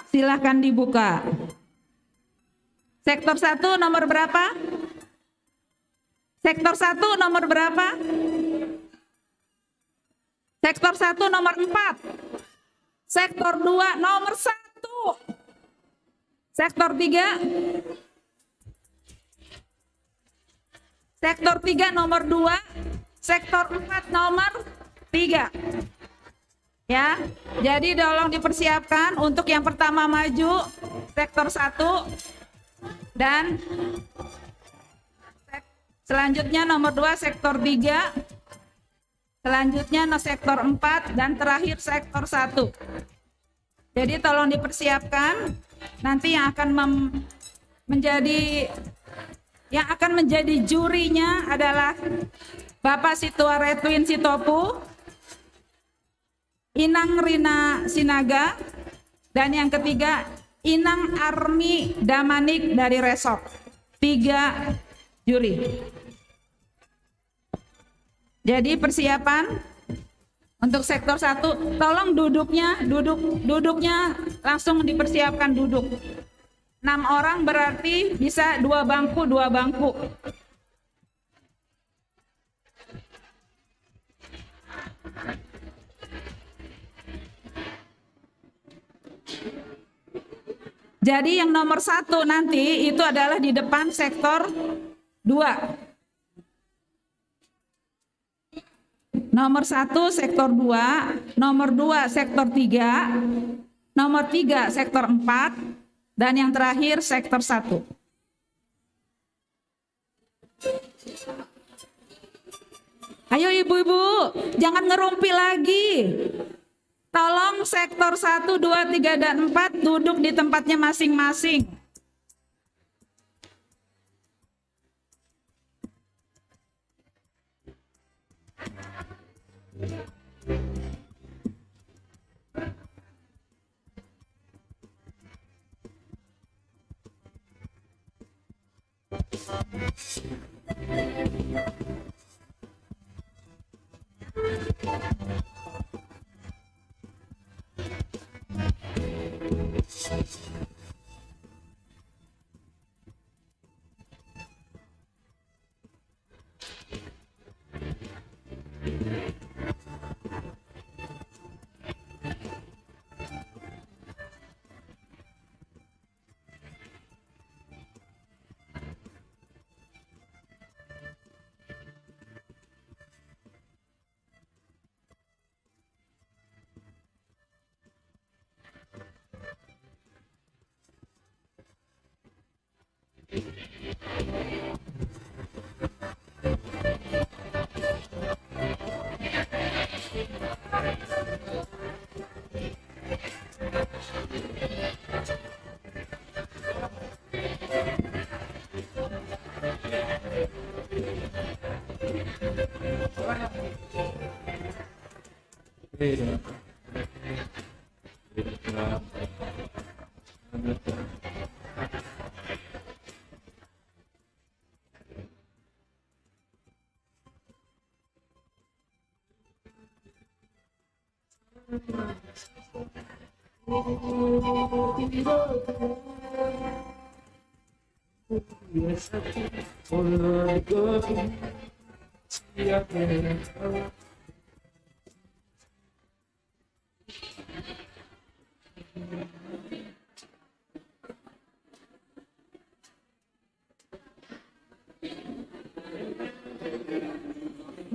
Silahkan dibuka. Sektor 1 nomor berapa? Sektor 1 nomor berapa? Sektor 1 nomor 4. Sektor 2 nomor 1. Sektor 3. Sektor 3 nomor 2, sektor 4 nomor 3. Ya, jadi tolong dipersiapkan untuk yang pertama maju, sektor 1, dan selanjutnya nomor 2, sektor 3, selanjutnya sektor 4, dan terakhir sektor 1. Jadi tolong dipersiapkan, nanti yang akan menjadi jurinya adalah Bapak Situa Redwin Sitopu, Inang Rina Sinaga, dan yang ketiga Inang Armi Damanik dari Resort. 3 juri. Jadi persiapan untuk sektor 1, tolong duduknya langsung dipersiapkan duduk. 6 orang berarti bisa 2 bangku. Jadi yang nomor 1 nanti itu adalah di depan sektor 2. Nomor 1 sektor 2, nomor 2 sektor 3, nomor 3 sektor 4, dan yang terakhir sektor 1. Ayo ibu-ibu, jangan ngerumpi lagi. Tolong sektor 1, 2, 3, dan 4 duduk di tempatnya masing-masing.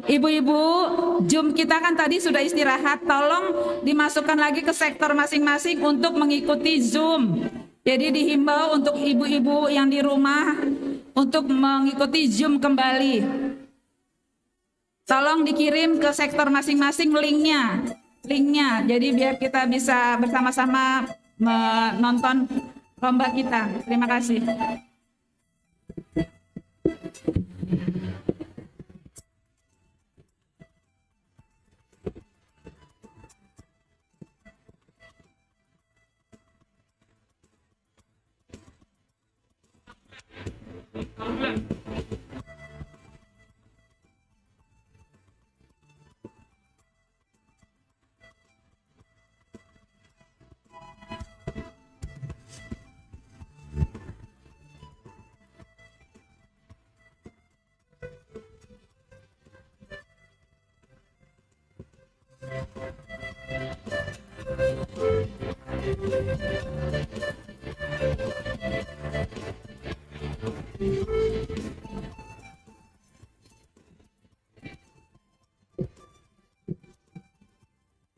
Ibu-ibu, Zoom kita kan tadi sudah istirahat, tolong dimasukkan lagi ke sektor masing-masing untuk mengikuti Zoom. Jadi dihimbau untuk ibu-ibu yang di rumah untuk mengikuti Zoom kembali. Tolong dikirim ke sektor masing-masing linknya. Jadi biar kita bisa bersama-sama menonton lomba kita. Terima kasih.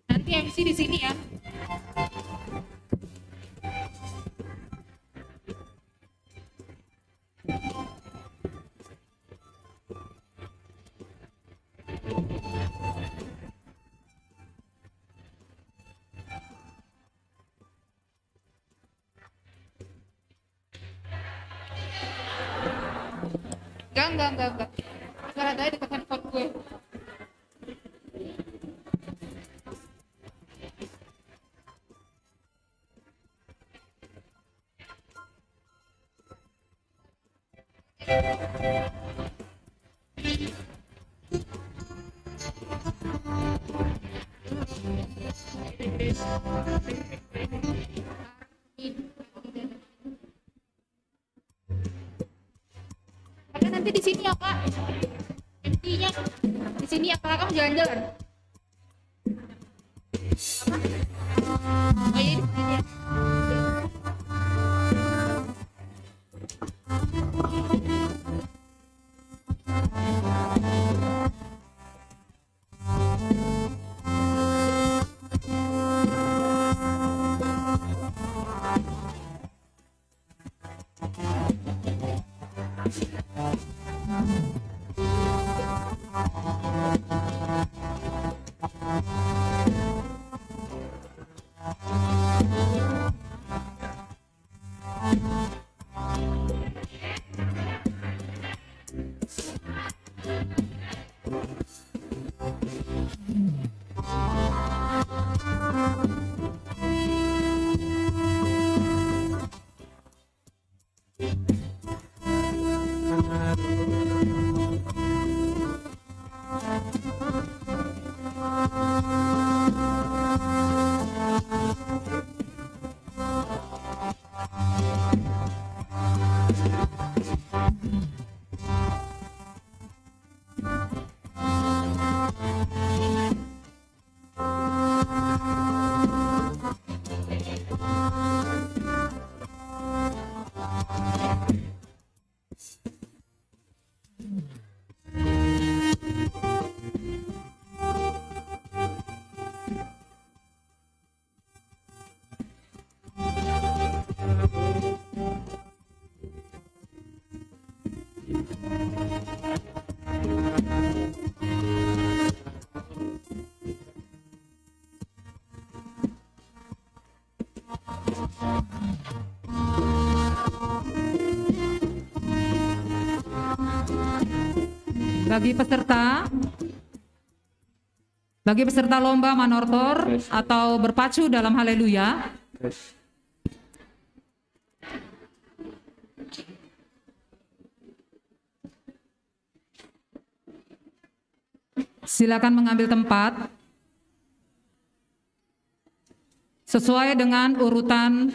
Nanti MC di sini ya. Enggak. Suara tadi dekat handphone gue. Kakak nanti di sini ya Kak. MC-nya di sini ya Kak, kamu jalan-jalan. Oh iya di sini ya. Bagi peserta lomba manortor atau berpacu dalam haleluya, silakan mengambil tempat sesuai dengan urutan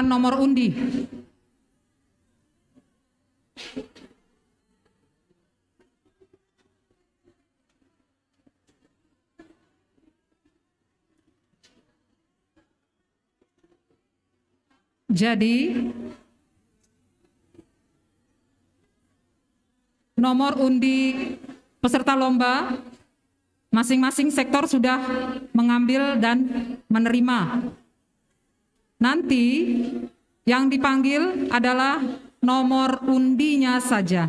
nomor undi. Jadi, nomor undi peserta lomba, masing-masing sektor sudah mengambil dan menerima. Nanti yang dipanggil adalah nomor undinya saja.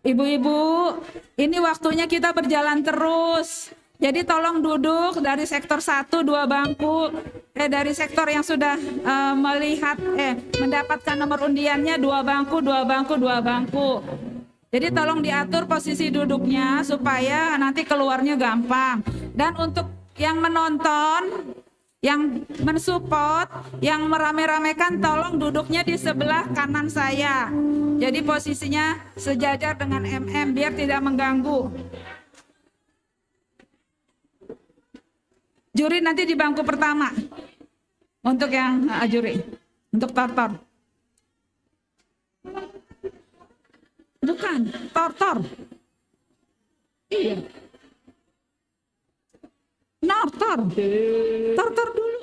Ibu-ibu, ini waktunya kita berjalan terus. Jadi tolong duduk dari sektor 1 2 bangku. Dari sektor yang sudah mendapatkan nomor undiannya 2 bangku, 2 bangku, 2 bangku. Jadi tolong diatur posisi duduknya supaya nanti keluarnya gampang. Dan untuk yang menonton, yang mensupport, yang merame-ramekan, tolong duduknya di sebelah kanan saya. Jadi posisinya sejajar dengan MM biar tidak mengganggu. Juri nanti di bangku pertama. Untuk yang juri, untuk tortor. Bukan, tortor. Iya. Nortor. Tortor dulu.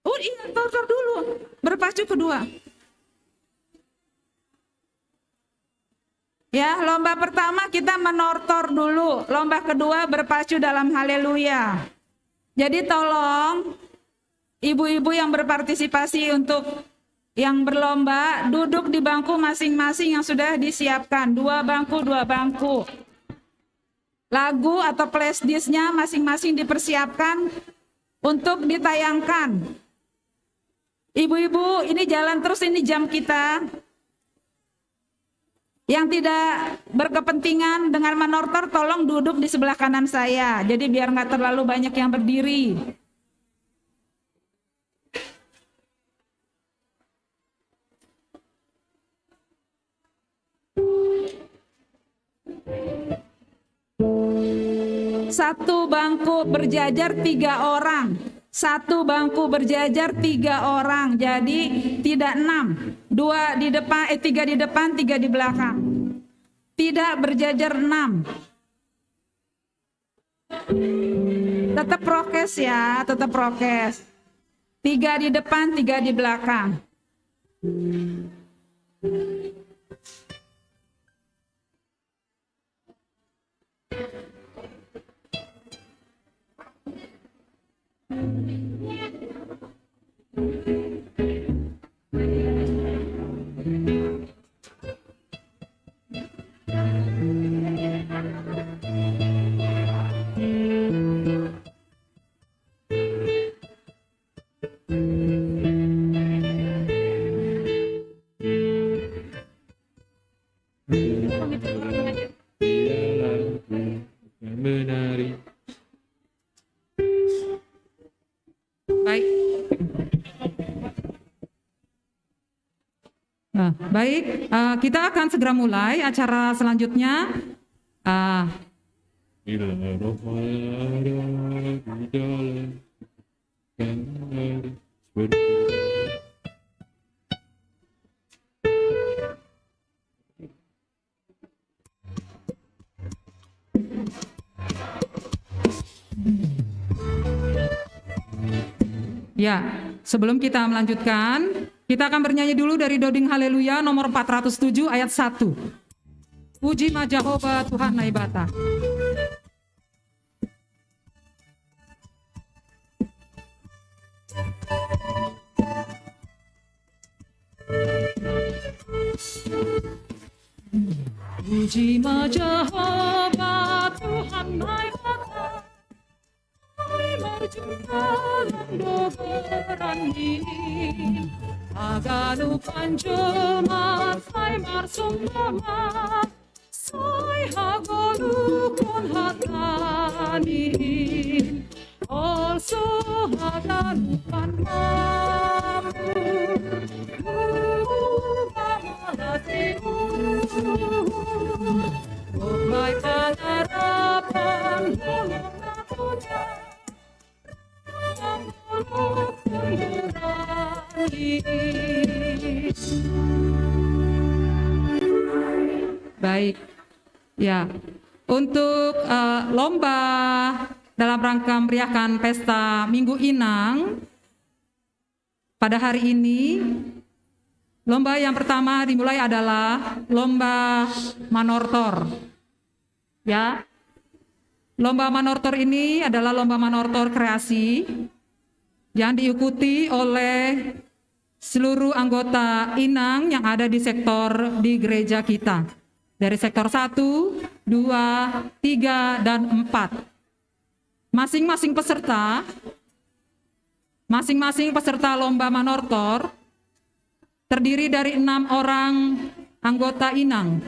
Oh iya, tortor dulu. Berpacu kedua. Ya, lomba pertama kita menortor dulu. Lomba kedua berpacu dalam haleluya. Jadi tolong ibu-ibu yang berpartisipasi untuk yang berlomba duduk di bangku masing-masing yang sudah disiapkan. 2 bangku, 2 bangku. Lagu atau flashdisknya masing-masing dipersiapkan untuk ditayangkan. Ibu-ibu, ini jalan terus, ini jam kita. Yang tidak berkepentingan dengan menortor, tolong duduk di sebelah kanan saya. Jadi biar nggak terlalu banyak yang berdiri. Satu bangku berjajar 3 orang. 1 bangku berjajar 3 orang. Jadi tidak 6. 2 di depan, 3 di depan, 3 di belakang. Tidak berjajar 6. Tetap prokes ya, tetap prokes. 3 di depan, 3 di belakang. Menari. Baik. Nah, baik, kita akan segera mulai acara selanjutnya. Bila roh ada di dalam Ya, sebelum kita melanjutkan, kita akan bernyanyi dulu dari Doding Haleluya nomor 407 ayat 1. Puji Majahoba Tuhan Naibata. Puji Jehovah Tuhan Naibata, berjumpa doberan ini. Aganu panjema sai marsumama, sai hagolu kon hatani. Also aganu panmamu, Umay panarapan Baik, ya. Untuk lomba dalam rangka meriahkan pesta Minggu Inang pada hari ini, lomba yang pertama dimulai adalah lomba manortor. Ya. Lomba manortor ini adalah lomba manortor kreasi yang diikuti oleh seluruh anggota Inang yang ada di sektor di gereja kita. Dari sektor 1, 2, 3, dan 4. Masing-masing peserta lomba manortor terdiri dari 6 orang anggota Inang.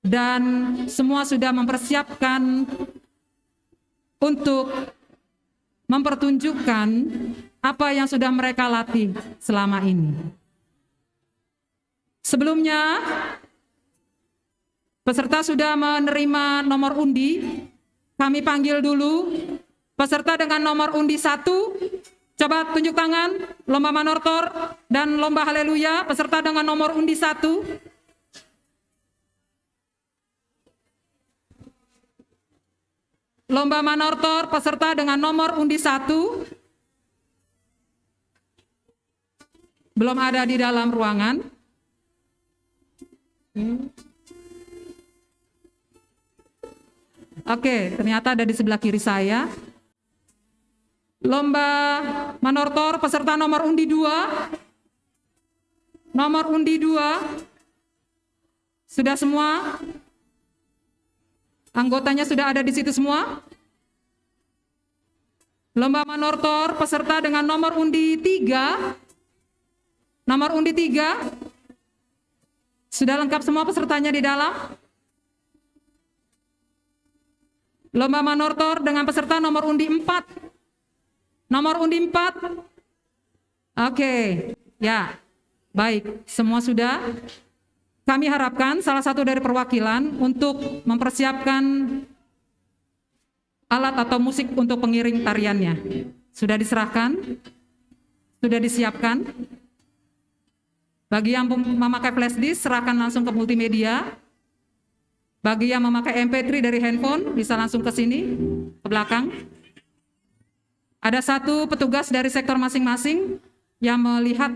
Dan semua sudah mempersiapkan untuk mempertunjukkan apa yang sudah mereka latih selama ini. Sebelumnya, peserta sudah menerima nomor undi. Kami panggil dulu peserta dengan nomor undi 1. Coba tunjuk tangan, lomba manortor dan lomba haleluya, peserta dengan nomor undi 1. Lomba manortor peserta dengan nomor undi 1. Belum ada di dalam ruangan. Oke, ternyata ada di sebelah kiri saya. Lomba manortor peserta nomor undi 2. Nomor undi 2. Sudah semua? Anggotanya sudah ada di situ semua? Lomba manortor peserta dengan nomor undi 3. Nomor undi 3. Sudah lengkap semua pesertanya di dalam? Lomba manortor dengan peserta nomor undi 4. Nomor undi 4. Oke, ya. Baik, semua sudah. Kami harapkan salah satu dari perwakilan untuk mempersiapkan alat atau musik untuk pengiring tariannya. Sudah diserahkan? Sudah disiapkan? Bagi yang memakai flash disk, serahkan langsung ke multimedia. Bagi yang memakai MP3 dari handphone, bisa langsung ke sini, ke belakang. Ada satu petugas dari sektor masing-masing yang melihat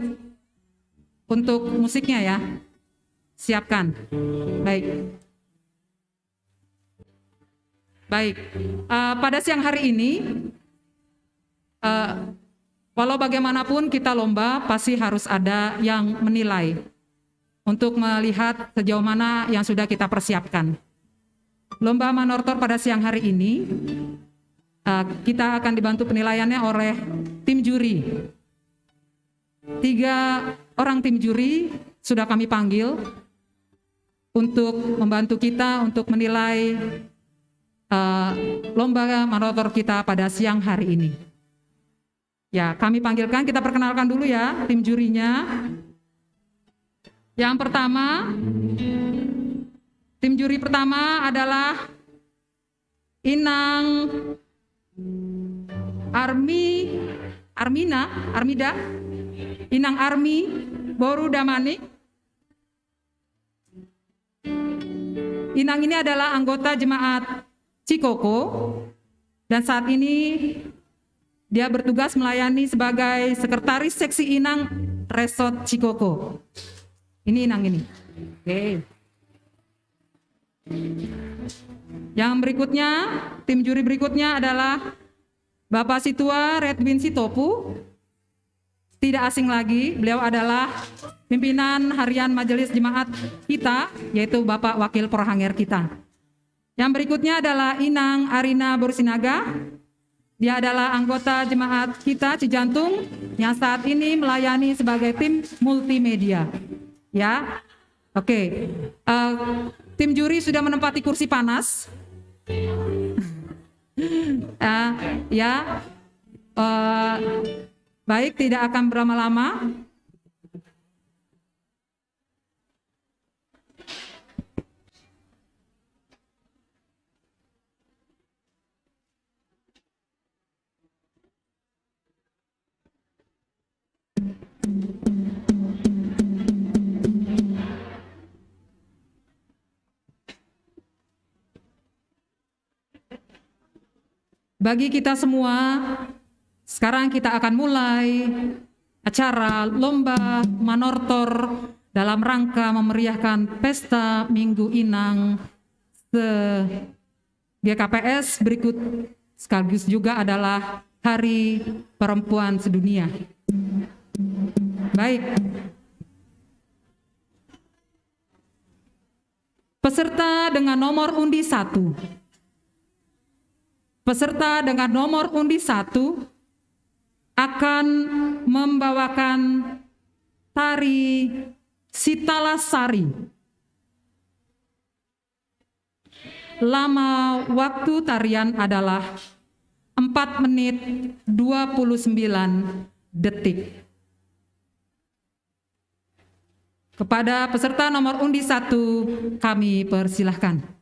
untuk musiknya ya. Siapkan. Baik. Baik. Pada siang hari ini, walau bagaimanapun kita lomba, pasti harus ada yang menilai untuk melihat sejauh mana yang sudah kita persiapkan. Lomba manortor pada siang hari ini, kita akan dibantu penilaiannya oleh tim juri. 3 orang tim juri sudah kami panggil untuk membantu kita untuk menilai lomba manortor kita pada siang hari ini. Ya, kami panggilkan, kita perkenalkan dulu ya tim jurinya. Yang pertama, tim juri pertama adalah Inang Armida, Inang Armi Boru Damanik. Inang ini adalah anggota jemaat Cikoko dan saat ini dia bertugas melayani sebagai sekretaris seksi Inang Resort Cikoko. Ini Inang ini. Oke. Yang berikutnya, tim juri berikutnya adalah Bapak Situa Redwin Sitopu. tidak asing lagi, beliau adalah pimpinan harian majelis jemaat kita, yaitu Bapak Wakil Porhanger kita. Yang berikutnya adalah Inang Arina Borsinaga. Dia adalah anggota jemaat kita Cijantung yang saat ini melayani sebagai tim multimedia. Ya, oke. Tim juri sudah menempati kursi panas. Baik, tidak akan berlama-lama. Bagi kita semua, sekarang kita akan mulai acara lomba manortor dalam rangka memeriahkan Pesta Minggu Inang GKPS berikut, sekaligus juga adalah Hari Perempuan Sedunia. Baik. Peserta dengan nomor undi 1. Peserta dengan nomor undi 1 akan membawakan tari Sitalasari. Lama waktu tarian adalah 4 menit 29 detik. Kepada peserta nomor undi 1 kami persilahkan.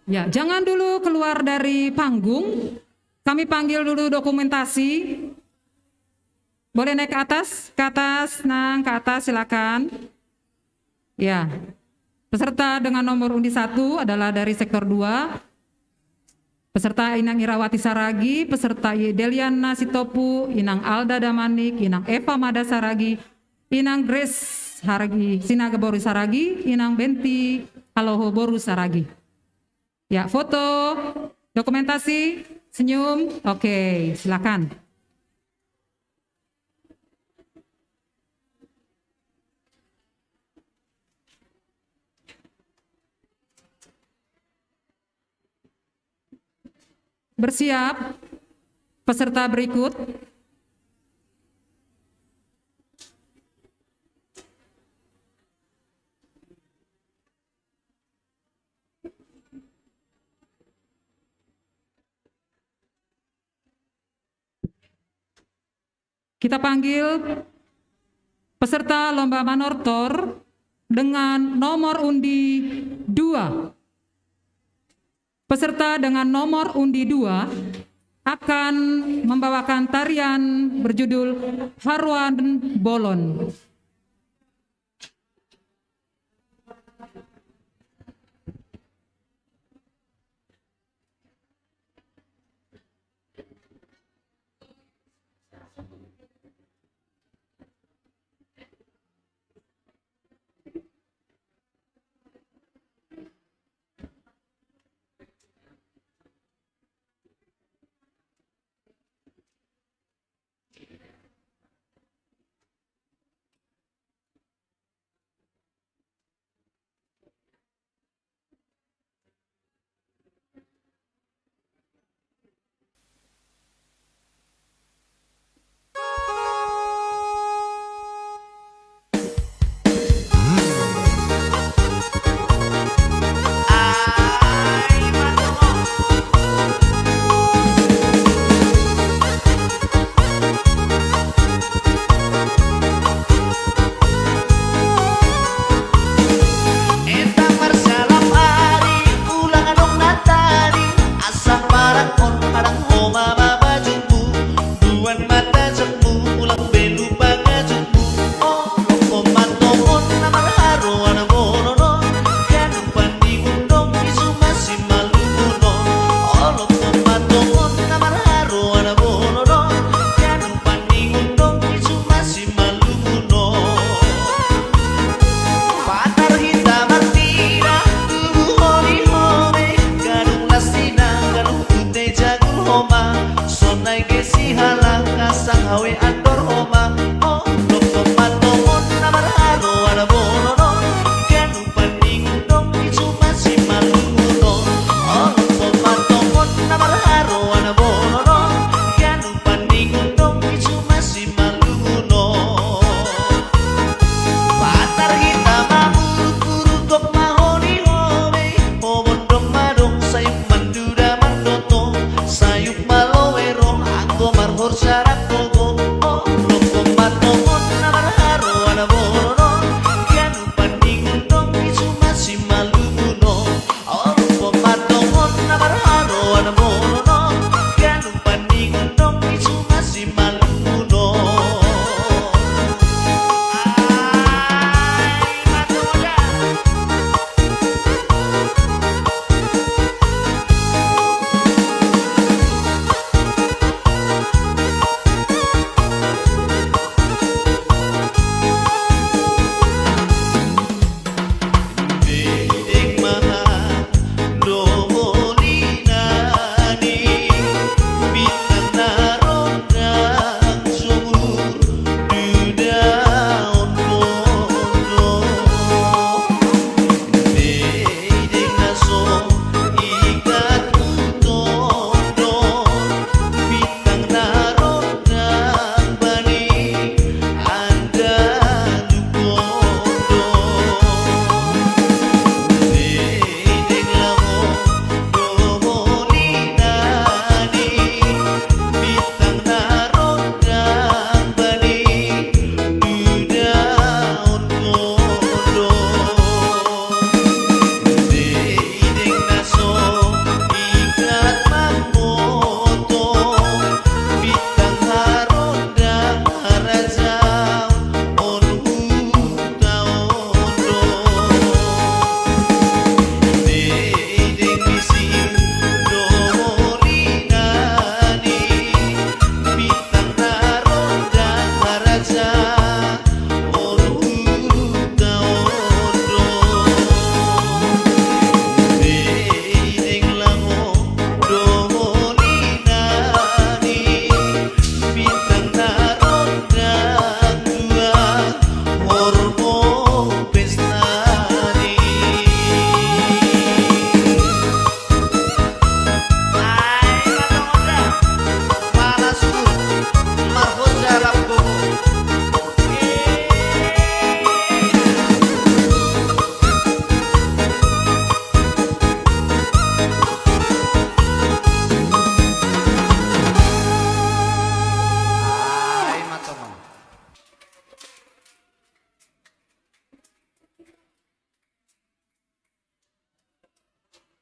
Ya, jangan dulu keluar dari panggung. Kami panggil dulu dokumentasi. Boleh naik ke atas, Nang, ke atas silakan. Ya, peserta dengan nomor undi 1 adalah dari sektor 2. Peserta Inang Irawati Saragi, peserta Deliana Sitopu, Inang Alda Damanik, Inang Eva Mada Saragi, Inang Grace Saragi, Sinaga Boru Saragi, Inang Benti Aloho Boru Saragi. Ya, foto, dokumentasi, senyum, oke, silakan. Bersiap, peserta berikut. Kita panggil peserta lomba manortor dengan nomor undi 2. Peserta dengan nomor undi 2 akan membawakan tarian berjudul Haruan Bolon.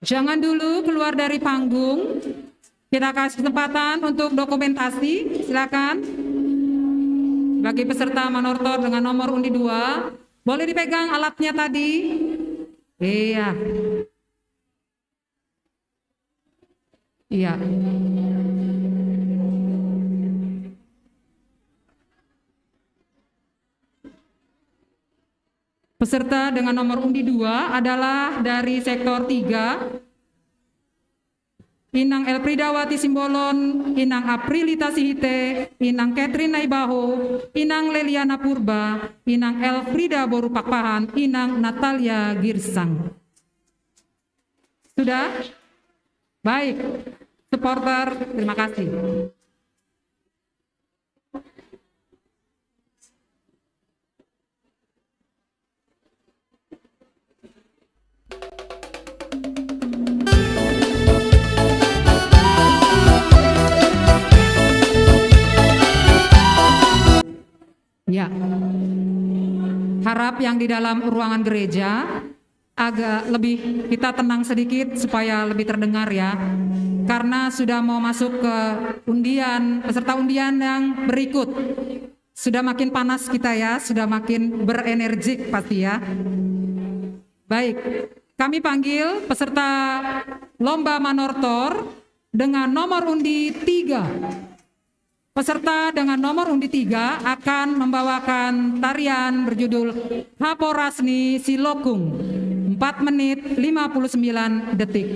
Jangan dulu keluar dari panggung. Kita kasih kesempatan untuk dokumentasi. Silakan. Bagi peserta manortor dengan nomor undi 2, boleh dipegang alatnya tadi? Iya. Iya. Peserta dengan nomor undi 2 adalah dari sektor 3. Inang Elfridawati Simbolon, Inang Aprilita Sihite, Inang Catherine Naibaho, Inang Leliana Purba, Inang Elfrida Borupakpahan, Inang Natalia Girsang. Sudah? Baik, supporter, terima kasih. Ya, harap yang di dalam ruangan gereja agak lebih kita tenang sedikit supaya lebih terdengar ya. Karena sudah mau masuk ke undian, peserta undian yang berikut. Sudah makin panas kita ya, sudah makin berenergik pasti ya. Baik, kami panggil peserta lomba manortor dengan nomor undi 3. Peserta dengan nomor undi 3 akan membawakan tarian berjudul Haporasni Silokung, 4 menit 59 detik.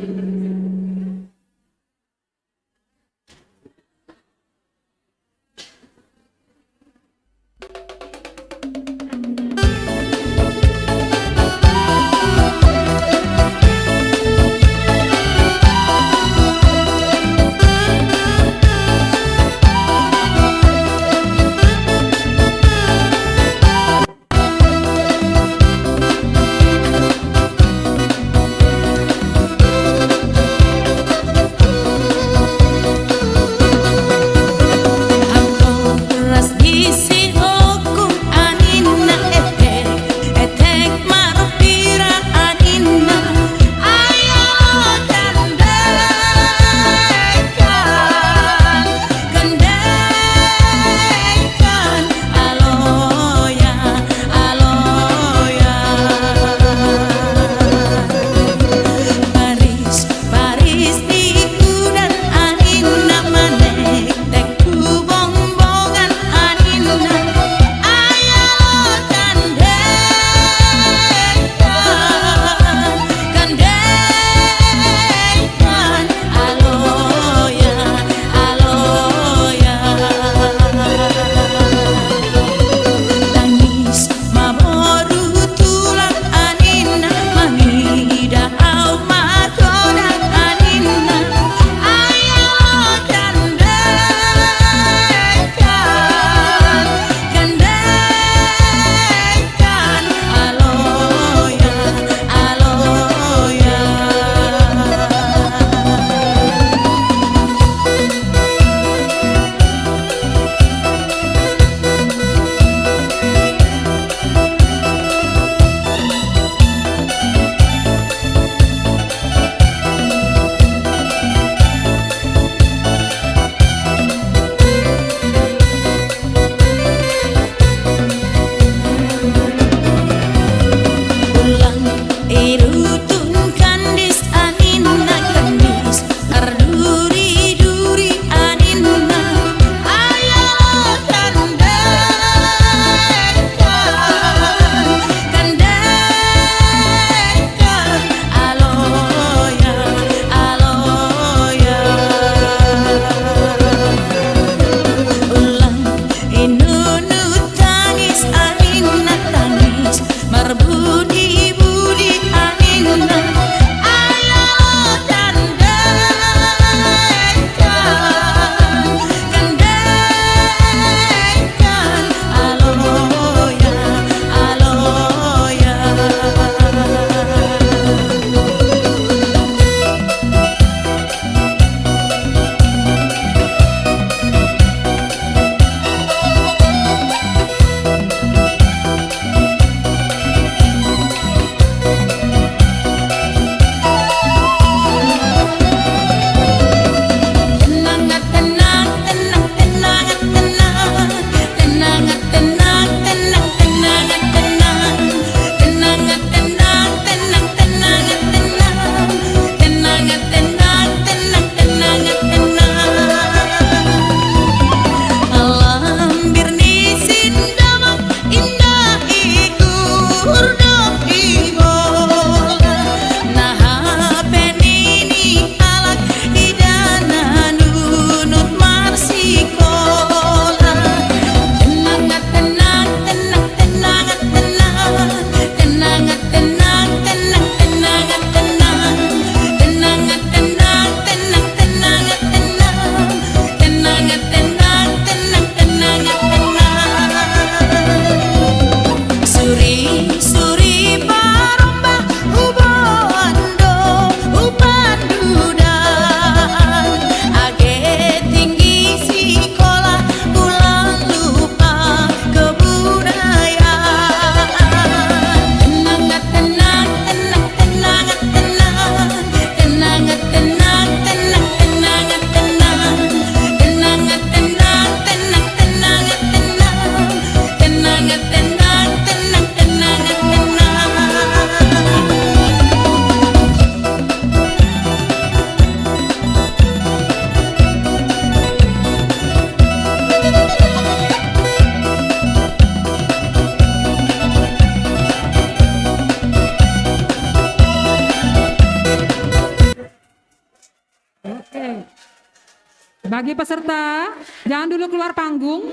Bagi peserta, jangan dulu keluar panggung.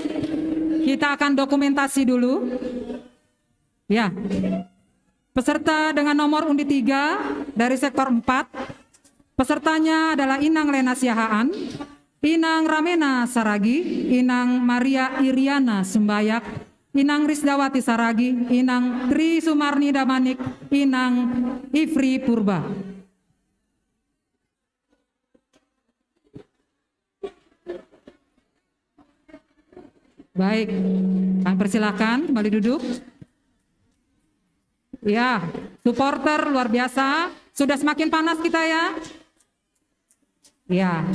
Kita akan dokumentasi dulu. Ya. Peserta dengan nomor undi 3 dari sektor 4. Pesertanya adalah Inang Lena Siahaan, Inang Ramena Saragi, Inang Maria Iriana Sumbayak, Inang Risdawati Saragi, Inang Tri Sumarni Damanik, Inang Ifri Purba. Baik, kami persilakan kembali duduk. Ya, supporter luar biasa. Sudah semakin panas kita ya. Ya,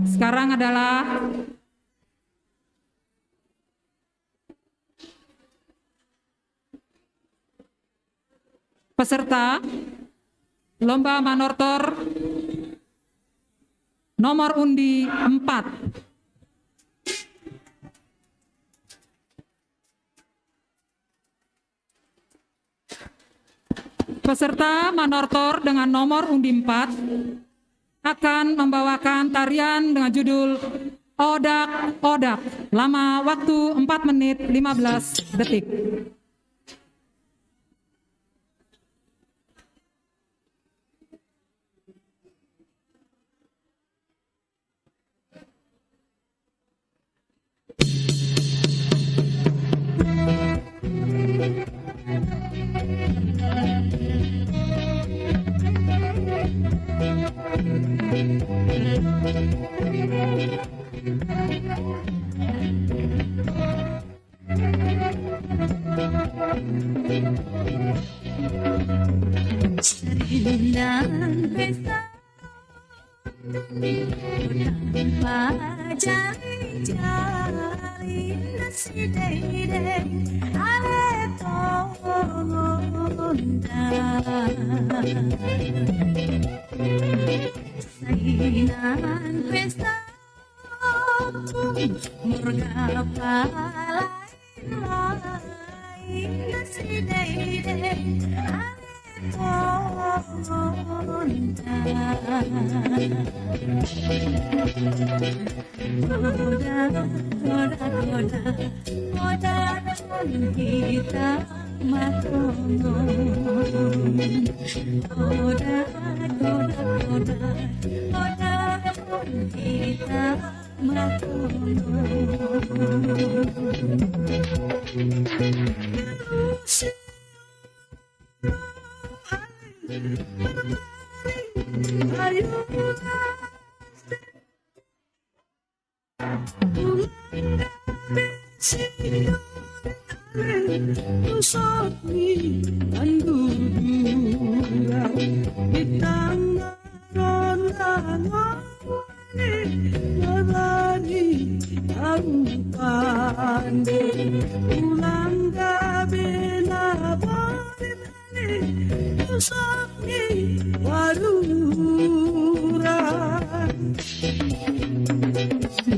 sekarang adalah peserta lomba manortor nomor undi 4. Peserta manortor dengan nomor undi 4 akan membawakan tarian dengan judul Odak Odak, lama waktu 4 menit 15 detik. Seringan pesta tanpa jari-jari nasi dede ale tonda seringan pesta murga palai nasi dede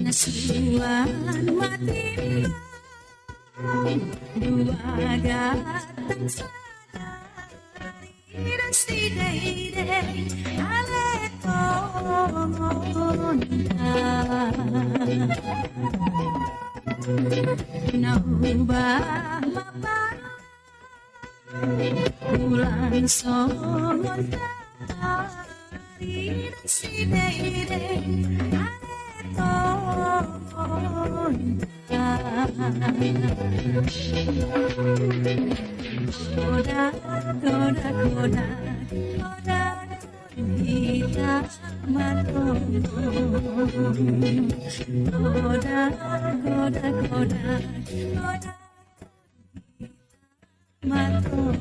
Nasuan mati dua datang sadari rasi deide ale tonda naubah mapan bulan songon dari rasi deide Koda, koda, koda, koda, kita matong. Koda, koda, koda, koda, matong.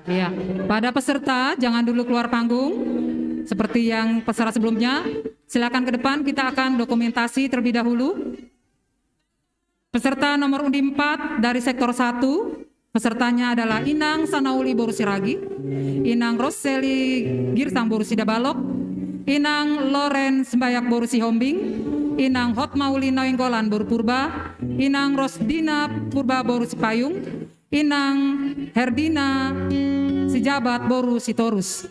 Ya, pada peserta jangan dulu keluar panggung. Seperti yang peserta sebelumnya, silakan ke depan, kita akan dokumentasi terlebih dahulu. Peserta nomor undi 4 dari sektor 1, pesertanya adalah Inang Sanauli Borusiragi, Inang Roseli Girsang Borusidabalok, Inang Loren Sembayak Borusi Hombing, Inang Hotmauli Nainggolan Borupurba, Inang Rosdina Purba Borusi Payung, Inang Herdina Sijabat Borusi Torus.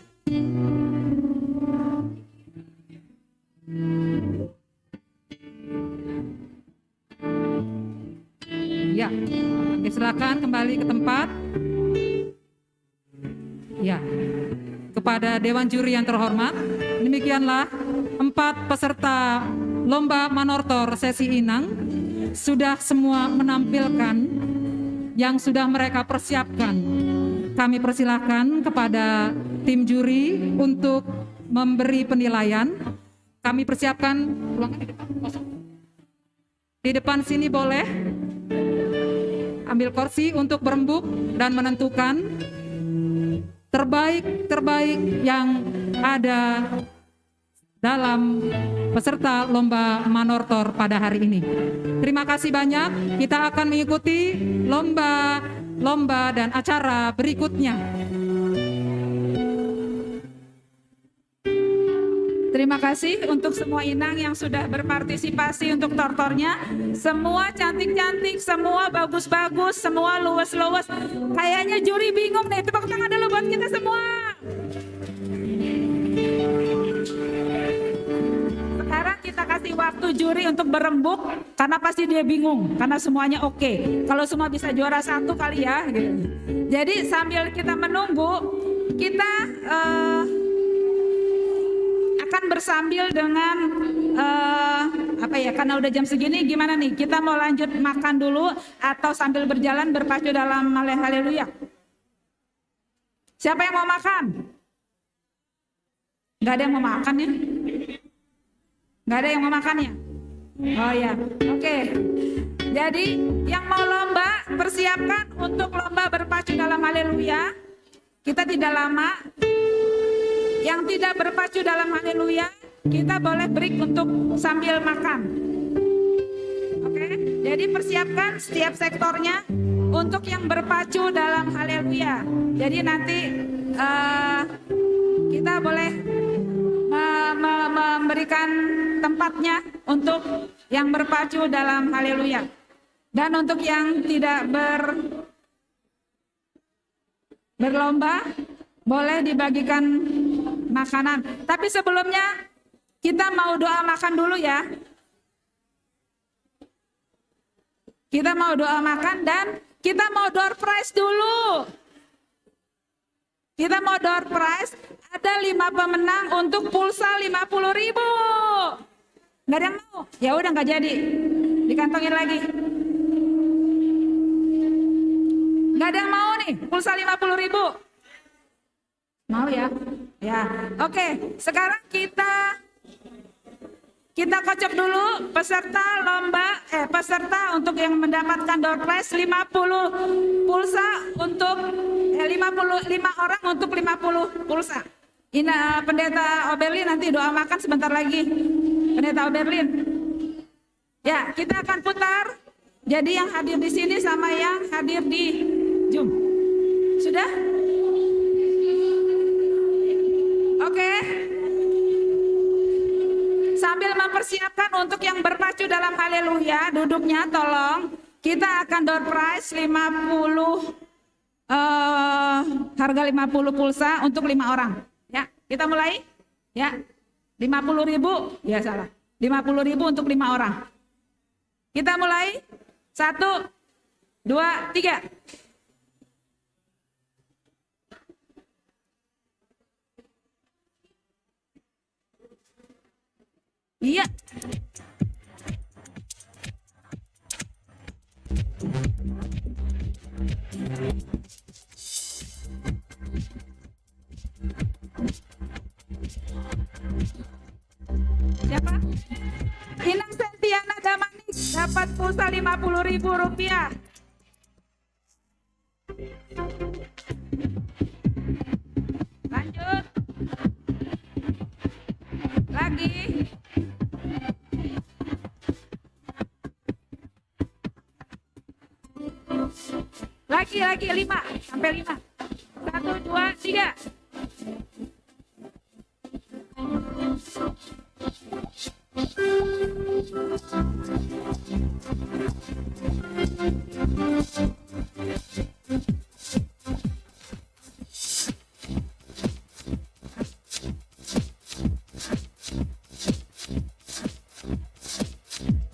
Ya, silakan kembali ke tempat. Ya, kepada Dewan Juri yang terhormat, demikianlah 4 peserta Lomba Manortor Sesi Inang sudah semua menampilkan yang sudah mereka persiapkan. Kami persilahkan kepada tim juri untuk memberi penilaian. Kami persiapkan ruangan di depan kosong. Di depan sini boleh ambil kursi untuk berembuk dan menentukan terbaik yang ada dalam peserta Lomba Manortor pada hari ini. Terima kasih banyak. Kita akan mengikuti lomba dan acara berikutnya. Terima kasih untuk semua inang yang sudah berpartisipasi untuk tortornya. Semua cantik-cantik, semua bagus-bagus, semua luwes-luwes. Kayaknya juri bingung nih. Tepuk tangan dulu buat kita semua. Sekarang kita kasih waktu juri untuk berembuk, karena pasti dia bingung, karena semuanya oke. Kalau semua bisa juara 1 kali ya. Jadi sambil kita menunggu, kita akan bersambil dengan karena udah jam segini, gimana nih, kita mau lanjut makan dulu atau sambil berjalan berpacu dalam haleluya? Siapa yang mau makan? Gak ada yang mau makan ya? Gak ada yang mau makan ya? Oh ya, oke. Jadi yang mau lomba, persiapkan untuk lomba berpacu dalam haleluya. Kita tidak lama. Yang tidak berpacu dalam haleluya, kita boleh break untuk sambil makan. Oke, jadi persiapkan setiap sektornya untuk yang berpacu dalam haleluya. Jadi nanti kita boleh memberikan tempatnya untuk yang berpacu dalam haleluya. Dan untuk yang tidak berlomba, boleh dibagikan makanan. Tapi sebelumnya kita mau doa makan dulu ya. Kita mau doa makan dan kita mau door prize dulu. Kita mau door prize, ada 5 pemenang untuk pulsa 50.000. Nggak ada yang mau? Ya udah nggak jadi. Dikantongin lagi. Nggak ada yang mau nih, pulsa 50.000. Mau ya? Ya. Oke, sekarang kita kocok dulu peserta lomba, peserta untuk yang mendapatkan door prize 50 pulsa untuk 55 orang untuk 50 pulsa. Ini Pendeta Oberlin nanti doa makan sebentar lagi. Pendeta Oberlin. Ya, kita akan putar. Jadi yang hadir di sini sama yang hadir di Zoom. Sudah? Oke. Sambil mempersiapkan untuk yang berpacu dalam haleluya, duduknya tolong kita akan door prize 50 harga 50 pulsa untuk 5 orang. Ya, kita mulai. Ya, 50.000. Ya salah. 50.000 untuk 5 orang. Kita mulai. 1, 2, 3. Iya. Siapa? Inang Sentiana Damanik dapat pulsa Rp50.000. Lanjut. Lagi. Lagi 5 sampai 5. 1, 2, 3.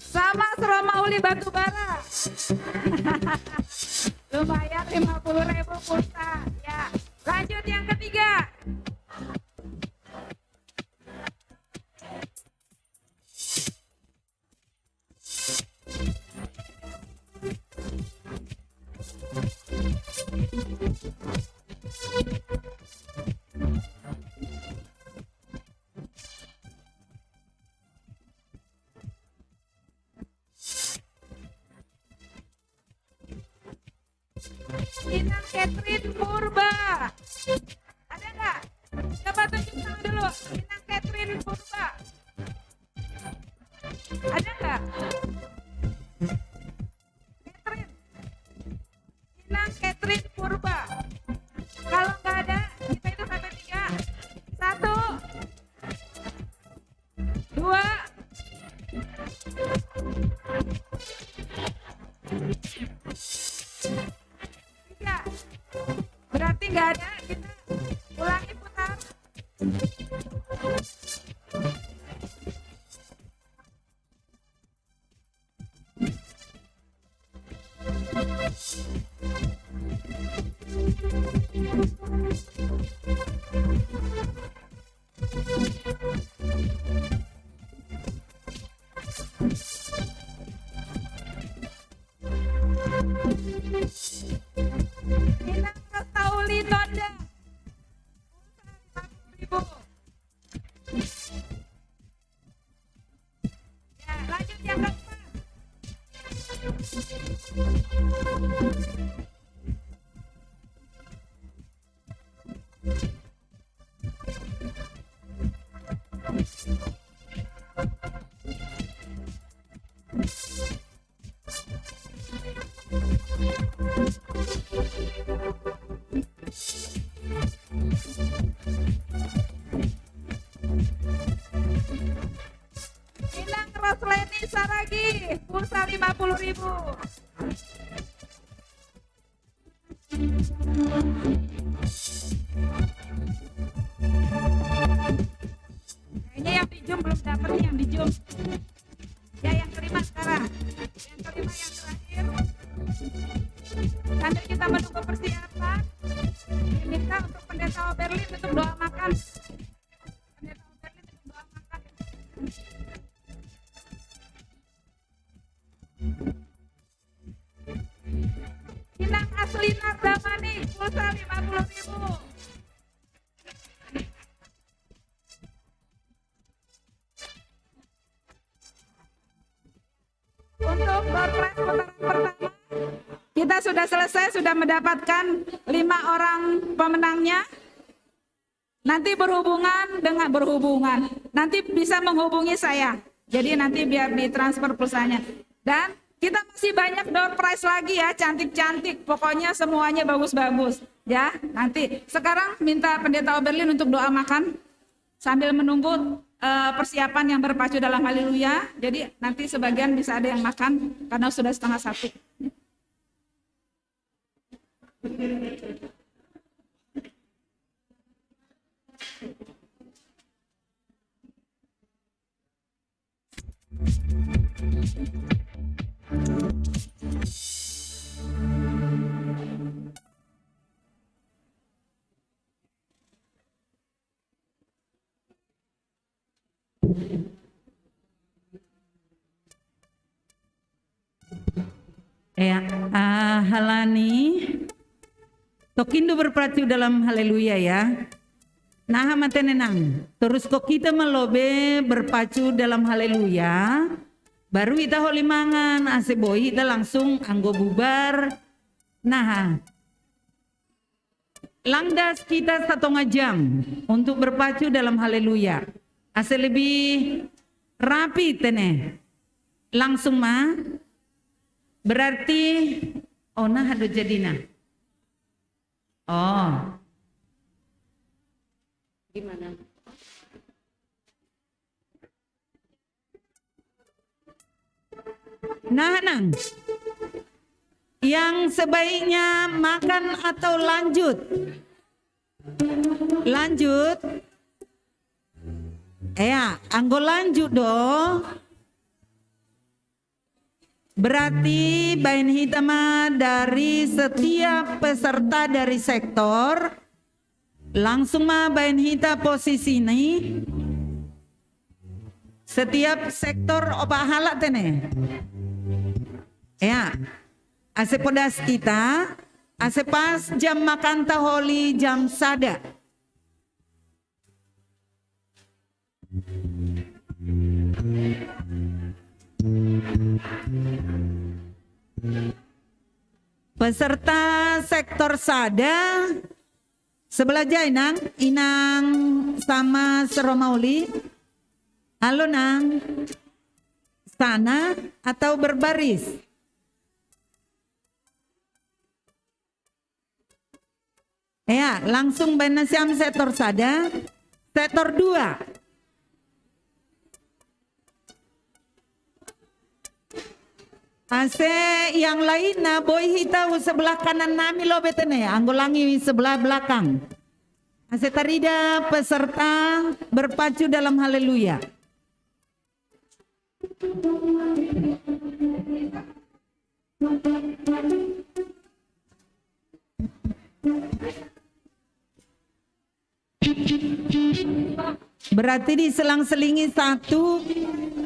Sama Romauli Batubara. Lumayan 50.000 pulsa. Ya, lanjut yang ketiga. Inang Catherine Purba. Ada nggak? Coba tunjuk tangan dulu. Inang Catherine Purba. Ada nggak? Catherine. Inang Catherine Purba. Kalau nggak ada, kita itu sampai 3. 1, 2. Berarti nggak ada, kita ulangi putar. Inang Rastauli Tonda. Ya, lanjut yang keempat. Inang Rosleni Saragi, pulsa 50.000. Kayaknya yang di Zoom belum dapat nih, yang di Zoom. Ya, yang kelima sekarang. Yang kelima yang terakhir. Sambil kita menunggu persiapan, diminta untuk Pendeta Oberlin untuk doa makan. Pendeta Oberlin untuk doa makan. Inang Aslina Damani, pulsa 50.000. Untuk door prize putaran pertama, kita sudah selesai, sudah mendapatkan 5 orang pemenangnya. Nanti nanti bisa menghubungi saya. Jadi nanti biar ditransfer pulsanya. Dan kita masih banyak door prize lagi ya, cantik-cantik. Pokoknya semuanya bagus-bagus. Ya, nanti. Sekarang minta Pendeta Oberlin untuk doa makan sambil menunggu persiapan yang berpacu dalam haleluya. Jadi nanti sebagian bisa ada yang makan karena sudah 12:30. Ya, halani tokindo berpacu dalam haleluya ya. Nah, matenenang. Terus kok kita melobe berpacu dalam haleluya, baru kita holi mangan, aseboi kita langsung anggo bubar. Nah, langdas kita 1,5 jam untuk berpacu dalam haleluya. Ase lebih rapi tene. Langsung mah. Berarti nah ada jadina. Oh. Gimana? Nah, nang. Yang sebaiknya makan atau lanjut? Lanjut. Ya, anggo lanjut dong. Berarti bain hitama dari setiap peserta dari sektor langsung mah bain hita posisi ini. Setiap sektor opa halak tene. Ya, ase podas kita, ase pas jam makan taholi jam sada. Peserta sektor sada sebelah jainang inang sama seromauli. Halo nang, sana atau berbaris? Ya, langsung benasiam sektor sada, sektor 2. Ase yang lain na boy hitau sebelah kanan nami lo betene, anggolangi sebelah belakang. Ase tarida peserta berpacu dalam haleluya. Berarti diselang-selingi 1.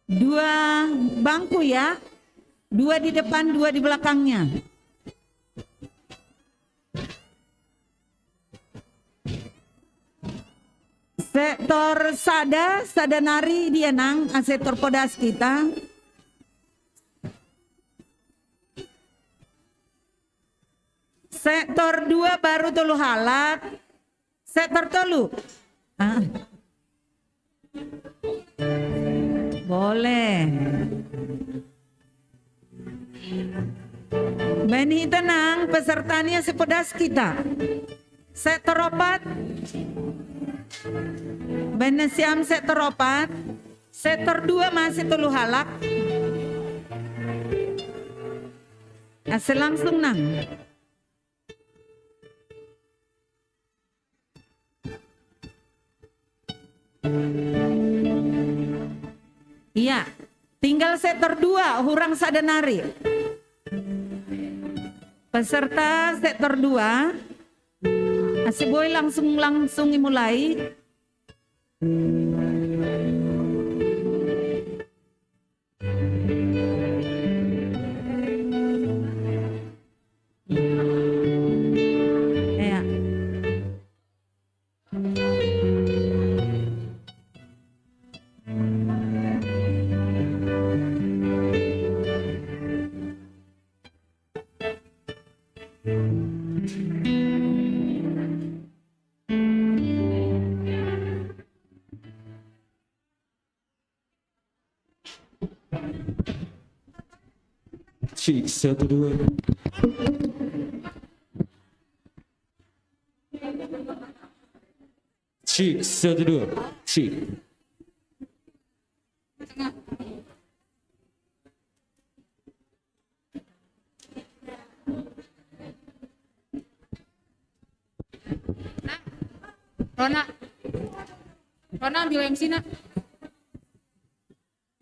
Dua bangku ya, 2 di depan, 2 di belakangnya. Sektor sada nari dia nang, sektor podas kita. Sektor 2 baru tolu halak. Sektor tolu. Boleh. Beni tenang, pesertanya sepedas kita. Sektor 4. Beni siam sektor 4. Sektor 2 masih telu halak. Asal langsung nang. Iya, tinggal sektor 2, hurang sadanari. Peserta sektor 2, asiboy langsung dimulai. Ya. Cik, 1, 2. Cik, 1, 2. Cik. Rona ambil MC nak.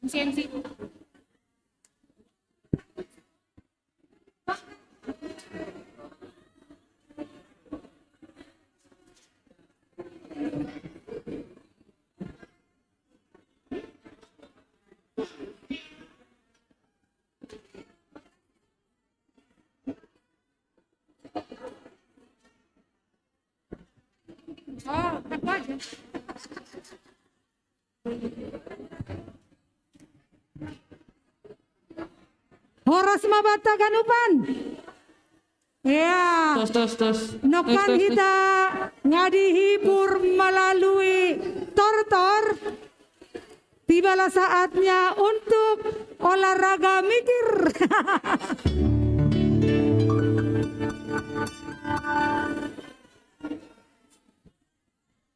MC. Oh, aku aja. Horas mabata ganupan. Ya. Tos. Nokan kita ngadihibur melalui tortor. Tibalah saatnya untuk olahraga mikir.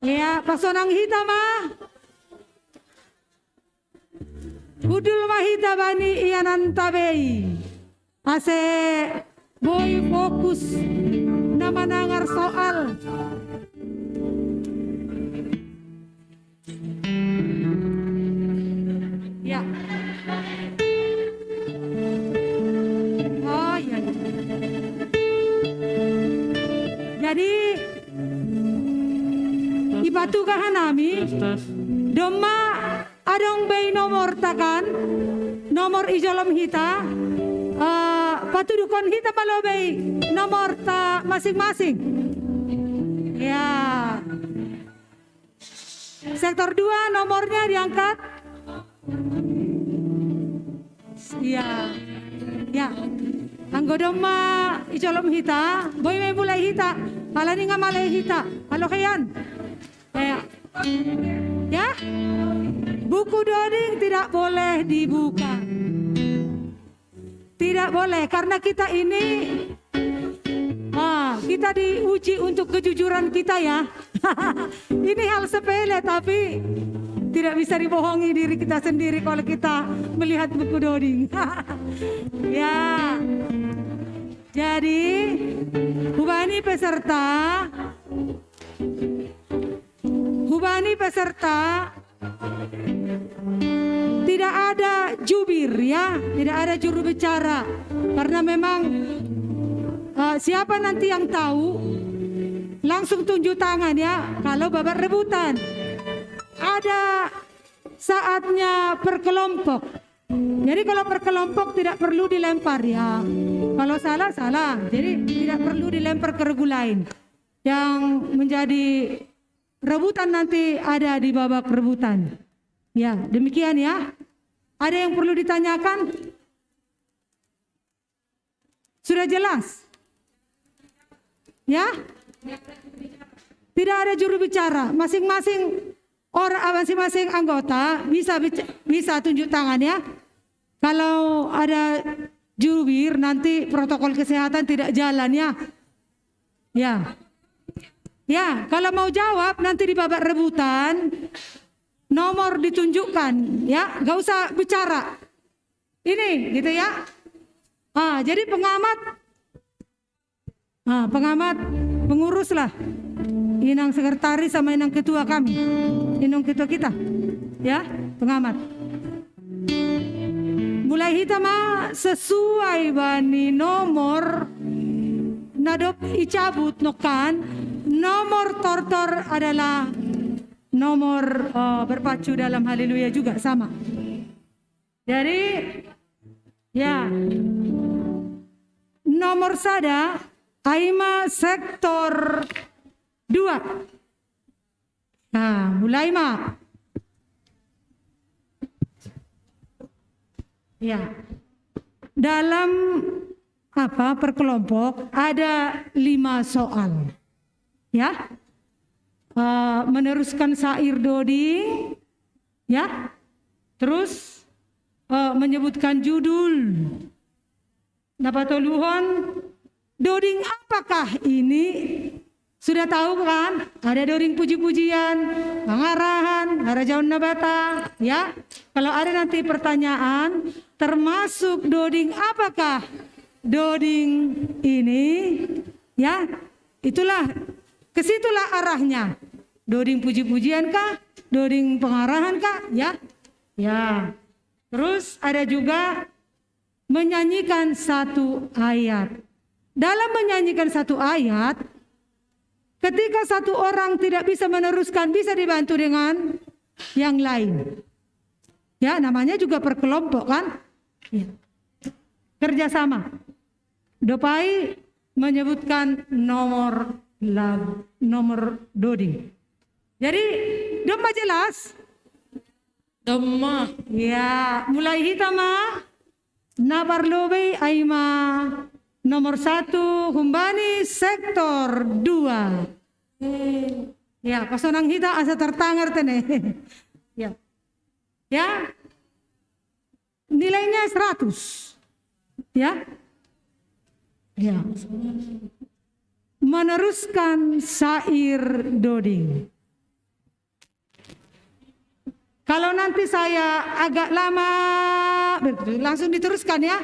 Ya, pasonang hitam mah. Budul mahita bani ianan tabei. Ase boy fokus nama nangar soal. Ya. Oh iya. Jadi ibatu kahanami doma adong bay nomor takan nomor ijolom hita patudukon hita malobay nomor ta masing-masing ya. Sektor 2 nomornya diangkat ya anggodoma ijolom hita boy may mulai hita halani nga malay hita halo kayan ya. Buku doding tidak boleh dibuka. Tidak boleh karena kita ini kita diuji untuk kejujuran kita ya. Ini hal sepele tapi tidak bisa dibohongi diri kita sendiri kalau kita melihat buku doding. Ya. Jadi hubani peserta tidak ada jubir ya, tidak ada juru bicara karena memang siapa nanti yang tahu langsung tunjuk tangan ya kalau babat rebutan. Ada saatnya perkelompok. Jadi kalau perkelompok tidak perlu dilempar ya. Kalau salah. Jadi tidak perlu dilempar ke regu lain. Yang menjadi rebutan nanti ada di babak rebutan. Ya, demikian ya. Ada yang perlu ditanyakan? Sudah jelas? Ya? Tidak ada juru bicara. Masing-masing anggota bisa tunjuk tangan ya. Kalau ada jubir nanti protokol kesehatan tidak jalan ya. Ya, kalau mau jawab nanti di babak rebutan nomor ditunjukkan ya, gak usah bicara. Ini gitu ya. Jadi pengurus lah. Inang sekretaris sama inang ketua kami. Inang ketua kita. Ya, pengamat. Mulai hitam sesuai bani nomor nadop icabut nokan. Nomor tortor adalah nomor berpacu dalam haleluya juga sama. Jadi ya nomor sada Aima sektor 2. Nah, mulai ma. Ya. Dalam perkelompok ada 5 soal. Ya. Meneruskan syair doding. Ya. Terus menyebutkan judul. Napa toluhon? Doding apakah ini? Sudah tahu kan? Ada doding puji-pujian, pengarahan, harajaun nabata, ya. Kalau ada nanti pertanyaan, termasuk doding apakah doding ini, ya. Itulah, kesitulah arahnya. Doding puji-pujian kah? Doding pengarahan kah? Ya. Ya. Terus ada juga menyanyikan satu ayat. Dalam menyanyikan satu ayat, ketika satu orang tidak bisa meneruskan, bisa dibantu dengan yang lain. Ya, namanya juga perkelompok kan? Ya. Kerjasama. Dopai menyebutkan nomor doding. Jadi, domba jelas? Domba. Ya, mulai hitama. Nabarlobe aima nomor 1 Humbani sektor 2. Ya, pasonang hita asa tertangar tene. Ya. Ya. Nilainya 100. Ya. Ya. Meneruskan syair doding. Kalau nanti saya agak lama, langsung diteruskan ya.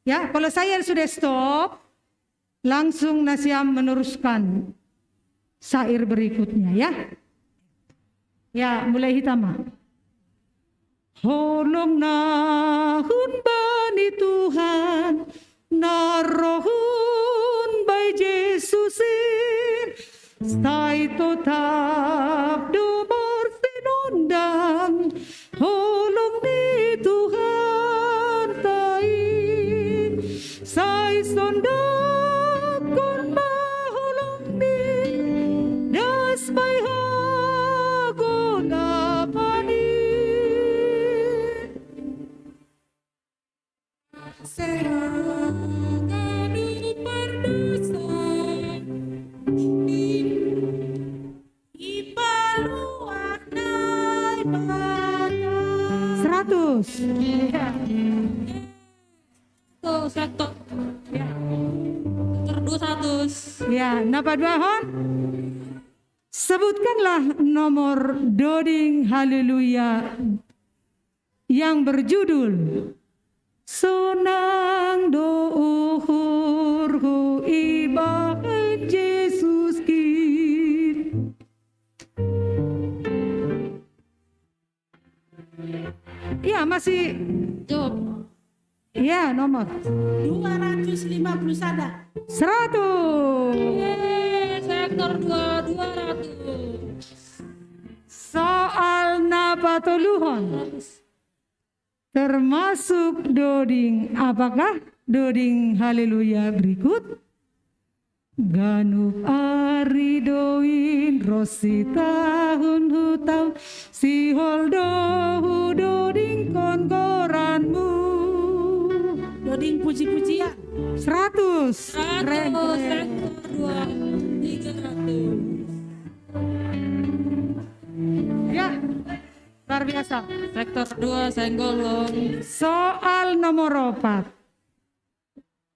Ya, kalau saya sudah stop, langsung Nasiam meneruskan syair berikutnya ya. Ya, mulai hitama. Holong nahun bani Tuhan, narohun by Jesusin, stay tetap domor sinundang, holong ni Tuhan tain, say sondang kon maholong ni, das may hagon apani. Seraganu pardosa, ipaluah nai bata. 100. Ya. Tuh, 100. Ya. Terus 100. Ya, napa dua hon? Sebutkanlah nomor doding haleluya yang berjudul Sonang do uhur hu ibahan Yesus kin. Ya, masih jawab. Ya, nomor 250 ada. 100. Sektor 200. Soal napa toluhon? Termasuk doding apakah? Doding haleluya berikut. Ganup ari doin rosi tahun hutau si holdohu doding kongoranmu. Doding puji-pujian 100. Sektor 300. Ya, luar biasa. Sektor 2 senggolong. Soal nomor 4.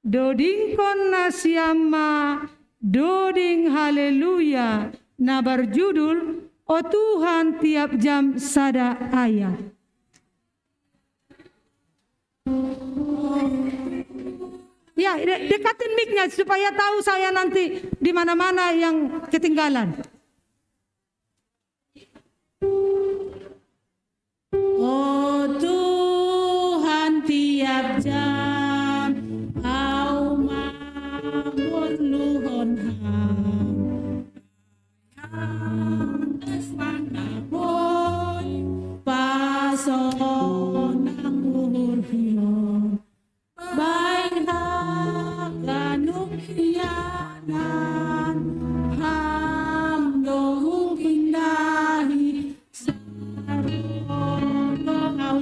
Doding kon nasyama, doding haleluya, na berjudul O Tuhan tiap jam sada ayat. Ya, dekatin mic-nya supaya tahu saya nanti di mana-mana yang ketinggalan. Oh Tuhan tiap jam au mamur luhon ham boy pason anggur hion baik haganuk hianan ham dohung indahi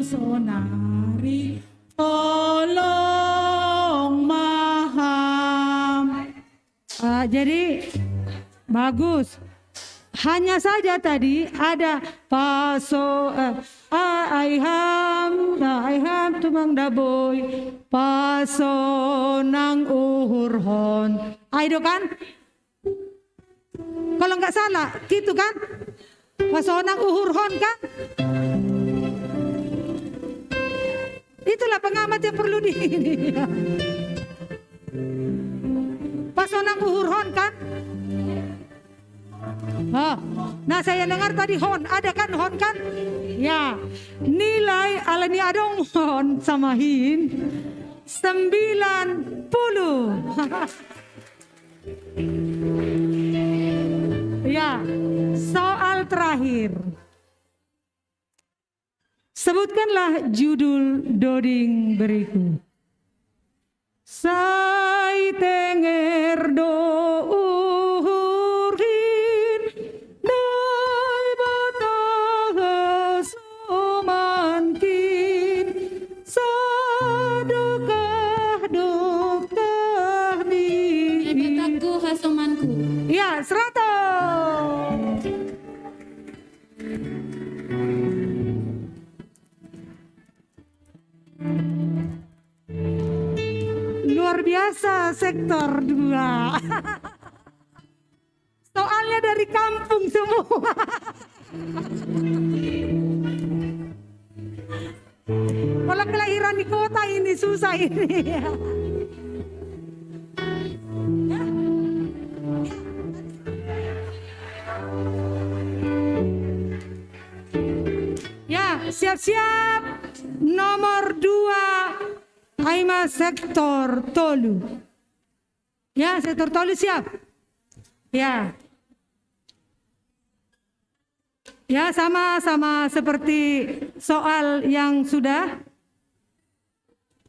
sonari tolong maham. Jadi bagus. Hanya saja tadi ada paso I ham tumang daboy paso nang uhurhon. Ayo kan? Kalau nggak salah, gitu kan? Paso nang uhurhon kan? Itulah pengamat yang perlu di paso nang uhurhon kan? Oh, nah saya dengar tadi hon, ada kan hon kan? Ya, nilai alani adong hon sama hin 90. Ya, soal terakhir. Sebutkanlah judul doding berikut. Sai tenger do uhurhin dai batah sumankin sadukah dukah di betaku hasumanku. Ya, 100. Luar biasa sektor 2. Soalnya dari kampung semua. Kalau kelahiran di kota ini susah ini. Ya, siap-siap. Nomor 2. Aima sektor tolu. Ya, sektor tolu siap. Ya. Ya, sama-sama seperti soal yang sudah.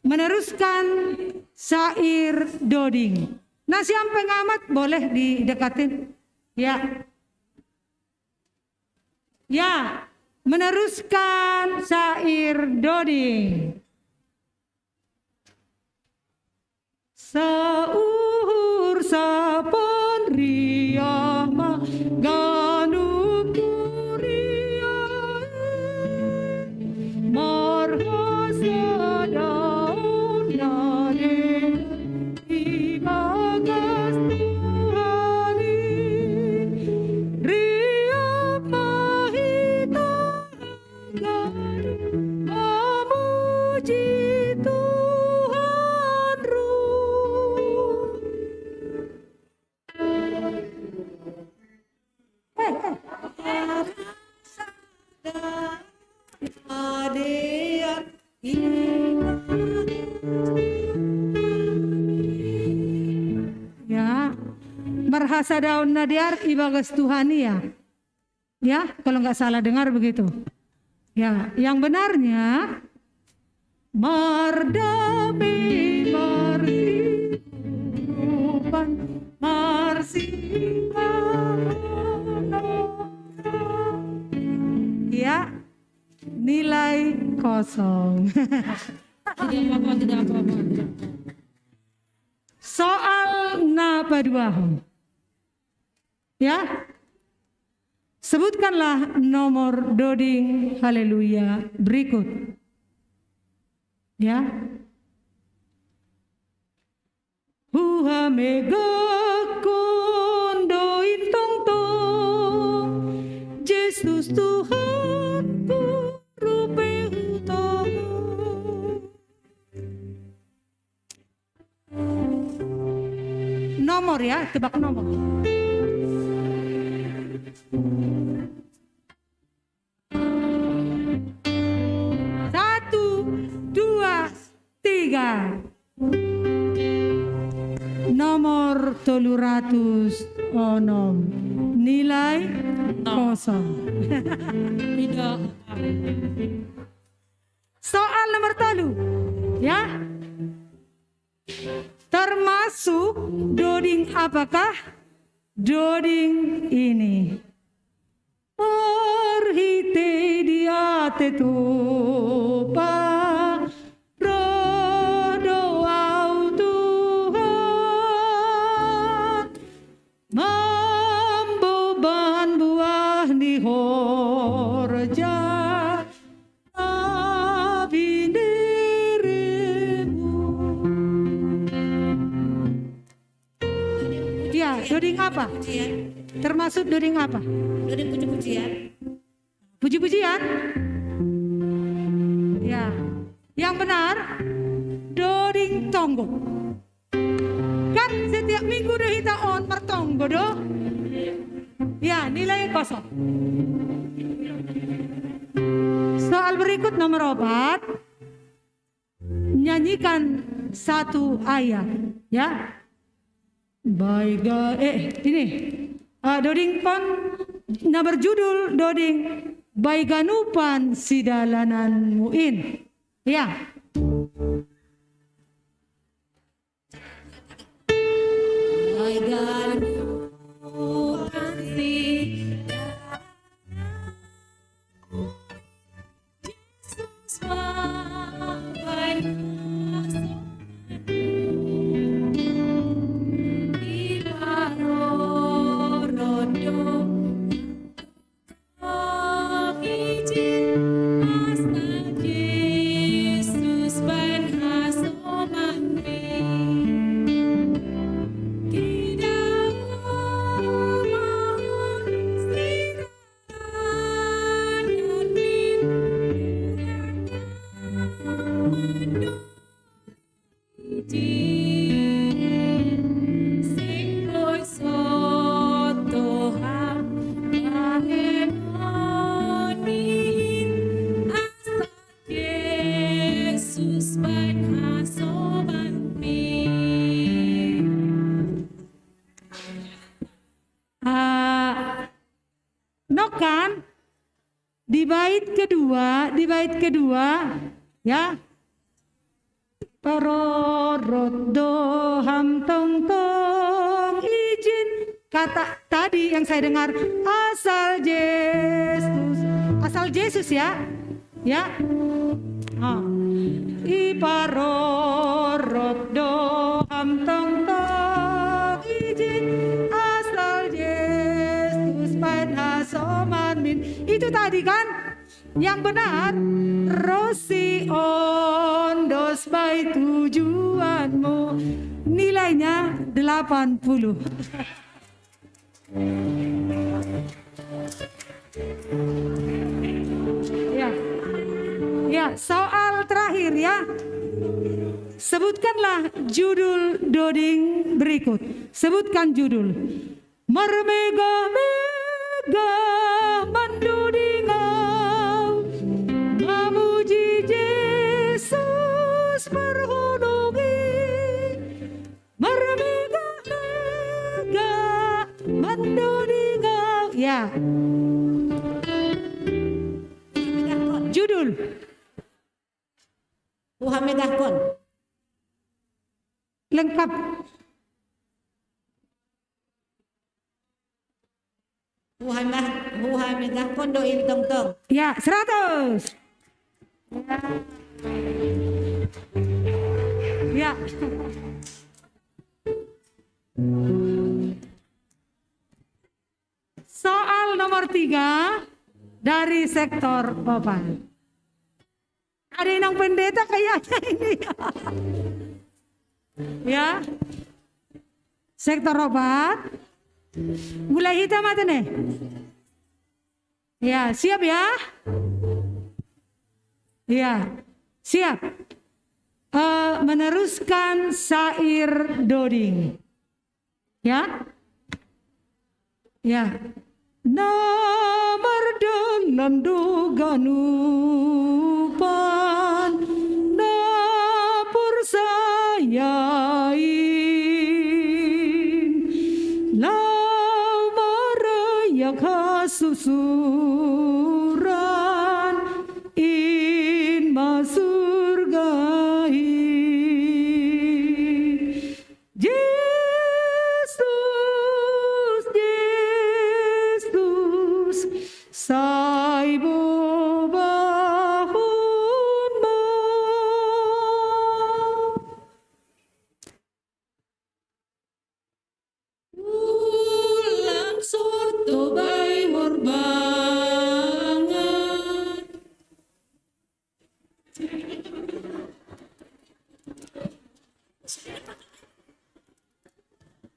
Meneruskan syair doding. Nah, siapa pengamat boleh didekatin. Ya. Ya, meneruskan syair doding. Sauhur sapon riah maganu kuriah marhasa daun nade ibagas Tuhani riah mahita ganu memuji Tuhan ya, merhasa daun nadiar ibagas Tuhani ya. Ya, kalau nggak salah dengar begitu. Ya, yang benarnya mardami marsipan ya, nilai kosong. Tidak apa-apa. Soal napa dua. Ya, sebutkanlah nomor doding haleluya berikut. Ya. Huha mega kondoin tong tong Yesus Tuhanku rupe utama. Nomor ya, tebak nomor. Satu, dua, tiga. Nomor 306 nilai kosong. Tidak. Soal nomor 3 ya. Termasuk doding apakah? Doding ini. Orhite diate tupa mamboban buah di hor Doding apa? Termasuk doding apa? Doding puji-pujian. Puji-pujian? Ya. Yang benar, doding tonggo. Kan setiap minggu dah kita on mertonggo doh. Ya, nilai kosong. Soal berikut nomor 4. Nyanyikan satu ayat, ya. Baik, ini doding pon na berjudul doding Baiganupan Sidalanan Muin. Ya. Baiganupan Nokan di bait kedua, ya. Parorot doham tong tong izin, kata tadi yang saya dengar asal Yesus ya, ya. Iparorot doham tong tong izin, asal Yesus panhasoman min. Itu tadi kan yang benar. Rosi ondos by tujuanmu, nilainya 80. Ya, soal terakhir ya. Sebutkanlah judul doding berikut. Sebutkan judul. Mermega-mega mendudingau, memuji Yesus berhunungi. Mermega-mega mendudingau. Ya. Judul. Uhamegahkon. Lengkap. Uhamegahkon doin tong tong. Ya, 100. Ya. Soal nomor 3 dari sektor obat. Ada yang pendeta kayaknya ini. Ya. Sektor obat. Mulai hitam atau nih? Ya, siap ya? Ya, siap. Meneruskan syair doding. Ya. Ya. Namar dalam doganupan na persayain lamaraya kasusuran in masurgahi Saibo bahun mo.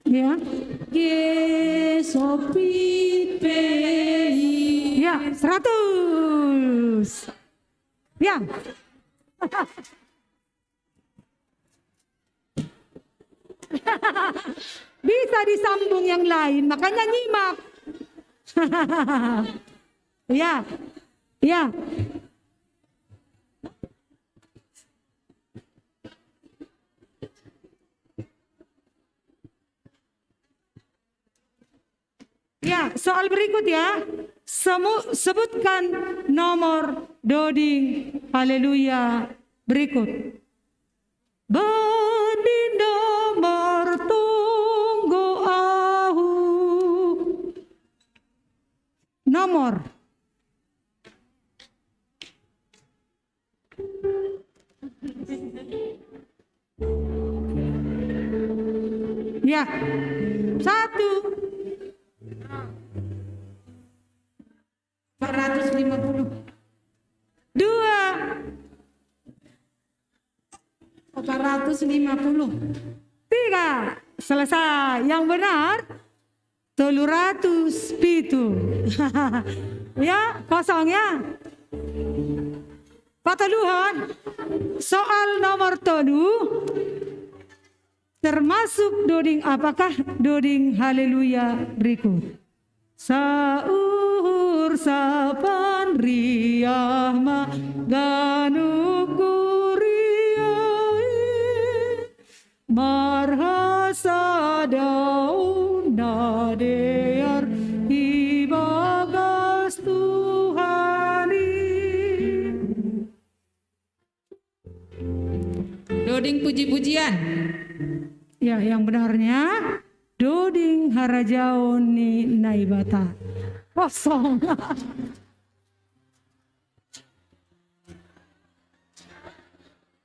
Ya. Ya, 100. Ya. Bisa disambung yang lain, makanya nyimak. Ya. Ya. Ya, soal berikut ya. Sebutkan nomor doding haleluya berikut. Bani nomor tunggu ahu. Nomor. Ya. 1. 450. 2. 450. 3. Selesai. Yang benar 300 pitu. Ya, kosong ya. Pataluhan. Soal nomor 3 termasuk doding apakah doding haleluya berikut. Sauhur sapan riah maganu kuriai marhasa daun nadear ibagas Tuhani. Doding puji-pujian. Ya, yang benarnya doding harajaon ni naibata. Kosong.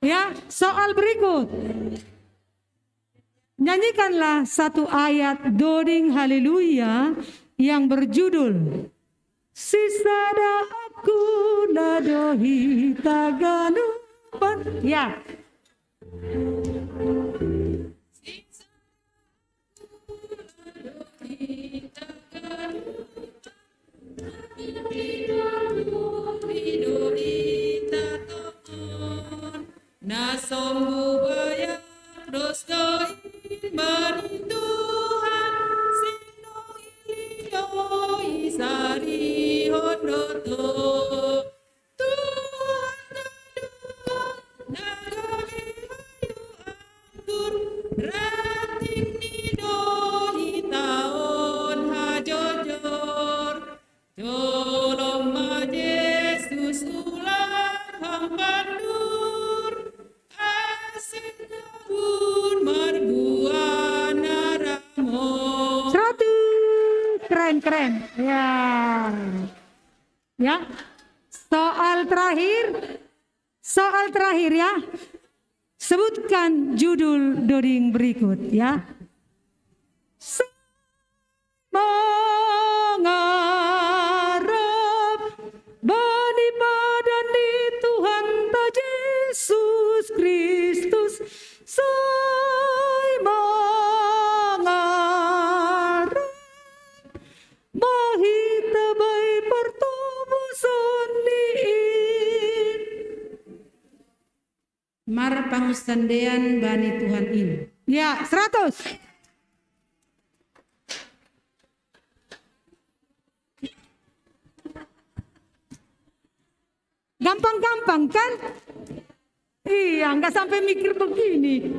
Ya, soal berikut. Nyanyikanlah satu ayat doding haleluya yang berjudul Sisada aku nadohi taganupan. Ya. Nasombu bayak dos doi bani Tuhan sino ilio isari hodoto Tuhan naduo nagale hayu anggur rating nido hitaon hajojor jolong ma Yesus ular hampandur asinabun marbuana ramo. 100. Keren. Ya. Ya. Soal terakhir ya. Sebutkan judul doding berikut ya. Mengarap bani badan di Tuhan ta Yesus Kristus. Saya mengarap mahita bay pertubusan niin. Mar pangustandean bani Tuhan ini. Ya, 100. Gampang-gampang kan? Iya, nggak sampai mikir begini.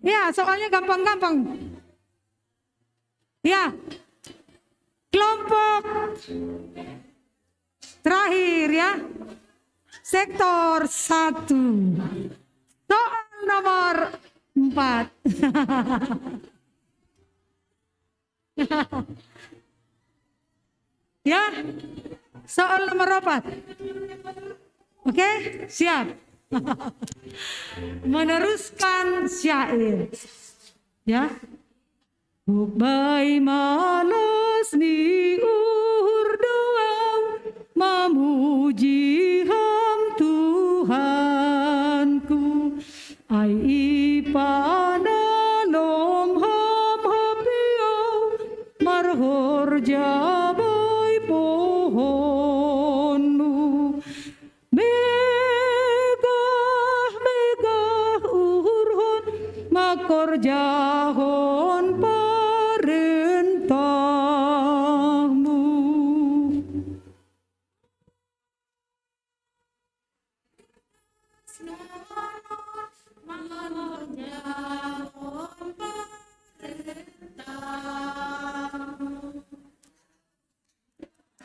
Ya, soalnya gampang-gampang. Ya, kelompok terakhir ya, sektor 1. Soal nomor 4. Ya, soal nomor 4. Oke, siap. Meneruskan syair. Ya. Bubai malas ni uhur doang memuji ham Tuhanku. Ai ipana lom korjahon perintahmu.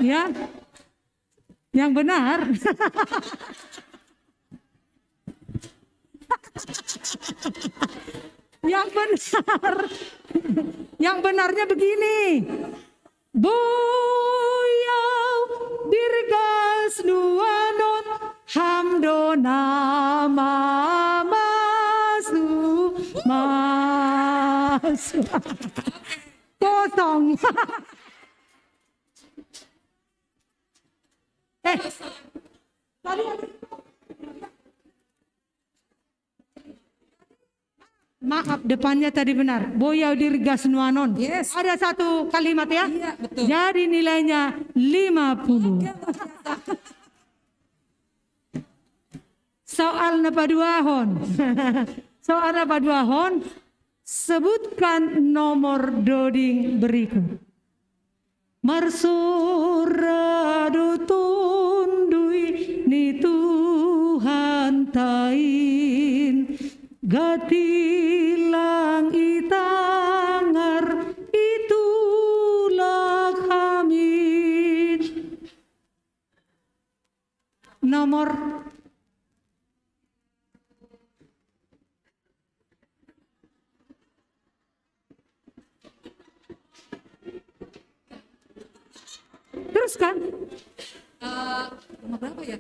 Ya, yang benar. Yang benar. Yang benarnya begini. Boyau dirgas nuanon hamdona mamasu masu. Kosong. Maaf, depannya tadi benar. Boyau dirgas nuanon. Yes. Ada satu kalimat ya. Iya, betul. Jadi nilainya 50. Soal napaduahon. Soal napaduahon. Sebutkan nomor doding berikut. Marsuradu tundui ni Tuhan tain gatilang itangar itulah kami. Nomor teruskan. Nomor berapa ya?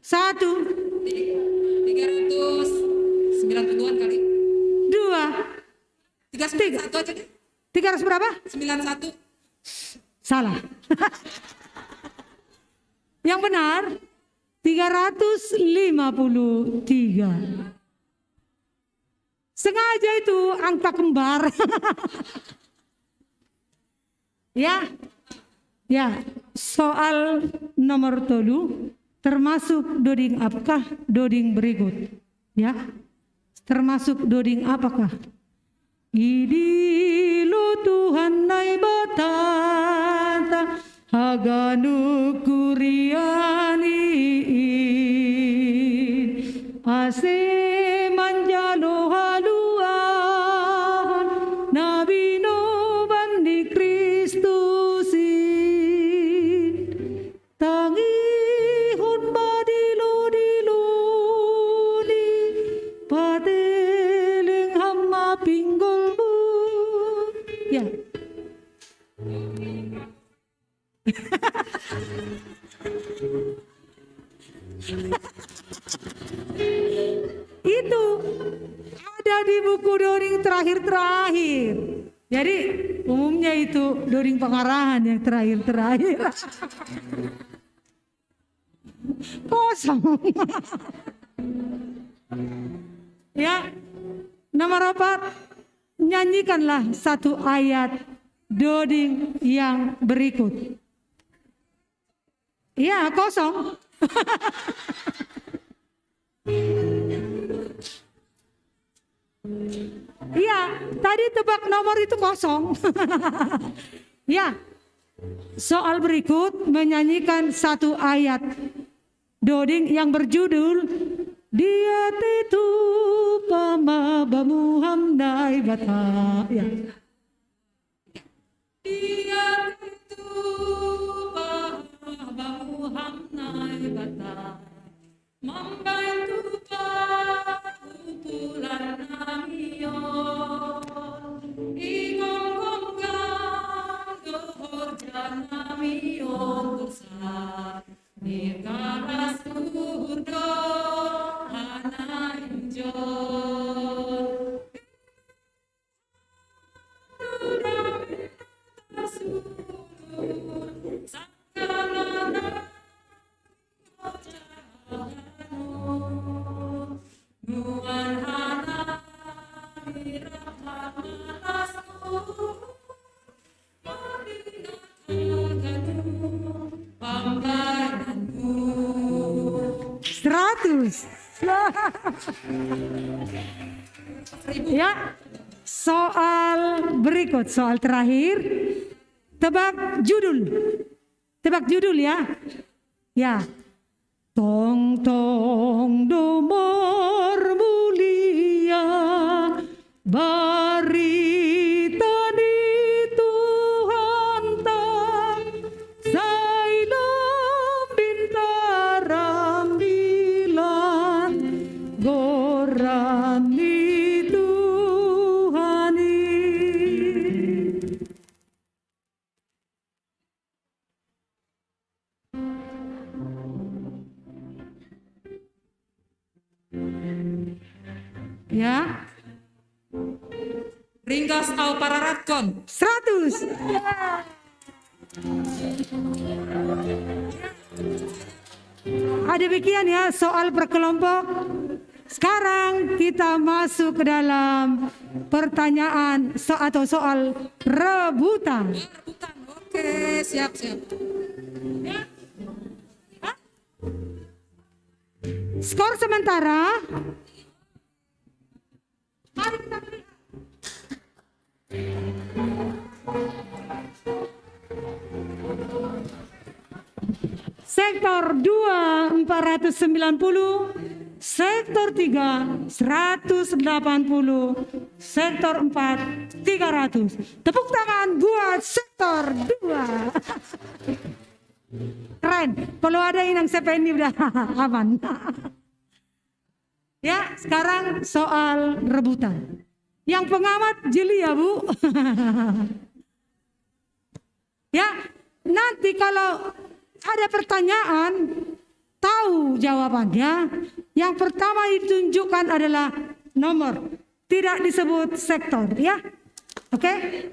Satu. 392 kali. Dua. 391 aja deh. 300 berapa? 91. Salah. Yang benar 353. Sengaja itu angka kembar. Ya. Ya, soal nomor 3 termasuk doding apakah? Doding berikut. Ya. Termasuk doding apakah? Idilu Tuhan nai batata haganu kuriani ase manjalo haluan nabino bandi Kristusi tangihun badiludi pateleng hamma pinggolmu. Ya. Itu ada di buku doding terakhir-terakhir. Jadi umumnya itu doding pengarahan yang terakhir-terakhir. Kosong. Ya, nomor 4, nyanyikanlah satu ayat doding yang berikut. Ya, kosong. Iya, tadi tebak nomor itu kosong. Ya, soal berikut menyanyikan satu ayat doding yang berjudul Dia itu pama bamuhamnai bata. Ya. Dia itu pama bamuhamnai bata. Membantu kumpulan namion igongongkan dohorjan namion besar nirkala surga ana injon Pambaranmu 100. Ya, soal berikut, soal terakhir. Tebak judul. Tebak judul ya. Ya. Tong tong domor mulia barita di Tuhan tak sailam bintaram bilan goram di Tuhani. Ya. Ringkas au pararatkon. 100. Demikian ya soal per kelompok. Sekarang kita masuk ke dalam pertanyaan atau soal rebutan. Oke, siap. Ya. Skor sementara. Mari kita melihat. Sektor 2 490, sektor 3 180, sektor 4 300. Tepuk tangan buat sektor 2. Keren. Kalau ada inang CPNI udah aman. Ya, sekarang soal rebutan. Yang pengamat jeli ya Bu. Ya, nanti kalau ada pertanyaan, tahu jawabannya. Yang pertama ditunjukkan adalah nomor, tidak disebut sektor, ya. Oke?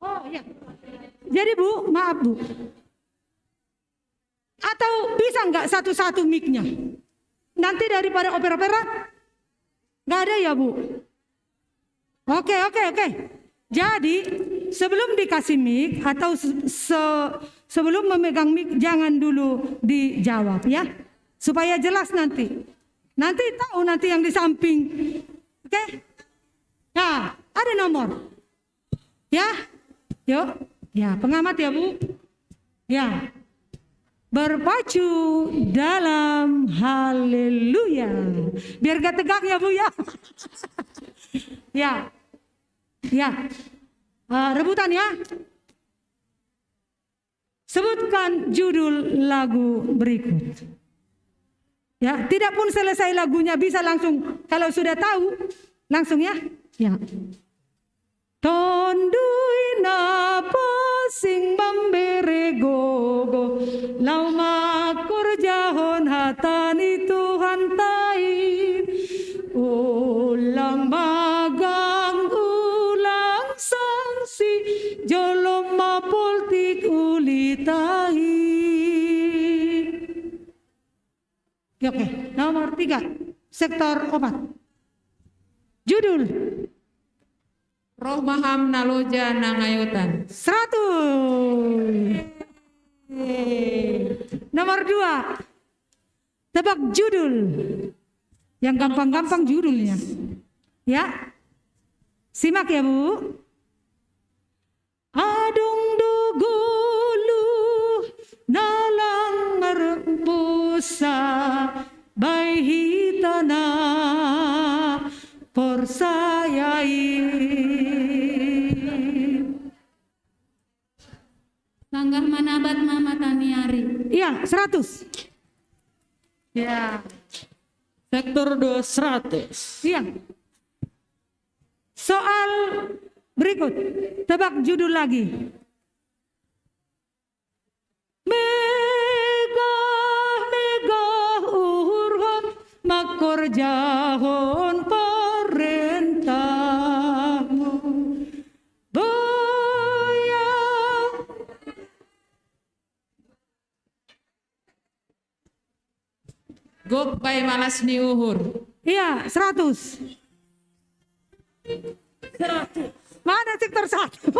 Oh ya. Jadi Bu, maaf Bu. Atau bisa nggak satu-satu mic-nya? Nanti daripada opera-opera, nggak ada ya Bu? Oke. Jadi sebelum dikasih mic atau sebelum memegang mic jangan dulu dijawab ya, supaya jelas nanti. Nanti tahu nanti yang di samping. Oke? Nah, ada nomor. Ya, yuk. Ya, pengamat ya Bu. Ya. Berpacu dalam haleluya. Biar gak tegak ya Bu ya. Ya. Rebutan ya. Sebutkan judul lagu berikut. Ya, tidak pun selesai lagunya bisa langsung, kalau sudah tahu langsung ya. Ya. Tondui napa sing membere gogo lau makur jahon hatani Tuhan tain ulang magang ulang sanksi jolom mapoltik ulitai. Oke, nomor 3 sektor obat. Judul Roh Maham Naloja Nangayutan. 100. Nomor 2. Tebak judul. Yang gampang-gampang judulnya. Ya. Simak ya Bu. Adung dugulu nalang ngerbusa bai hitana persayai. Langgah manabat mama taniari. Iya, 100. Ya. Sektor 2 100. Iya. Soal berikut. Tebak judul lagi. Megah uhurhon makor jahon perintahmu. Gop bay malas ni uhur. Iya, 100. Mana sektor 1?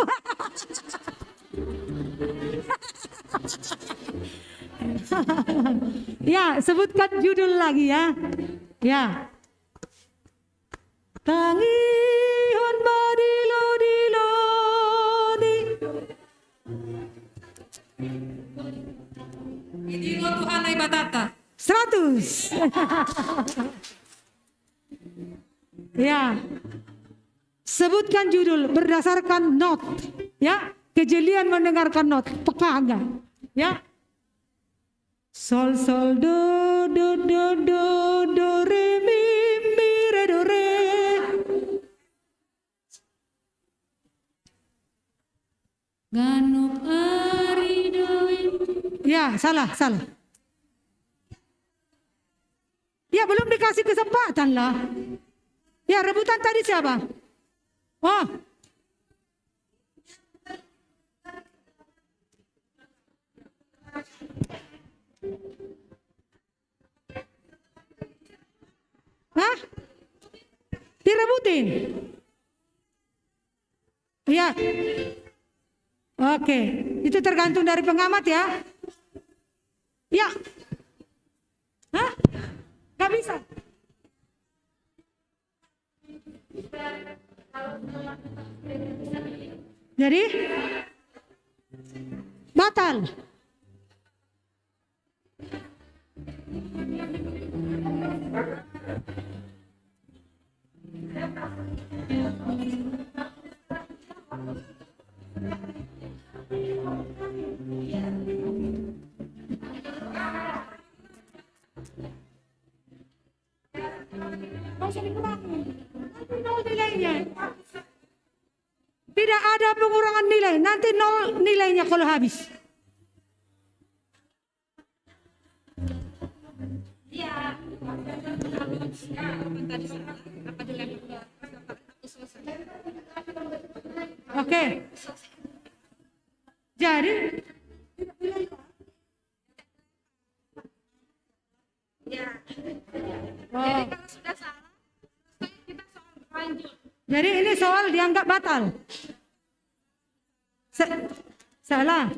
Ya, sebutkan judul lagi ya. Ya. Tangihon badilo dilo di. Idilo Tuhan ay batata. 100. Ya. Sebutkan judul berdasarkan not. Ya, kejelian mendengarkan not. Peka enggak? Ya. Sol sol do do do do do re mi mi re do re. Ganup ari doi. Ya, salah. Ya, belum dikasih kesempatan lah. Ya, rebutan tadi siapa? Oh. Hah? Direbutin? Ya. Oke, itu tergantung dari pengamat ya. Ya. Hah? Gak bisa. Jadi batal. Nol nilainya. Tidak ada pengurangan nilai, nanti nol nilainya kalau habis. Oke. Jadi oh. Jadi ini soal dianggap batal. Salah.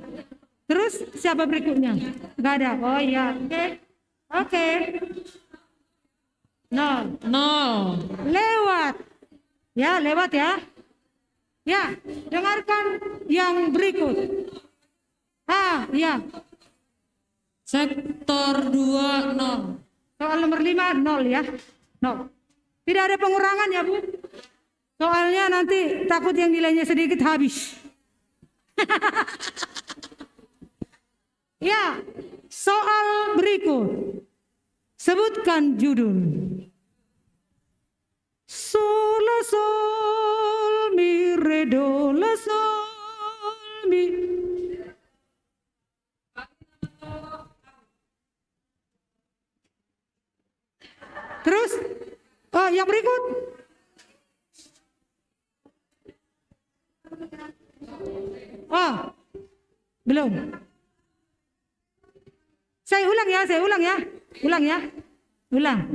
Terus siapa berikutnya? Gak ada. Oh iya. Oke. Nol. Lewat. Ya, lewat ya. Ya, dengarkan yang berikut. Ya. Sektor 2 0. Soal nomor 5 0 ya. 0. Tidak ada pengurangan ya, Bu. Soalnya nanti takut yang nilainya sedikit habis. Ya, soal berikut. Sebutkan judul. Sol la sol mi re do la sol mi. Terus, yang berikut. Belum. Saya ulang ya. Ulang.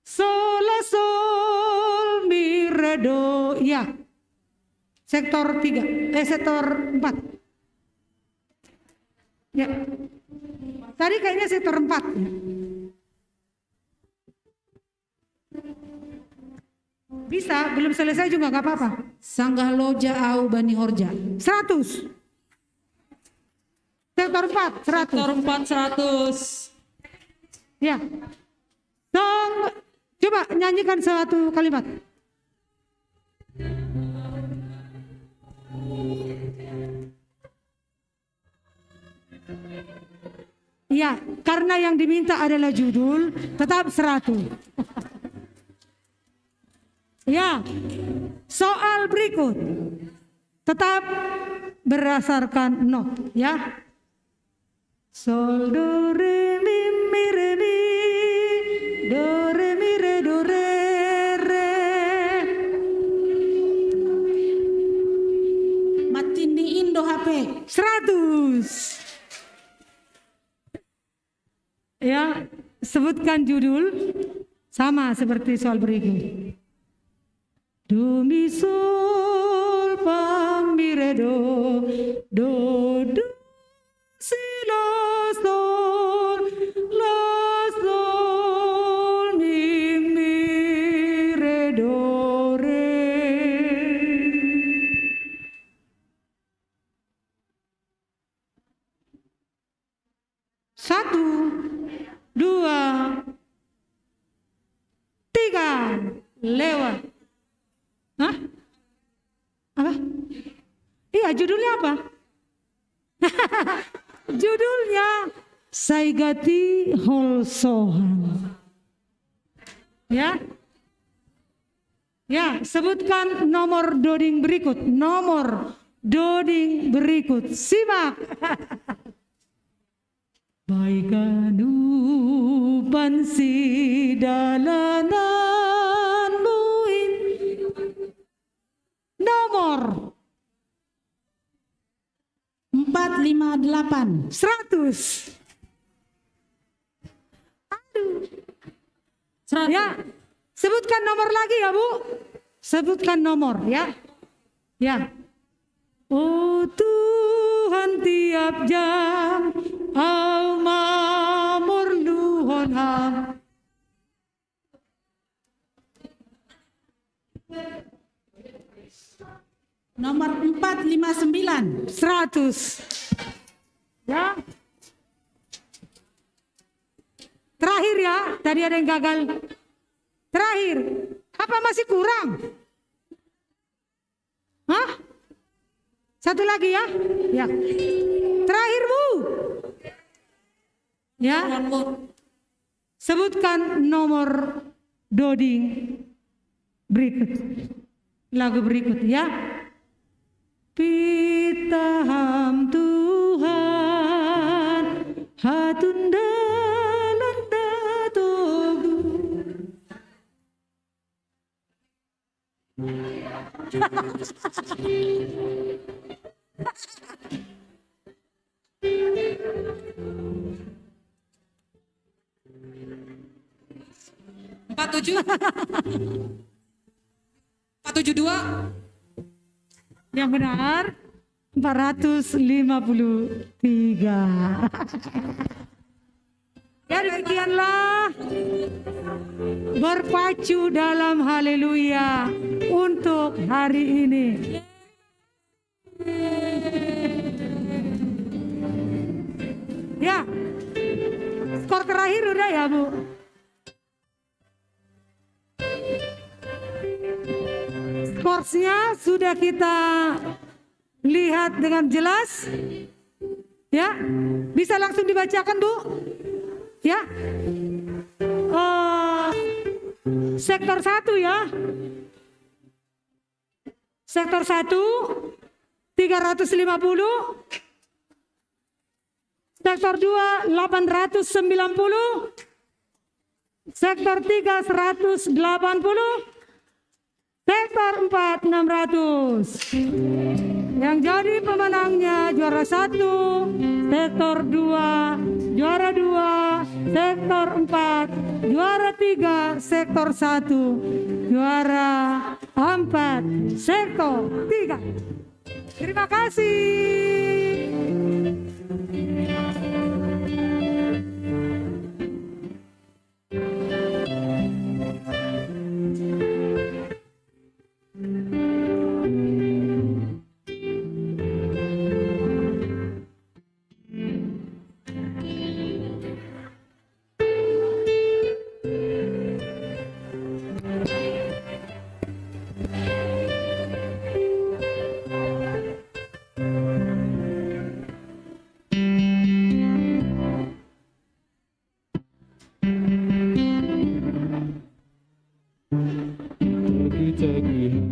Sol la sol mi re do ya. Sektor 3, sektor 4. Ya. Tadi kayaknya sektor 4 ya. Bisa, belum selesai juga gak apa-apa. Sanggah loja au bani horja. 100. Sektor 4, 100. Sektor 4 100. Ya. Coba nyanyikan satu kalimat. Ya, karena yang diminta adalah judul, tetap 100. Ya, soal berikut tetap berdasarkan not ya. Sol do re mi mi re mi do re mi re do re re. Matindi Indo HP 100. Ya, sebutkan judul sama seperti soal berikut. do mi sol fa mi re do si la sol mi re do re. Satu, dua, tiga, lewat. Hah? Apa? Iya, judulnya apa? Judulnya Saigati Holsohan. Ya? Ya, sebutkan nomor doding berikut. Nomor doding berikut. Simak. Baikanupan si dalanan buin. Nomor 458 100. Aduh. Ya, sebutkan nomor lagi ya Bu. Sebutkan nomor ya. Ya. Oh Tuhan tiap jam au mamur luhon ham. Nomor 459 100. Ya. Terakhir ya, tadi ada yang gagal. Terakhir. Apa masih kurang? Hah? Satu lagi ya? Ya. Terakhir Bu. Ya. Sebutkan nomor doding berikut. Lagu berikut ya. Pitaham Tuhan hatun dalam datogu. Empat 472. Yang benar 453. Ya demikianlah berpacu dalam haleluya untuk hari ini. Ya, skor terakhir udah ya Bu. Skorsnya sudah kita lihat dengan jelas. Ya, bisa langsung dibacakan Bu. Ya, sektor 1 ya. Sektor 1 350. Sektor 2 890. Sektor 3 180. Sektor 4 600. Yang jadi pemenangnya juara 1, sektor 2, juara 2, sektor 4, juara 3, sektor 1, juara 4, sektor 3. Terima kasih.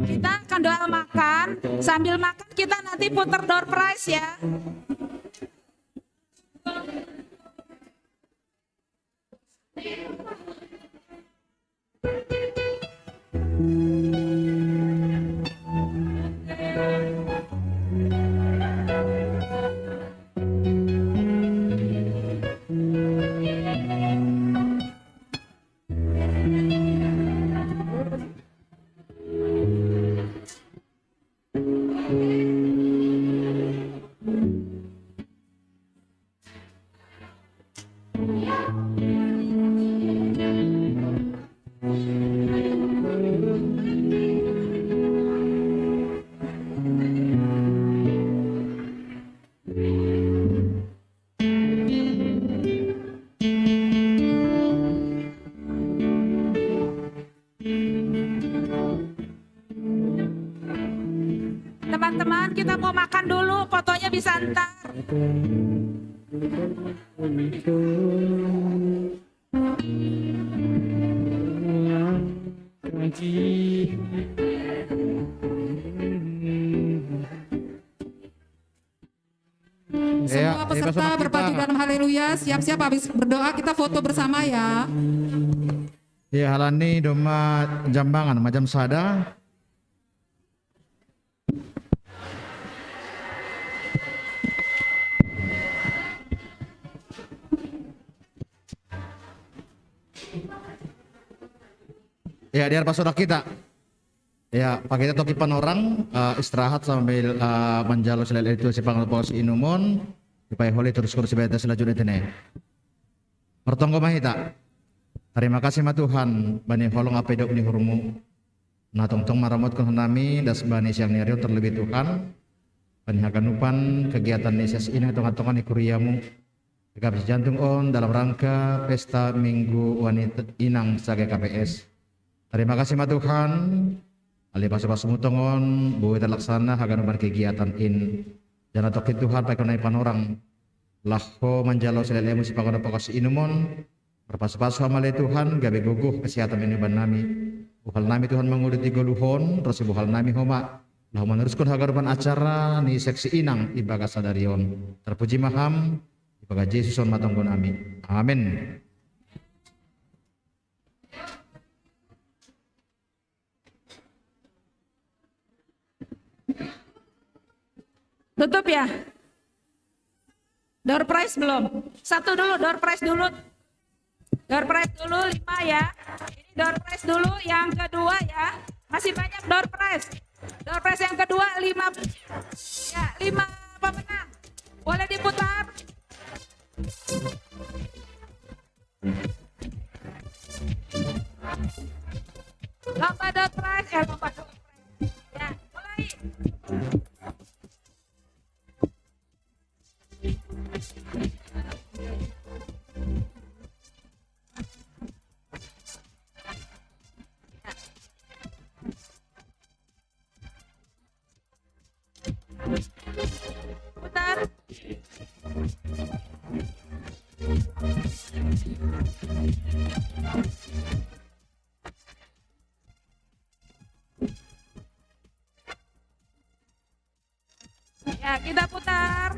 Kita akan doa makan. Sambil makan kita nanti putar door prize ya. kita mau makan dulu, fotonya bisa ntar. Semua peserta berpacu dalam haleluya, siap-siap habis berdoa kita foto bersama ya. Ya halani doma jambangan macam sada. Ya di hadapan saudara kita. Ya, pakai tokipan orang istirahat sambil menjalo selel itu si pangapos inumon supaya holi terus kursi beta selanjutnya tene. Mertonggo mahita. Terima kasih ma Tuhan bani holong apa hidup ni hurmu. Nah tong maramot kun nami das bani siang nirio terlebih Tuhan. Bani haganupan kegiatan neses ini tongan-tongan ikuriamu. Tegap jantung on dalam rangka pesta Minggu Wanita Inang sebagai KPS. Terima kasih ma Tuhan. Ali pas mutongon buat terlaksana haganupan kegiatan in. Jangan tokin Tuhan pakai naipan orang. Lahko manjalo selelemu si pakono pokos inumon. Berpas-pas hamale Tuhan gabe guguh kesehatan iniban nami. Buhal nami Tuhan mengurut di goluhon terus buhal nami homa. Lah meneruskan haganupan acara ni seksi inang ibaga sadarion. Terpuji maham ibaga Yesuson matonggo nami. Amin. Tutup ya. Door prize belum? Satu dulu, door prize dulu. Door prize dulu 5 ya. Ini door prize dulu, yang kedua ya. Masih banyak door prize. Door prize yang kedua 5. Ya, 5 pemenang. Boleh diputar. Lomba door prize, lomba door prize. Ya, mulai. Putar. Ya, kita putar.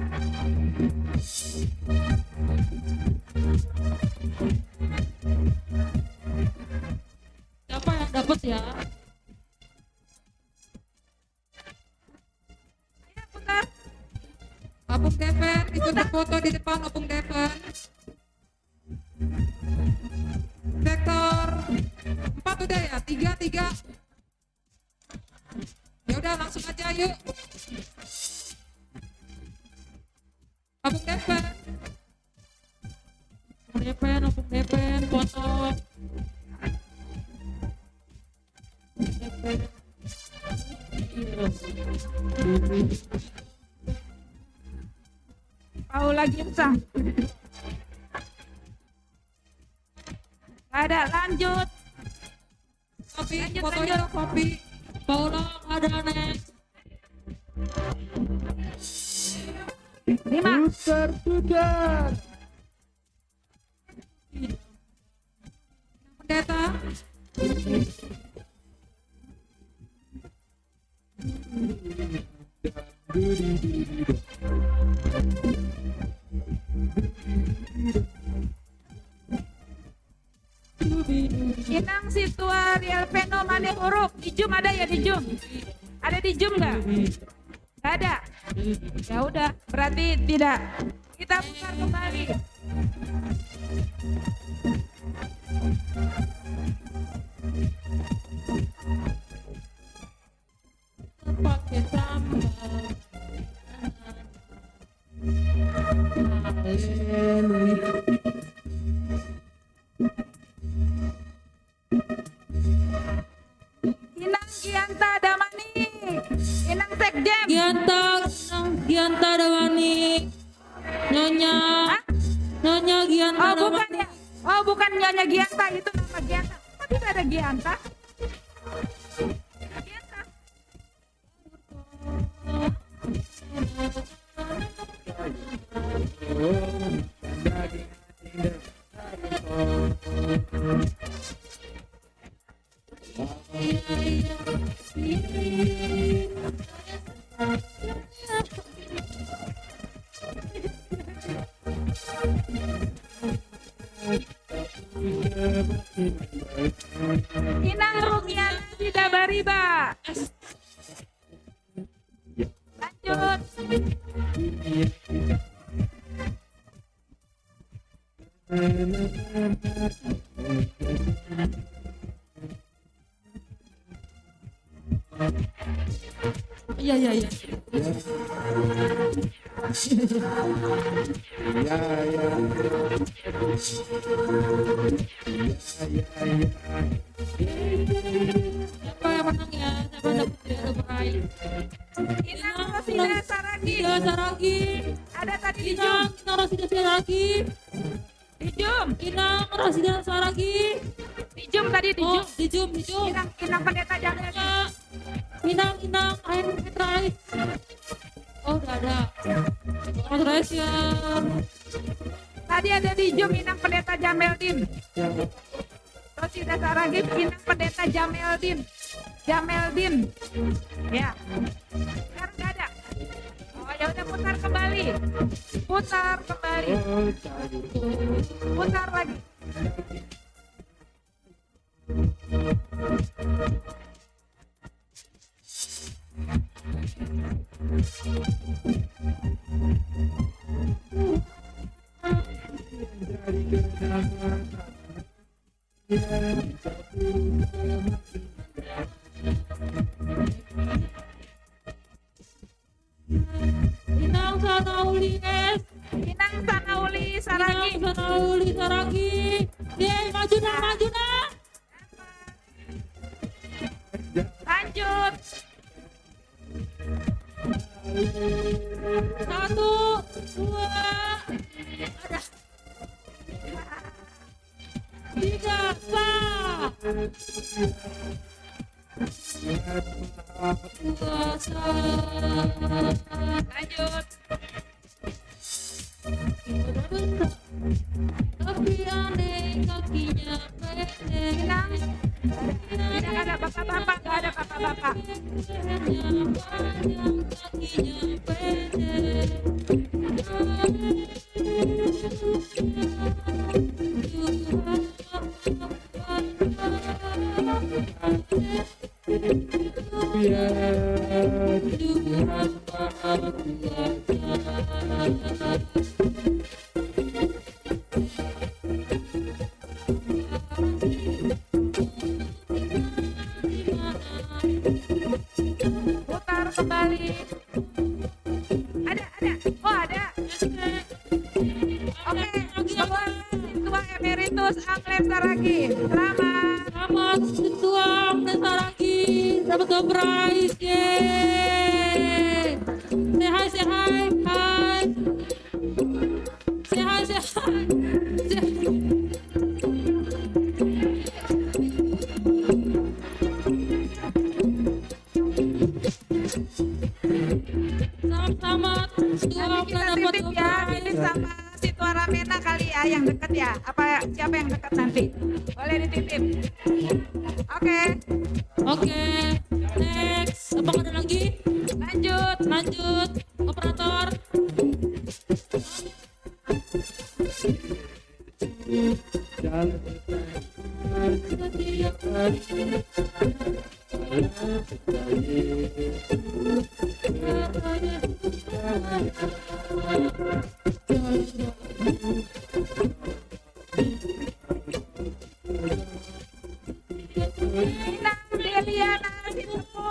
Siapa yang dapat ya? Ya, putar. Opung Deven, ikut berfoto di depan Opung Deven. Sektor 4 udah ya, 3. Ya udah langsung aja yuk. Opung Deven. Opung Deven, foto. Paula Ginsa. Ada lanjut. Kopi, fotonya kopi. Paula ada next. 5. Putar. Pendeta. Inang Situa Rial Peno Mane huruf. Di Zoom ada ya, di Zoom? Ada di Zoom nggak? Nggak ada. Ya udah, berarti tidak. Kita putar kembali. Pakai sambal. Inang Gianta Damani. Inang Sekjem. Gianta Damani. Nyonya. Hah? Nyonya Gianta Oh bukan Damani. ya. Oh bukan Nyonya Gianta, itu nama Gianta. Kok tidak ada Gianta? Gianta. Inang Rukian tidak bariba. Lanjut. Iya, iya, iya. Siapa yang menang ya? Siapa dapat ya? Peraih. Inang Rosida Saragi. Saragi. Ada tadi di Inang Rosida Saragi. Jum. Inang Rosida Saragi. Di Jum tadi di Jum. Di Jum. Inang Pendeta Jamil. Inang Ain Rais. Oh, udah ada. Congratulations. Tadi ada di Jum Inang Pendeta Jameldin. Rosida Saragi Inang Pendeta Jameldin. Ya. Sekarang nggak ada. Oh ya udah putar kembali. Putar lagi. Inang Sanauli S. Inang Sanauli Saragi. Inang Sanauli Saragi. Dia maju nah. Lanjut. 1, 2, ada. 3, sah. 2, sah. Lanjut. Tapi aneh kakinya pendek. Inang ada bapak-bapak, nggak ada bapak-bapak. Kakinya pendek. Putar kembali. Ada. Oh ada. Oke, Ketua Emeritus Amlem Saragi. Selamat Ketua Amlem Saragi. Dapat door prize. Yeay. Say hi. Hi. Say hi. Selamat. Nanti kita titip ya, titip sama si Tua Ramena kali ya, yang deket ya. Apa siapa yang deket nanti? Boleh dititip. Oke. Next. Apa ada lagi? Lanjut. Operator. Inang Deliana Sitepu.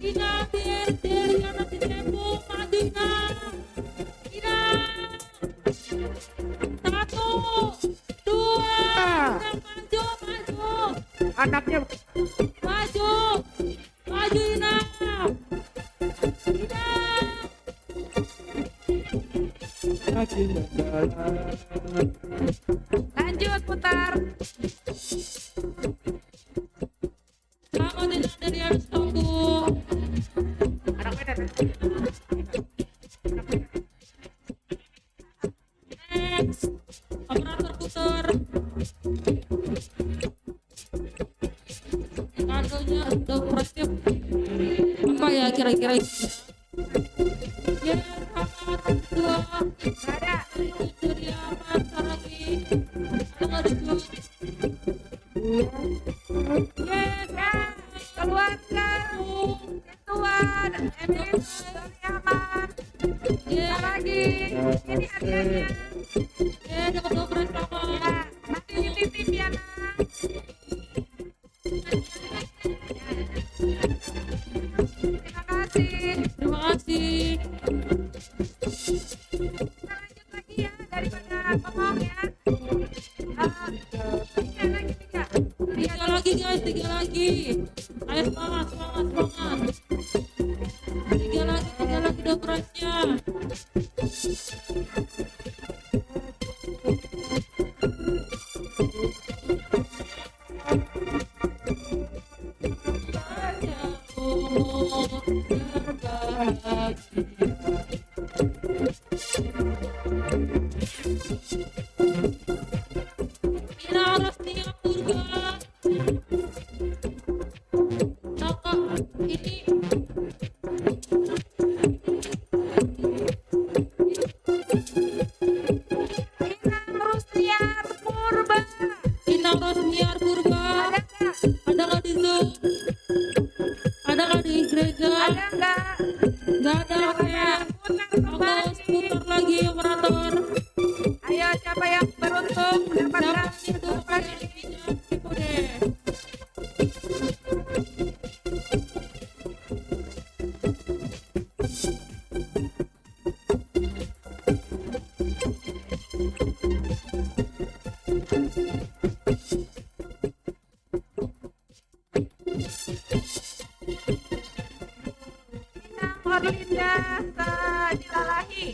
Inang Deliana Sitepu. Maju Inang. 1, 2. Maju. Anaknya. Maju Inang. Lanjut putar. Selamat Inang dari Aris Tunggu. Next. Operator putar. Kan. Saldonya udah operasi apa ya kira-kira? Ya, dua. Ada. Dari amat lagi. Ada nggak itu? Yes, keluarga Tuhan, Emil, dari aman. Lagi, ini hadiahnya. Ya, dapat operan sama. Ya, nanti dititip ya, Nak. Terima kasih. Terima kasih. Kita lanjut lagi ya daripada bengong ya. Tiga lagi, tiga. Tiga lagi guys, tiga lagi. Ayo semangat, semangat, semangat. Tiga lagi operasinya. Kita harus tiap purga. Maka ini Inang Rusniar Purba. Inang Rusniar Purba. Ada nggak di Zoom? Ada nggak di gereja? Ada nggak? Nggak ada. Oke. Aku putar lagi operator. Ayo siapa yang beruntung mendapatkan operasi ini? Inang Orlinda Dilalahi.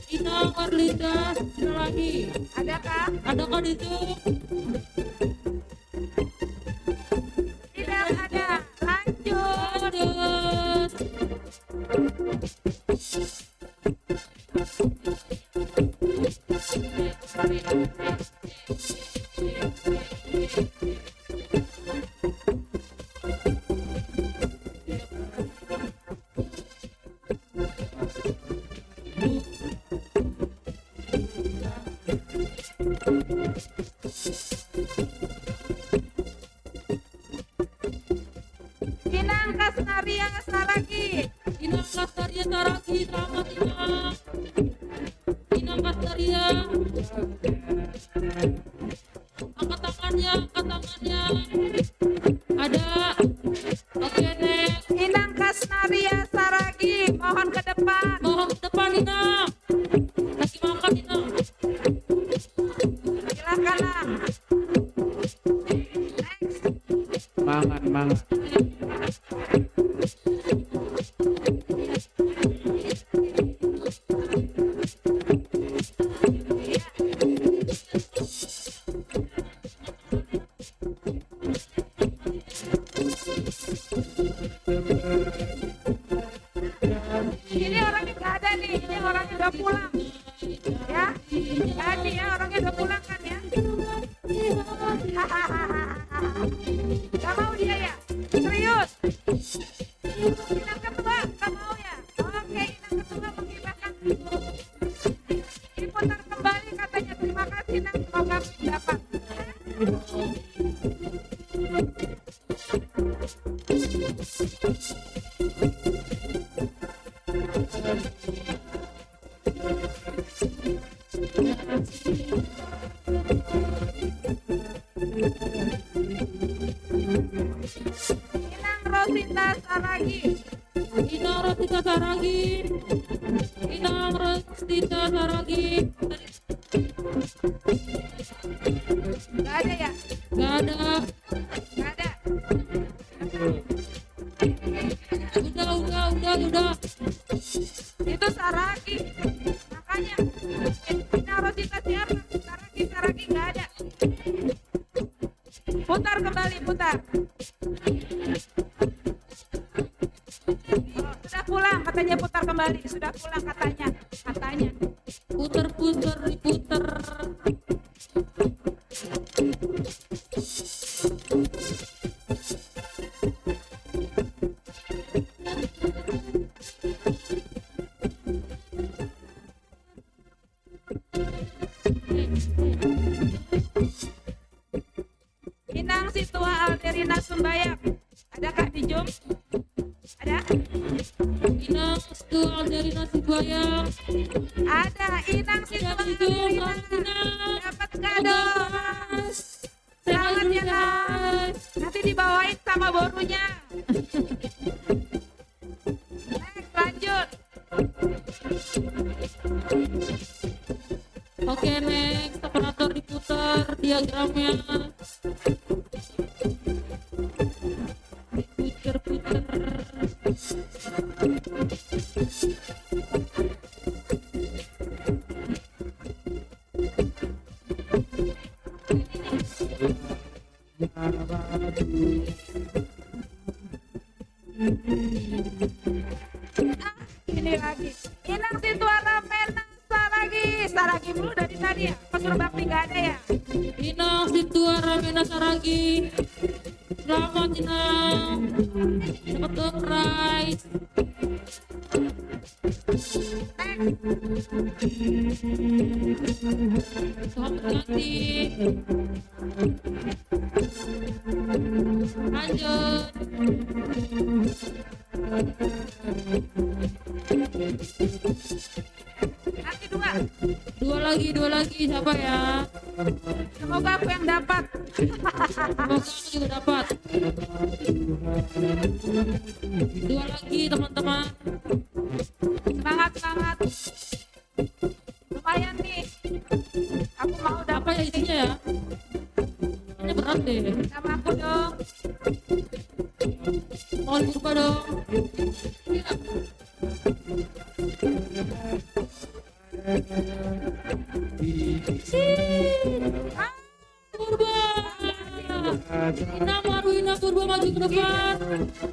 Inang Orlinda Dilalahi. Adakah? Adakah di Zoom? Tidak ada. Lanjut. Lanjut. Inang Kasnaria Saragi. Inang Kasnaria Saragi, selamat Inang. Inang Kasnaria. Angkat tangannya, angkat tangannya. Ada. Oke, next. Inang Kasnaria Saragi, mohon ke depan. Mohon ke depan Inang. Lagi makan Inang. Silakan, Nang. Semangat, semangat. Ini orangnya nggak ada nih, ini orangnya udah pulang. Ya, jadi ya orangnya udah pulang kan ya. Gak mau dia ya? Serius? Inang ketua gak mau ya? Oke, Inang ketua menghibahkan. Diputar kembali katanya. Terima kasih Inang, semoga dapat. Inang Rosita Saragi. Inang Rosita Saragi. Inang Rosita Saragi. Gak ada ya? Gak ada. Gak ada. Udah. Itu Saragi. Makanya Inang Rosita siapa? Saragi gak ada. Putar kembali, putar. Oh, sudah pulang katanya, putar kembali. Sudah pulang katanya. Putar, diputar. Inang Sembayak. Adakah di Zoom? Ada? Inang Setua dari nasi buaya. Ada Inang Setua dari dapat kado. Selamat ya Nang. Nanti dibawain sama borunya. Next, lanjut. Oke, next. Operator diputar diagramnya. Diputar-putar. Ini lagi. Inang Situara Mena Saragi mulu dari tadi ya. Pasur bakti nggak ada ya. Inang Situara Mena Saragi. Selamat Inang. Dapat door prize. Selamat ganti. Lanjut. Nanti dua. Dua lagi siapa ya? Semoga aku yang dapat. Semoga aku juga dapat. Dua lagi teman-teman. Semangat. Lumayan nih. Aku mau dapat. Apa ya isinya ya? Ini berat deh. Sama aku dong. Mohon berubah dong. Purba. Inang Purba maju ke depan.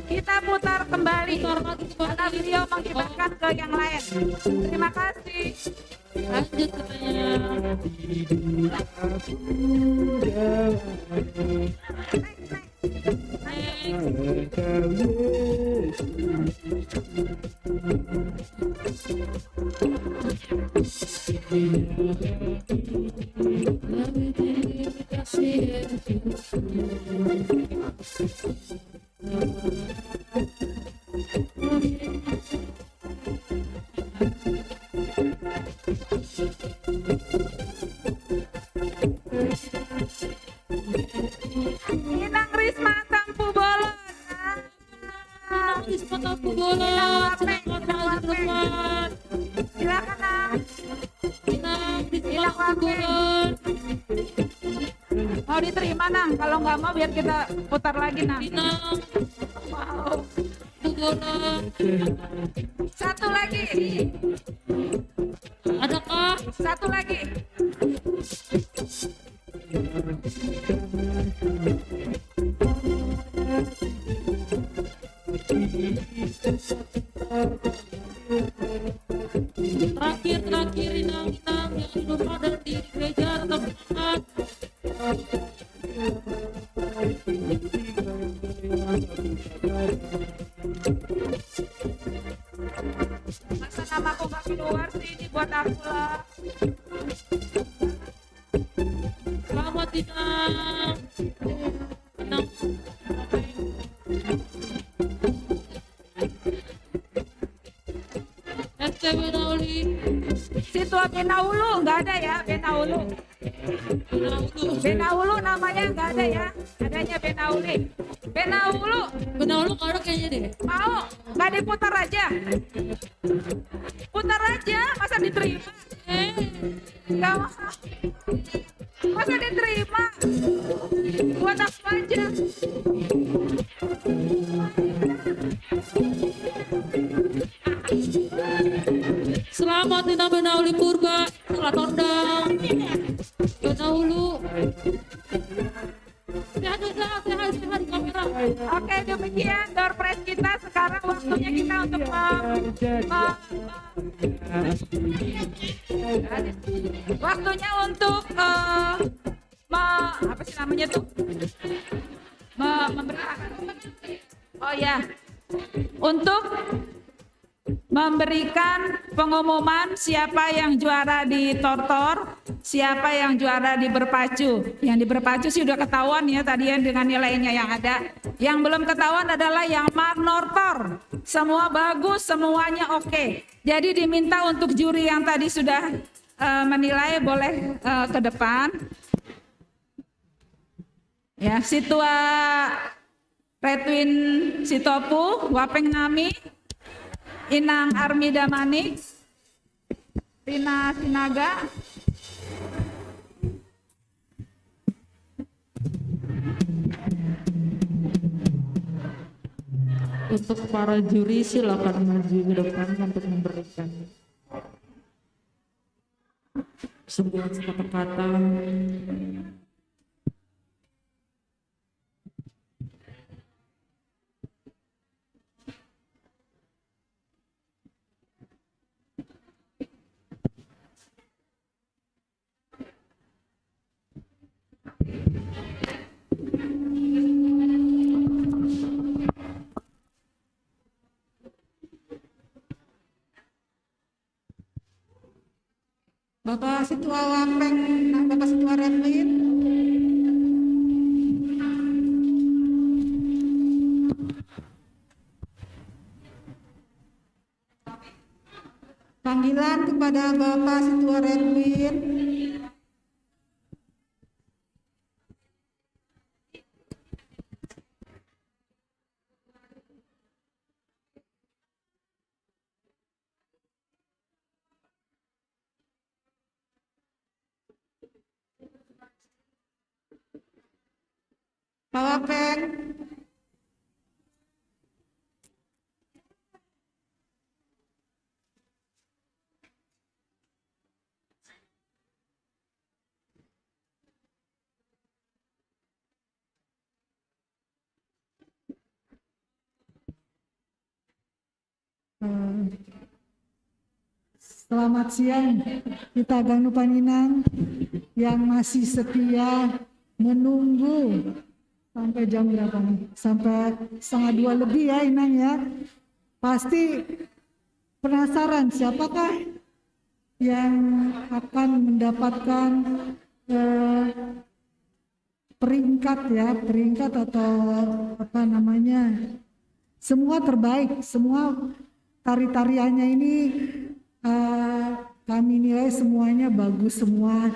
Kita putar kembali karena beliau mengibarkan ke yang lain. Terima kasih. Lanjut katanya. Inang Risma Tampu Bolon. Risma Tampu Bolon. Silakan maju ke depan. Silakan Nang. Inang Risma Tampu Bolon. Mau diterima Nang, kalau nggak mau biar kita putar lagi Nang. Inang. Mau. Bolon. Satu lagi. Adakah? Satu lagi. Terakhir Inang yang di rumah dan di gereja tetap semangat. Masa nama aku nggak keluar sih, ini buat aku lah. Selamat Inang. Inang. SC Benauli. Situa Benaulu nggak ada ya, Benaulu. Benaulu namanya nggak ada ya, adanya Benauli. Benaulu nggak ada kayaknya deh. Mau nggak diputar aja? Putar aja, masa diterima? Nggak mau. Masa diterima? Buat aku aja. Selamat Inang Benauli Purba. Salah tondang. Benaulu. Sehat di kamera. Oke, demikian door prize kita. Sekarang waktunya kita untuk waktunya untuk apa sih namanya tuh? Untuk memberikan pengumuman siapa yang juara di Tortor siapa yang juara di berpacu. Yang di berpacu sih udah ketahuan ya tadi ya dengan nilainya yang ada. Yang belum ketahuan adalah yang magnortor. Semua bagus, semuanya oke. Jadi diminta untuk juri yang tadi sudah menilai boleh ke depan. Ya, Situa Redwin Sitopu, Wapeng Ngami, Inang Armida Manik, Rina Sinaga, Untuk para juri silakan maju ke depan untuk memberikan sebuah kata-kata. Bapak Situa Wapeng, Bapak Situa Redwin. Panggilan kepada Bapak Situa Redwin. Pak Wapeng. Selamat siang kita Gangnu Paninang yang masih setia menunggu sampai jam berapa nih? Sampai 1:30 lebih ya Inang ya. Pasti penasaran siapakah yang akan mendapatkan peringkat atau apa namanya, semua terbaik, semua tari-tariannya ini kami nilai semuanya bagus semua.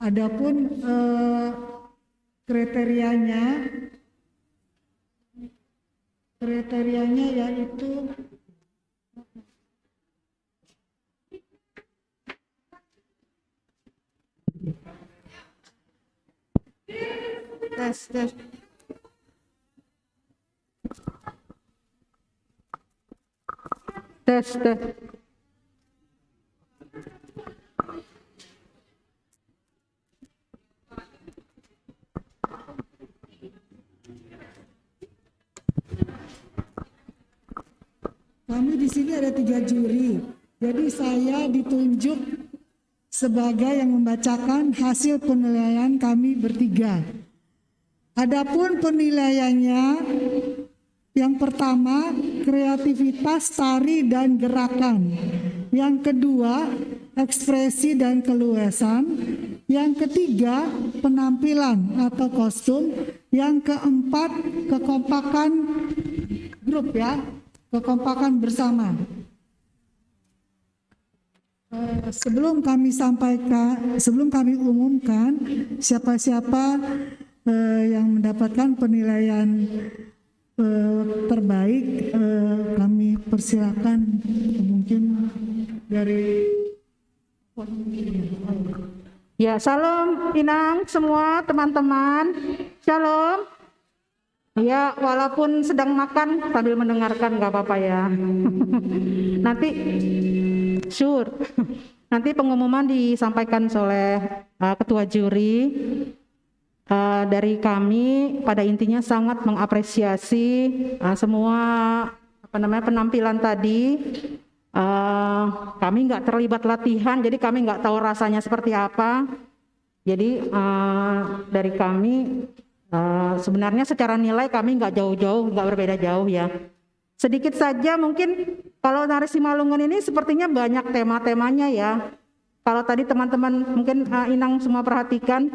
Adapun kriterianya yaitu tes. Kami di sini ada 3 juri, jadi saya ditunjuk sebagai yang membacakan hasil penilaian kami bertiga. Adapun penilaiannya, yang pertama kreativitas tari dan gerakan, yang kedua ekspresi dan keluasan, yang ketiga penampilan atau kostum, yang keempat kekompakan grup ya. Kekompakan bersama. Sebelum kami umumkan siapa-siapa yang mendapatkan penilaian terbaik, kami persilakan mungkin dari ya. Salam Inang semua teman-teman, shalom. Ya, walaupun sedang makan sambil mendengarkan nggak apa-apa ya. Nanti pengumuman disampaikan oleh ketua juri. Dari kami pada intinya sangat mengapresiasi semua penampilan tadi. Kami nggak terlibat latihan, jadi kami nggak tahu rasanya seperti apa. Jadi dari kami sebenarnya secara nilai kami nggak jauh-jauh, nggak berbeda jauh ya. Sedikit saja mungkin kalau Nari Simalungun ini sepertinya banyak tema-temanya ya. Kalau tadi teman-teman mungkin Inang semua perhatikan,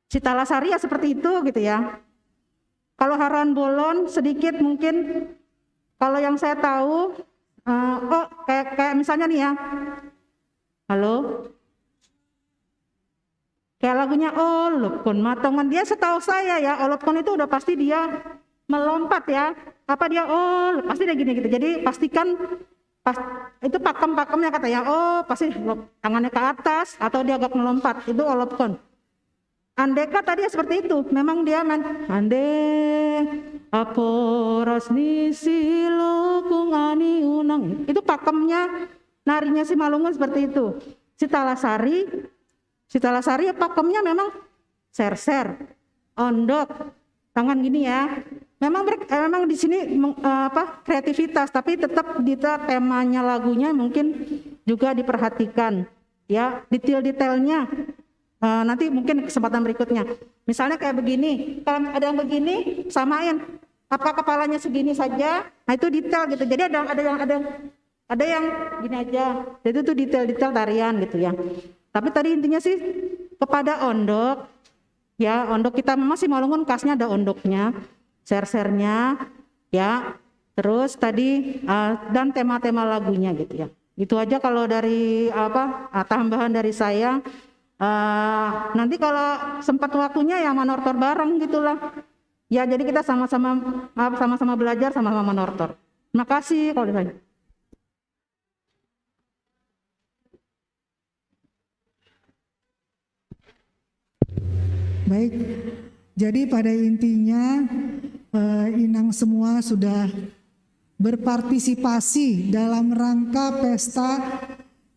Sita Lasari ya seperti itu gitu ya. Kalau Haran Bolon sedikit mungkin, kalau yang saya tahu, kayak misalnya nih ya, halo, kayak lagunya Olopkon Matongan, dia setahu saya ya, Olopkon itu udah pasti dia melompat ya, apa dia pasti dia gini gitu. Jadi pastikan itu pakem-pakemnya katanya, pasti tangannya ke atas atau dia agak melompat, itu Olopkon. Andeka tadi ya seperti itu, memang dia ande aporas nisilo kungani unang, itu pakemnya narinya si Malungun seperti itu. Sita Lasari ya pakemnya memang ser-ser, ondok, tangan gini ya. Memang di sini kreativitas, tapi tetap temanya lagunya mungkin juga diperhatikan ya, detail-detailnya. Nanti mungkin kesempatan berikutnya. Misalnya kayak begini, kalau ada yang begini samain apa kepalanya segini saja, nah itu detail gitu. Jadi ada yang gini aja. Jadi itu detail-detail tarian gitu ya. Tapi tadi intinya sih kepada ondok ya, ondok kita memang sih Malungun khasnya ada ondoknya, ser-sernya ya. Terus tadi dan tema-tema lagunya gitu ya. Itu aja kalau dari tambahan dari saya. Nanti kalau sempat waktunya ya manortor bareng gitulah ya, jadi kita sama-sama belajar, sama-sama manortor. Terima kasih kalau ditanya. Baik, jadi pada intinya Inang semua sudah berpartisipasi dalam rangka pesta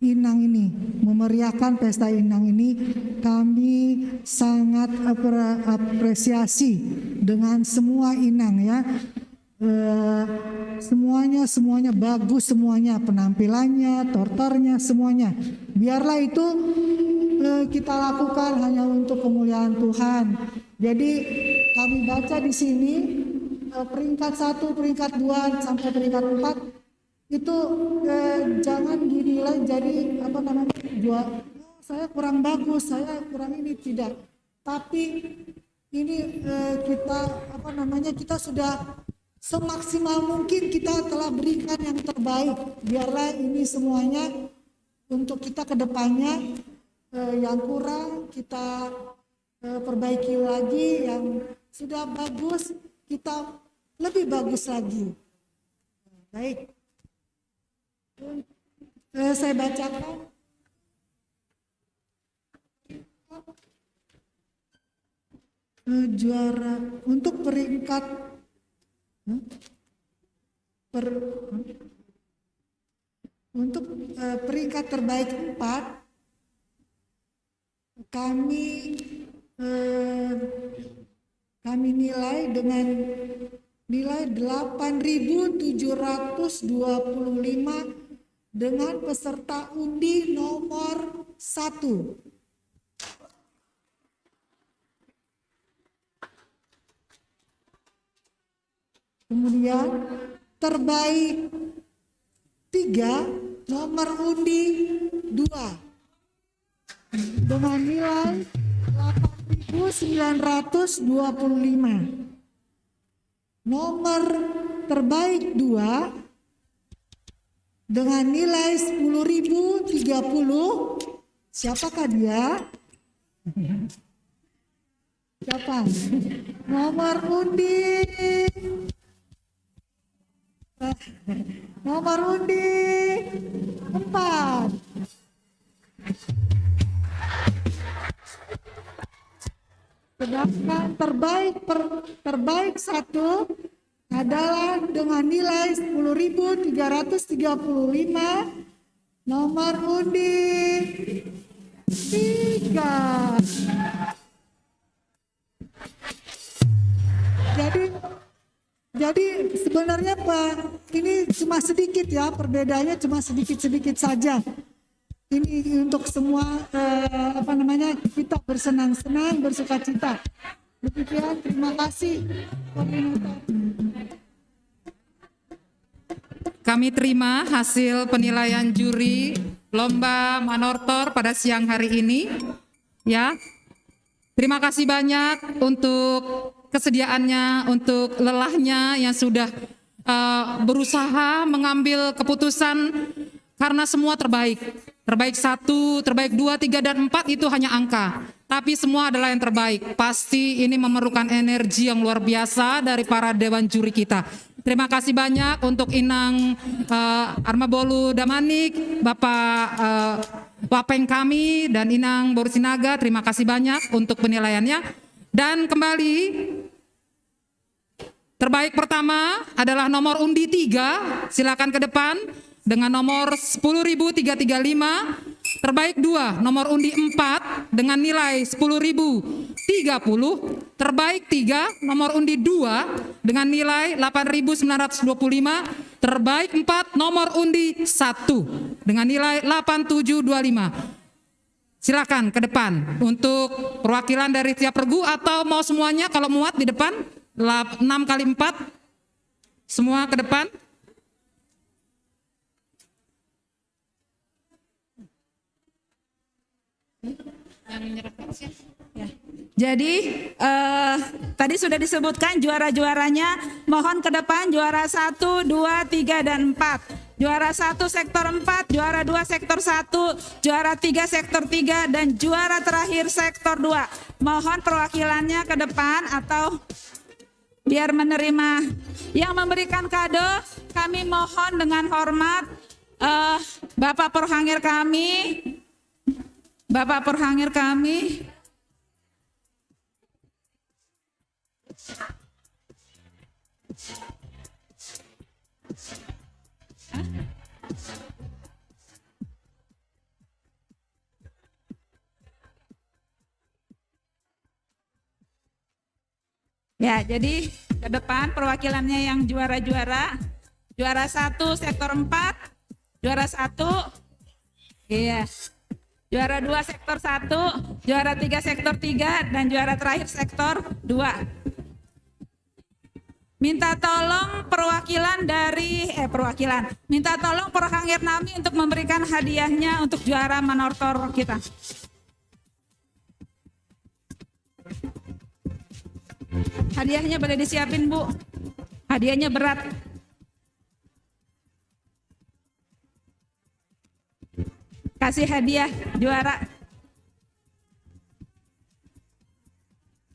Inang ini, memeriahkan pesta Inang ini. Kami sangat apresiasi dengan semua Inang ya. Semuanya bagus, semuanya penampilannya, tortornya, semuanya. Biarlah itu kita lakukan hanya untuk kemuliaan Tuhan. Jadi kami baca di sini peringkat 1, peringkat 2 sampai peringkat 4 itu jangan dinilai jadi saya kurang bagus, saya kurang ini, tidak. Tapi ini kita sudah semaksimal mungkin kita telah berikan yang terbaik. Biarlah ini semuanya untuk kita ke depannya, yang kurang kita perbaiki lagi, yang sudah bagus kita lebih bagus lagi. Baik. Saya bacakan juara untuk peringkat peringkat terbaik 4 kami nilai dengan nilai 8.725 dengan peserta undi nomor 1. Kemudian terbaik 3 nomor undi 2 dengan nilai 8.925. Nomor terbaik 2 dengan nilai 10.030. Siapakah dia? Siapa? Nomor undi 4. Sedangkan terbaik 1 adalah dengan nilai 10.335, nomor undi 3. Jadi sebenarnya Pak, ini cuma sedikit ya, perbedaannya cuma sedikit-sedikit saja. Ini untuk semua kita bersenang-senang, bersukacita. Demikian, terima kasih. Kami terima hasil penilaian juri lomba manortor pada siang hari ini. Ya, terima kasih banyak untuk kesediaannya, untuk lelahnya yang sudah berusaha mengambil keputusan karena semua terbaik. Terbaik 1, terbaik 2, 3, dan 4 itu hanya angka. Tapi semua adalah yang terbaik. Pasti ini memerlukan energi yang luar biasa dari para dewan juri kita. Terima kasih banyak untuk Inang Armabolu Damanik, Bapak Wapeng kami, dan Inang Borusinaga. Terima kasih banyak untuk penilaiannya. Dan kembali, terbaik pertama adalah nomor undi 3. Silakan ke depan dengan nomor 10.335. Terbaik 2, nomor undi 4 dengan nilai 10.030. Terbaik 3, nomor undi 2 dengan nilai 8.925. Terbaik 4, nomor undi 1 dengan nilai 8.725. Silakan ke depan untuk perwakilan dari tiap regu, atau mau semuanya kalau muat di depan 6 kali 4. Semua ke depan. Ya. Jadi tadi sudah disebutkan juara-juaranya. Mohon ke depan juara 1, 2, 3, dan 4. Juara 1 sektor 4, juara 2 sektor 1, juara 3 sektor 3, dan juara terakhir sektor 2. Mohon perwakilannya ke depan atau biar menerima. Yang memberikan kado, kami mohon dengan hormat Bapak Porhangir kami. Bapak Porhangir kami. Ya, jadi ke depan perwakilannya yang juara-juara. Juara 1 sektor 4, juara 1. Iya. Juara 2 sektor 1, juara 3 sektor 3, dan juara terakhir sektor 2. Minta tolong perwakilan dari minta tolong Porhangir Nami untuk memberikan hadiahnya untuk juara manortor kita. Hadiahnya boleh disiapin, Bu. Hadiahnya berat. Kasih hadiah juara.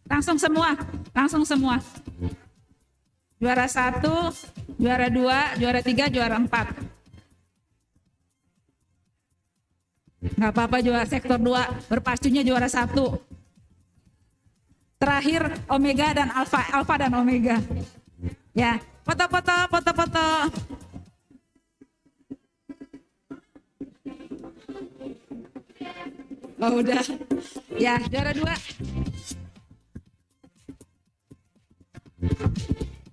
Langsung semua. Juara 1, juara 2, juara 3, juara 4. Nggak apa-apa juara sektor 2, berpacunya juara 1. Terakhir Omega dan Alpha dan Omega. Ya, foto-foto. Oh udah. Ya, juara 2.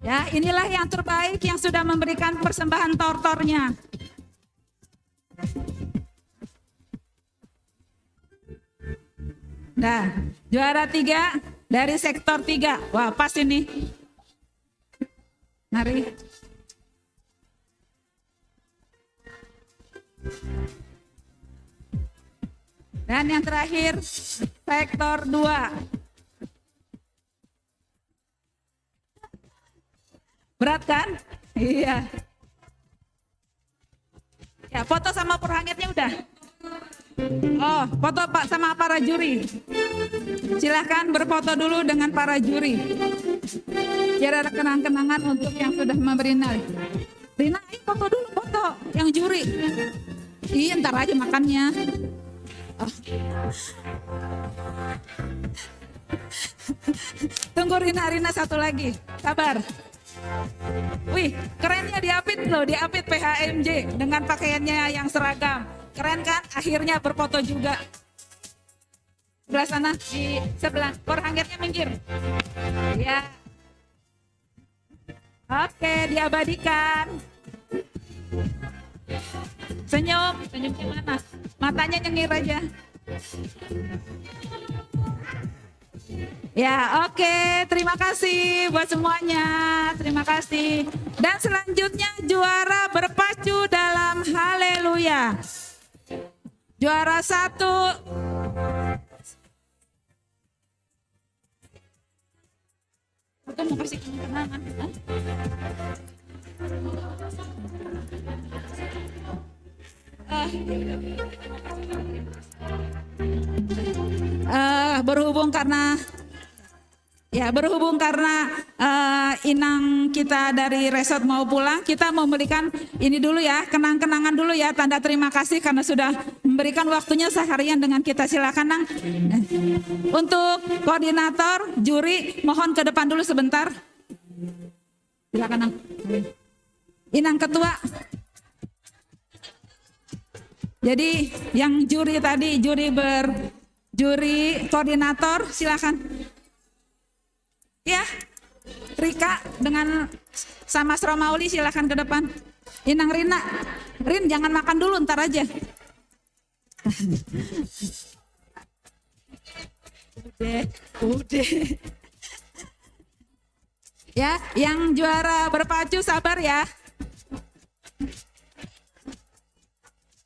Ya, inilah yang terbaik yang sudah memberikan persembahan tortornya. Nah, juara 3 dari sektor 3. Wah, pas ini. Mari. Dan yang terakhir, sektor 2. Berat kan? Iya. Ya, foto sama Porhangirnya udah. Oh, foto Pak sama para juri. Silahkan berfoto dulu dengan para juri. Biar ada kenang-kenangan untuk yang sudah memberi nilai. Rina, foto dulu, foto yang juri. Iya, ntar aja makannya. Oh. Tunggu Rina satu lagi. Sabar. Wih, kerennya diapit loh, diapit PHMJ dengan pakaiannya yang seragam. Keren kan? Akhirnya berfoto juga. Sebelah sana, di sebelah. Porhangirnya minggir. Ya. Oke, diabadikan. Senyum gimana? Matanya nyengir aja. Ya, oke. Terima kasih buat semuanya. Terima kasih. Dan selanjutnya juara berpacu dalam haleluya. Juara 1. Aku mau kasih kenangan. Berhubung karena inang kita dari resort mau pulang, kita mau memberikan ini dulu ya, kenang-kenangan dulu ya, tanda terima kasih karena sudah memberikan waktunya seharian dengan kita. Silakan Nang. Untuk koordinator, juri, mohon ke depan dulu sebentar. Silakan Nang. Inang ketua. Jadi yang juri tadi, juri koordinator, silakan. Ya, Rika dengan sama Romauli silakan ke depan. Inang Rina, Rin jangan makan dulu, ntar aja. Udah. Ya, yang juara berpacu sabar ya.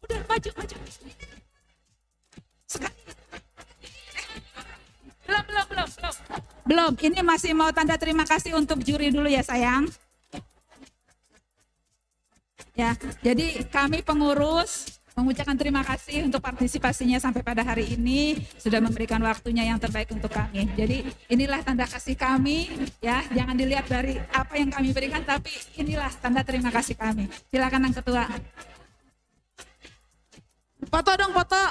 Udah maju. Belum. Ini masih mau tanda terima kasih untuk juri dulu ya sayang. Ya, jadi kami pengurus mengucapkan terima kasih untuk partisipasinya sampai pada hari ini, sudah memberikan waktunya yang terbaik untuk kami. Jadi inilah tanda kasih kami ya, jangan dilihat dari apa yang kami berikan, tapi inilah tanda terima kasih kami. Silakan Yang Ketua. Foto dong, foto.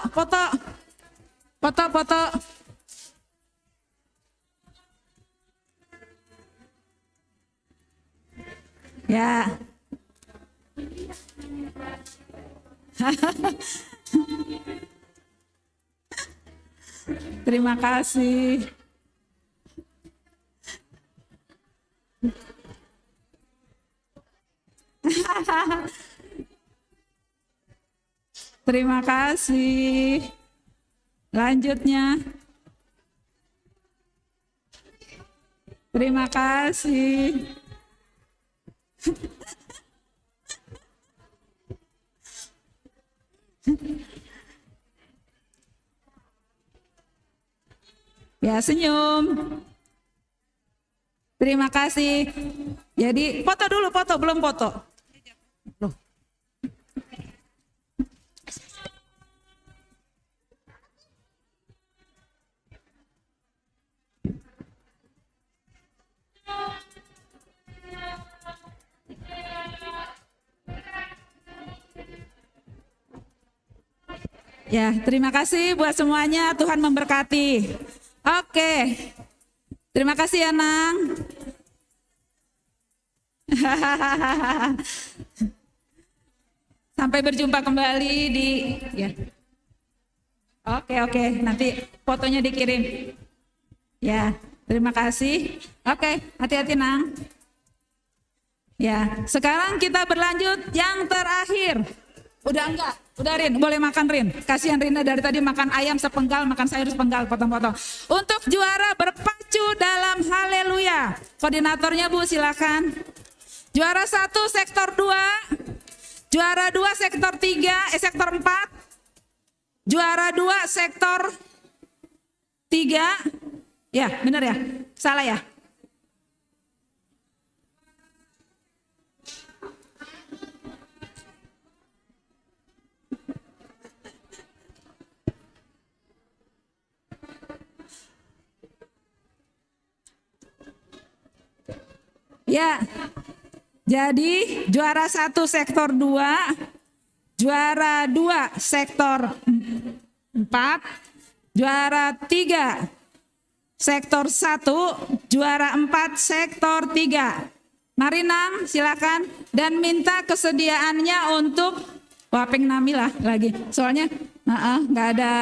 Ya. Terima kasih. Terima kasih. Lanjutnya. Terima kasih. Ya, senyum. Terima kasih. Jadi foto dulu, belum foto. Ya, terima kasih buat semuanya. Tuhan memberkati. Oke. Terima kasih ya, Nang. Sampai berjumpa kembali di ya. Oke. Nanti fotonya dikirim. Ya, terima kasih. Oke, hati-hati, Nang. Ya, sekarang kita berlanjut yang terakhir. Udah enggak? Udah Rin, boleh makan Rin. Kasihan Rina dari tadi makan ayam sepenggal, makan sayur sepenggal, potong-potong. Untuk juara berpacu dalam haleluya. Koordinatornya Bu, silakan. Juara 1 sektor 2. Juara 2 sektor 3, sektor 4. Juara 2 sektor 3. Ya, benar ya? Salah ya? Ya, jadi juara 1 sektor 2, juara 2 sektor 4, juara 3 sektor 1, juara 4 sektor 3. Mari Nang, silakan dan minta kesediaannya untuk Wapeng Nami lah lagi. Soalnya nggak ada.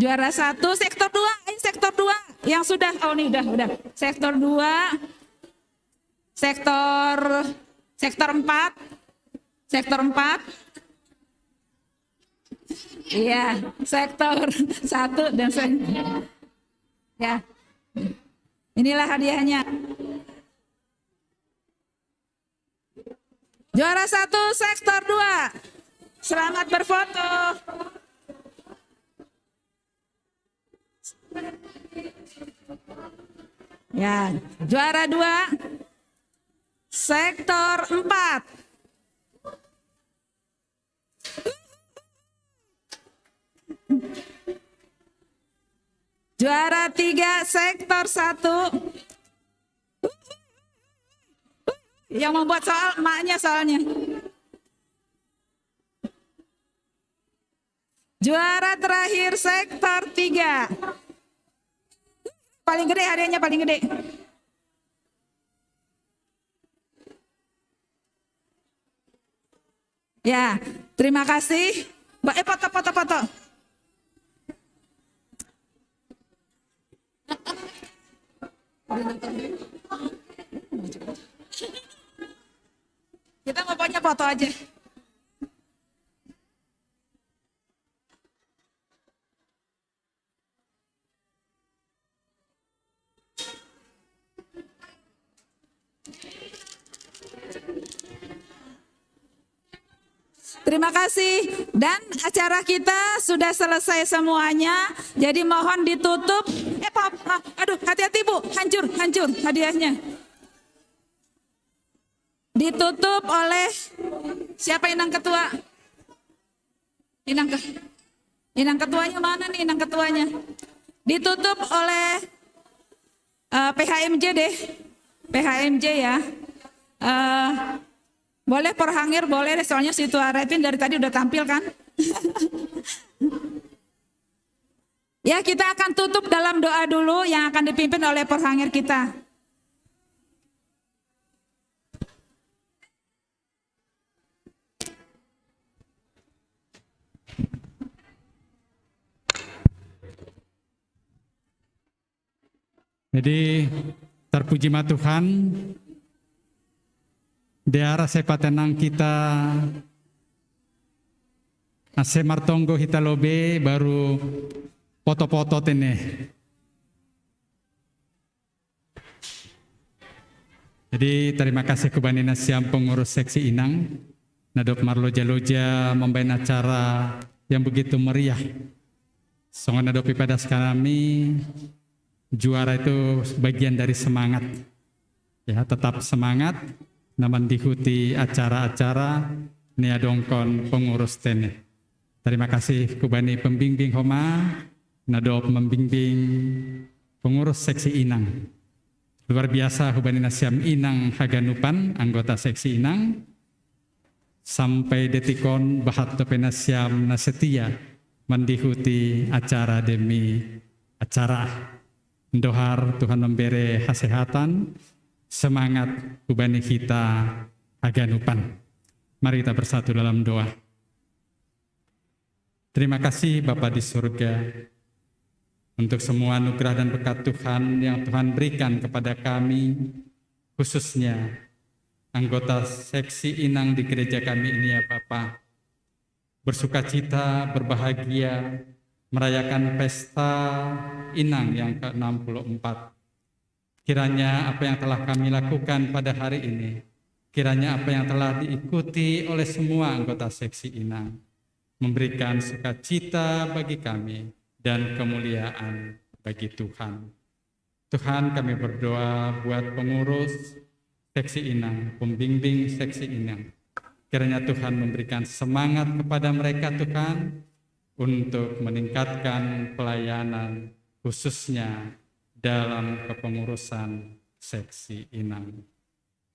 Juara 1 sektor 2, sektor 2 yang sudah, oh ini udah. Sektor 2, sektor 4, sektor 4. Iya, sektor 1 dan ya. Inilah hadiahnya. Juara 1 sektor 2. Selamat berfoto. Ya, juara 2 sektor 4. Juara 3 sektor 1. Yang membuat soal emaknya soalnya. Juara terakhir sektor 3. Paling gede hadiahnya, paling gede. Ya, terima kasih. Mbak, foto. Kita mau pokoknya foto aja. Terima kasih. Dan acara kita sudah selesai semuanya. Jadi mohon ditutup. Aduh, hati-hati Bu, hancur hadiahnya. Ditutup oleh siapa inang ketua? Inang ketuanya mana nih inang ketuanya? Ditutup oleh PHMJ deh. PHMJ ya. Boleh Porhangir, boleh deh, soalnya situ Arifin dari tadi udah tampil kan. Ya, kita akan tutup dalam doa dulu yang akan dipimpin oleh Porhangir kita. Jadi terpuji ma Tuhan, daerah sepatenang kita ase martonggo hita lobe baru foto-foto tene. Jadi terima kasih kepada Nasiam pengurus seksi Inang, Nadop Marloja-loja membawakan acara yang begitu meriah. Songon Nadopi pada kami, juara itu bagian dari semangat. Ya, tetap semangat, namun diikuti acara-acara niadongkon pengurus tene. Terima kasih kubani pembimbing Homa, Nadop membimbing pengurus seksi Inang. Luar biasa kubani Nasiam Inang Haganupan, anggota seksi Inang, sampai detikon bahat penasiam nasetia mendihuti acara demi acara. Dohar Tuhan memberi kesehatan, semangat kubani kita Haganupan. Mari kita bersatu dalam doa. Terima kasih Bapa di surga untuk semua anugerah dan berkat Tuhan yang Tuhan berikan kepada kami, khususnya anggota seksi Inang di gereja kami ini ya Bapa. Bersukacita, berbahagia, merayakan pesta Inang yang ke-64. Kiranya apa yang telah kami lakukan pada hari ini, kiranya apa yang telah diikuti oleh semua anggota seksi Inang, memberikan sukacita bagi kami dan kemuliaan bagi Tuhan. Tuhan, kami berdoa buat pengurus seksi Inang, pembimbing seksi Inang. Kiranya Tuhan memberikan semangat kepada mereka Tuhan, untuk meningkatkan pelayanan khususnya dalam kepengurusan seksi Inang.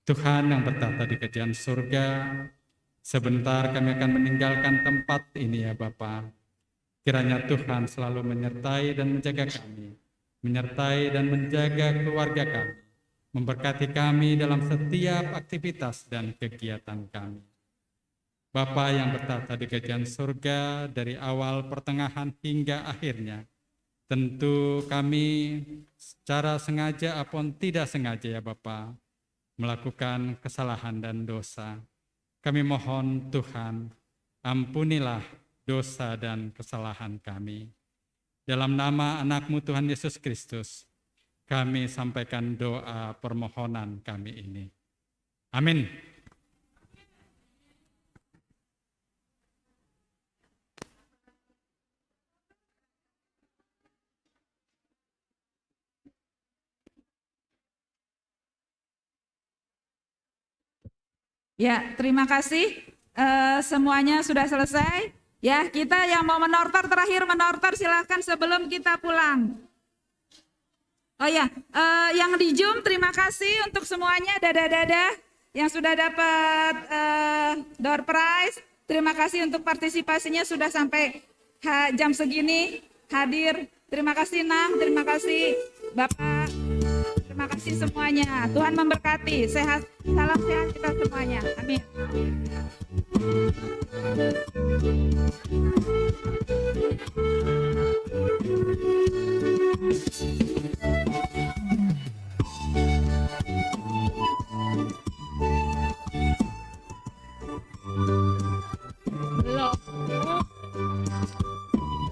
Tuhan yang bertata di kerajaan surga, sebentar kami akan meninggalkan tempat ini ya Bapa. Kiranya Tuhan selalu menyertai dan menjaga kami, menyertai dan menjaga keluarga kami, memberkati kami dalam setiap aktivitas dan kegiatan kami. Bapa yang bertata di kerajaan surga dari awal, pertengahan hingga akhirnya, tentu kami secara sengaja ataupun tidak sengaja ya Bapa, melakukan kesalahan dan dosa. Kami mohon Tuhan, ampunilah dosa dan kesalahan kami. Dalam nama anak-Mu Tuhan Yesus Kristus, kami sampaikan doa permohonan kami ini. Amin. Ya, terima kasih. Semuanya sudah selesai. Ya, kita yang mau menortor terakhir menortor silahkan sebelum kita pulang. Oh ya, yang di Zoom terima kasih untuk semuanya. Dadah yang sudah dapat door prize. Terima kasih untuk partisipasinya sudah sampai jam segini hadir. Terima kasih Nam, terima kasih Bapak. Terima kasih semuanya. Tuhan memberkati. Sehat, salam sehat kita semuanya. Amin.